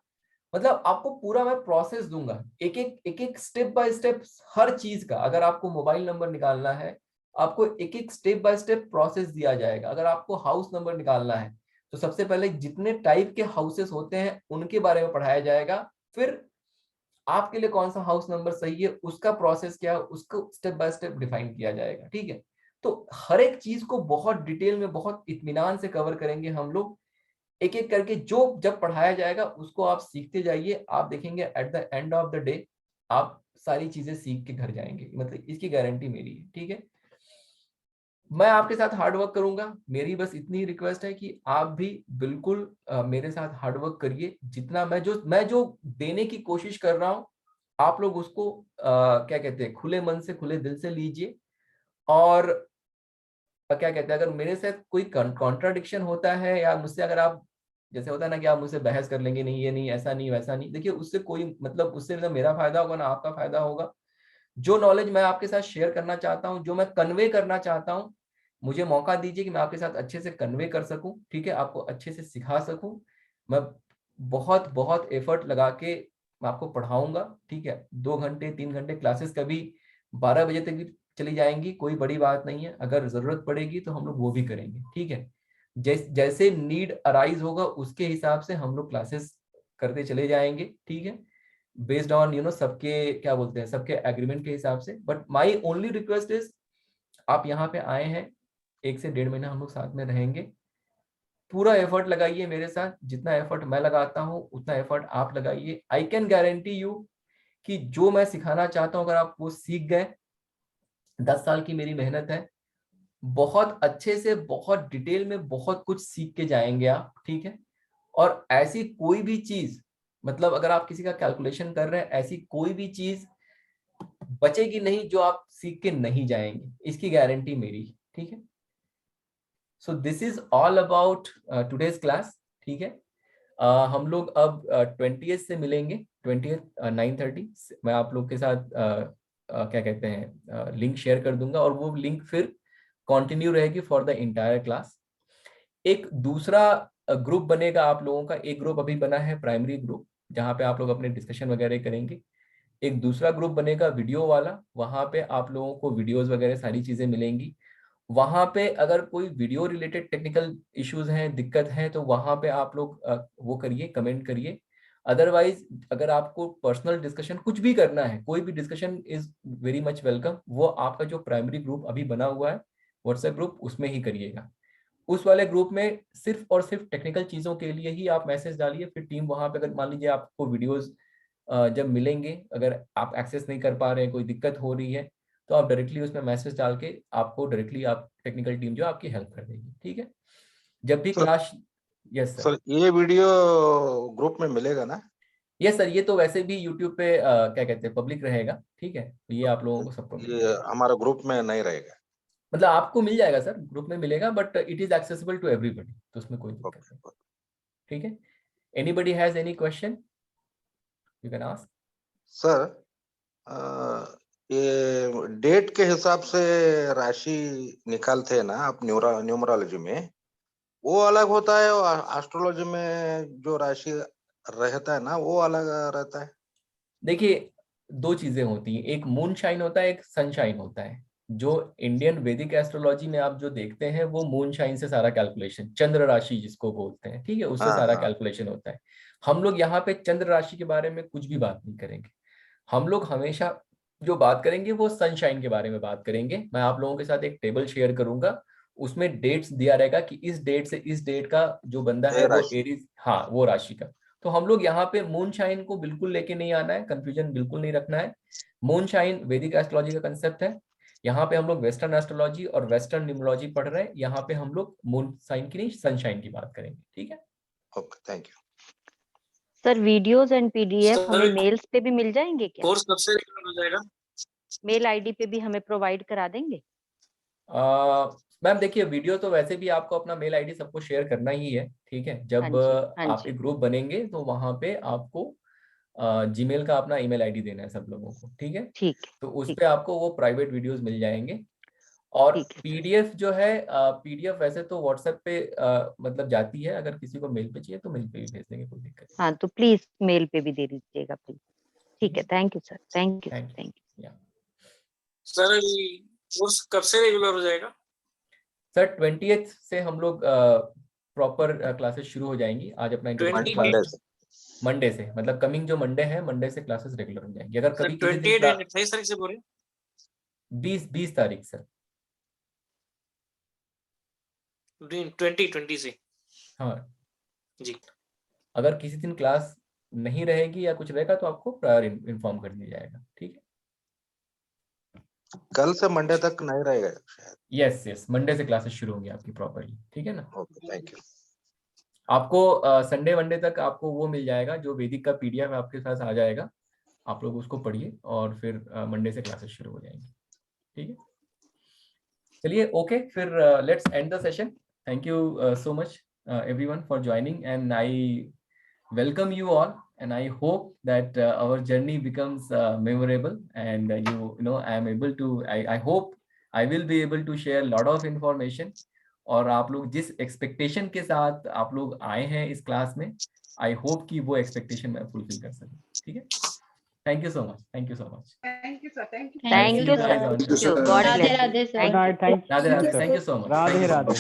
मतलब आपको पूरा मैं प्रोसेस दूंगा, एक एक स्टेप बाय स्टेप हर चीज का। अगर आपको मोबाइल नंबर निकालना है, आपको एक एक स्टेप बाय स्टेप प्रोसेस दिया जाएगा। अगर आपको हाउस नंबर निकालना है तो सबसे पहले जितने टाइप के हाउसेस होते हैं उनके बारे में पढ़ाया जाएगा, फिर आपके लिए कौन सा हाउस नंबर सही है, उसका प्रोसेस क्या है, उसको स्टेप बाय स्टेप डिफाइन किया जाएगा, ठीक है? तो हर एक चीज को बहुत डिटेल में, बहुत इत्मीनान से कवर करेंगे हम लोग, एक एक करके। जो जब पढ़ाया जाएगा उसको आप सीखते जाइए, आप देखेंगे at the end of the day आप सारी चीजें सीख के घर जाएंगे, मतलब इसकी गारंटी मेरी है, ठीक है? मैं आपके साथ हार्ड वर्क करूंगा, मेरी बस इतनी रिक्वेस्ट है कि आप भी बिल्कुल मेरे साथ हार्ड वर्क करिए। जितना मैं जो देने की कोशिश कर रहा हूं, आप लोग उसको क्या कहते हैं, खुले मन से, खुले दिल से लीजिए। और क्या कहते हैं, अगर मेरे साथ कोई कॉन्ट्राडिक्शन होता है, या मुझसे अगर आप, जैसे होता है ना कि आप मुझसे बहस कर लेंगे, नहीं ये नहीं, ऐसा नहीं, वैसा नहीं, देखिए उससे कोई मतलब, उससे ना मेरा फायदा होगा ना आपका फायदा होगा। जो नॉलेज मैं आपके साथ शेयर करना चाहता हूँ, जो मैं कन्वे करना चाहता हूँ, मुझे मौका दीजिए कि मैं आपके साथ अच्छे से कन्वे कर सकूं, ठीक है? आपको अच्छे से सिखा सकूं। मैं बहुत बहुत एफर्ट लगा के मैं आपको पढ़ाऊंगा, ठीक है? 2 घंटे 3 घंटे क्लासेस कभी 12 बजे तक भी चली जाएंगी, कोई बड़ी बात नहीं है। अगर जरूरत पड़ेगी तो हम लोग वो भी करेंगे, ठीक है? जैसे नीड अराइज होगा उसके हिसाब से हम लोग क्लासेस करते चले जाएंगे, ठीक है? बेस्ड ऑन सबके क्या बोलते हैं, सबके एग्रीमेंट के हिसाब से। But my only request is, आप यहाँ पे आए हैं, 1 से 1.5 महीना हम लोग साथ में रहेंगे, पूरा एफर्ट लगाइए मेरे साथ। जितना एफर्ट मैं लगाता हूँ उतना एफर्ट आप लगाइए। आई कैन गारंटी यू कि जो मैं सिखाना चाहता हूँ अगर आप वो सीख गए, 10 साल की मेरी मेहनत है, बहुत अच्छे से, बहुत डिटेल में बहुत कुछ सीख के जाएंगे आप, ठीक है। और ऐसी कोई भी चीज, मतलब अगर आप किसी का कैलकुलेशन कर रहे हैं, ऐसी कोई भी चीज बचेगी नहीं जो आप सीख के नहीं जाएंगे, इसकी गारंटी मेरी, ठीक है। So this is all about today's class, ठीक है। हम लोग अब 20th से मिलेंगे, 20th 9:30। मैं आप लोग के साथ क्या कहते हैं लिंक शेयर कर दूंगा, और वो लिंक फिर कंटिन्यू रहेगी फॉर द इंटायर क्लास। एक दूसरा ग्रुप बनेगा आप लोगों का, एक ग्रुप अभी बना है प्राइमरी ग्रुप, जहाँ पे आप लोग अपने डिस्कशन वगैरह करेंगे। एक दूसरा ग्रुप बनेगा वीडियो वाला, वहाँ पे आप लोगों को वीडियोस वगैरह सारी चीजें मिलेंगी। वहाँ पे अगर कोई वीडियो रिलेटेड टेक्निकल इश्यूज हैं, दिक्कत है, तो वहाँ पे आप लोग वो करिए, कमेंट करिए। अदरवाइज अगर आपको पर्सनल डिस्कशन कुछ भी करना है, कोई भी discussion is very much welcome. वो आपका जो प्राइमरी ग्रुप अभी बना हुआ है व्हाट्सएप ग्रुप, उसमें ही करिएगा। उस वाले ग्रुप में सिर्फ और सिर्फ टेक्निकल चीजों के लिए ही आप मैसेज डालिए, फिर टीम वहाँ पे, अगर मान लीजिए आपको वीडियोज जब मिलेंगे, अगर आप एक्सेस नहीं कर पा रहे हैं, कोई दिक्कत हो रही है, तो आप डायरेक्टली उसमें मैसेज डाल के आपको डायरेक्टली आप टेक्निकल टीम जो आपकी हेल्प कर देगी, ठीक है। जब भी क्लास, यस सर, ये वीडियो ग्रुप में मिलेगा ना? यस सर, ये तो वैसे भी यूट्यूब पे क्या कहते हैं पब्लिक रहेगा, ठीक है। तो ये आप लोगों को सबको ये हमारा ग्रुप में नहीं रहेगा? मतलब आपको मिल जाएगा सर, ग्रुप में मिलेगा, but it is accessible to everybody, तो उसमें कोई दिक्कत नहीं, ठीक है। Anybody has any question, you can ask. Sir, ये डेट के हिसाब से राशि निकालते हैं ना आप न्यूमरोलॉजी में, वो अलग होता है, और एस्ट्रोलॉजी में जो राशि रहता है ना वो अलग रहता है? देखिए, दो चीजें होती हैं, एक मून शाइन होता है, एक सनशाइन होता है। जो इंडियन वैदिक एस्ट्रोलॉजी में आप जो देखते हैं वो मून शाइन से सारा कैलकुलेशन, चंद्र राशि जिसको बोलते हैं, ठीक है, उससे सारा कैलकुलेशन होता है। हम लोग यहाँ पे चंद्र राशि के बारे में कुछ भी बात नहीं करेंगे। हम लोग हमेशा जो बात करेंगे वो सनशाइन के बारे में बात करेंगे। मैं आप लोगों के साथ एक टेबल शेयर करूंगा, उसमें डेट्स दिया रहेगा कि इस डेट से इस डेट का जो बंदा है वो एरीज, हाँ, वो राशि का। तो हम लोग यहाँ पे मून शाइन को बिल्कुल लेके नहीं आना है, कंफ्यूजन बिल्कुल नहीं रखना है। मून शाइन वैदिक एस्ट्रोलॉजी का कंसेप्ट है। यहाँ पे हम लोग वेस्टर्न एस्ट्रोलॉजी और वेस्टर्न न्यूमरोलॉजी पढ़ रहे हैं, यहाँ पे हम लोग मून साइन की नहीं सनशाइन की बात करेंगे, ठीक है। Okay, thank you sir. Videos and PDF हमें मेल्स पे भी मिल जाएंगे क्या? कोर्स कब से रेगुलर हो जाएगा? मेल आईडी पे भी हमें प्रोवाइड करा देंगे? मैम देखिए, वीडियो तो वैसे भी आपको अपना मेल आईडी सबको शेयर करना ही है, ठीक है। जब आपके ग्रुप बनेंगे तो वहां पे आपको जीमेल का अपना ईमेल आईडी देना है सब लोगों को, ठीक है। ठीक, तो उस पे आपको वो प्राइवेट वीडियोस मिल जाएंगे। और पीडीएफ जो है, पीडीएफ वैसे तो व्हाट्सएप पे मतलब जाती है, अगर किसी को मेल पे चाहिए तो मेल पे भी भेज देंगे, कोई दिक्कत नहीं। हाँ, तो प्लीज मेल पे भी दे दीजिएगा प्लीज, ठीक है। Thank you sir, thank you, thank you. Sir, course कब से रेगुलर हो जाएगा? सर 20th से हम लोग प्रॉपर क्लासेस शुरू हो जाएंगी। आज अपना मंडे से, मतलब कमिंग जो मंडे है, मंडे से क्लासेस रेगुलर हो जाएंगी। अगर कभी 28 तारीख से बोल रहे हैं? 20 तारीख सर, 20 से। हाँ जी। अगर किसी दिन क्लास नहीं रहेगी या कुछ रहेगा तो आपको प्रायर इन्फॉर्म कर दिया जाएगा, ठीक है। कल से मंडे तक नहीं रहेगा शायद? यस, मंडे से क्लासेस शुरू होंगी आपकी प्रॉपरली, ठीक है ना। Okay, thank you. आपको संडे मंडे तक आपको वो मिल जाएगा, जो वैदिक का पीडीएफ आपके पास आ जाएगा, आप लोग उसको पढ़िए और फिर मंडे से क्लासेस शुरू हो जाएंगी, ठीक है। चलिए, ओके, फिर let's end the session. Thank you so much everyone for joining, and I welcome you all, and I hope that our journey becomes memorable, and you know I am able to, I hope I will be able to share lot of information, और आप लोग जिस expectation के साथ आप लोग आए हैं इस क्लास में, आई होप कि वो एक्सपेक्टेशन मैं फुलफिल कर सकूं, ठीक है। Thank you so much, thank you so much, thank you sir, thank you, thank you sir, God bless, Radhe thank you so much, Radhe Radhe,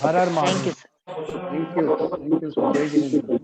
her her Mahadev. Thank you sir, जय जिनेंद्र।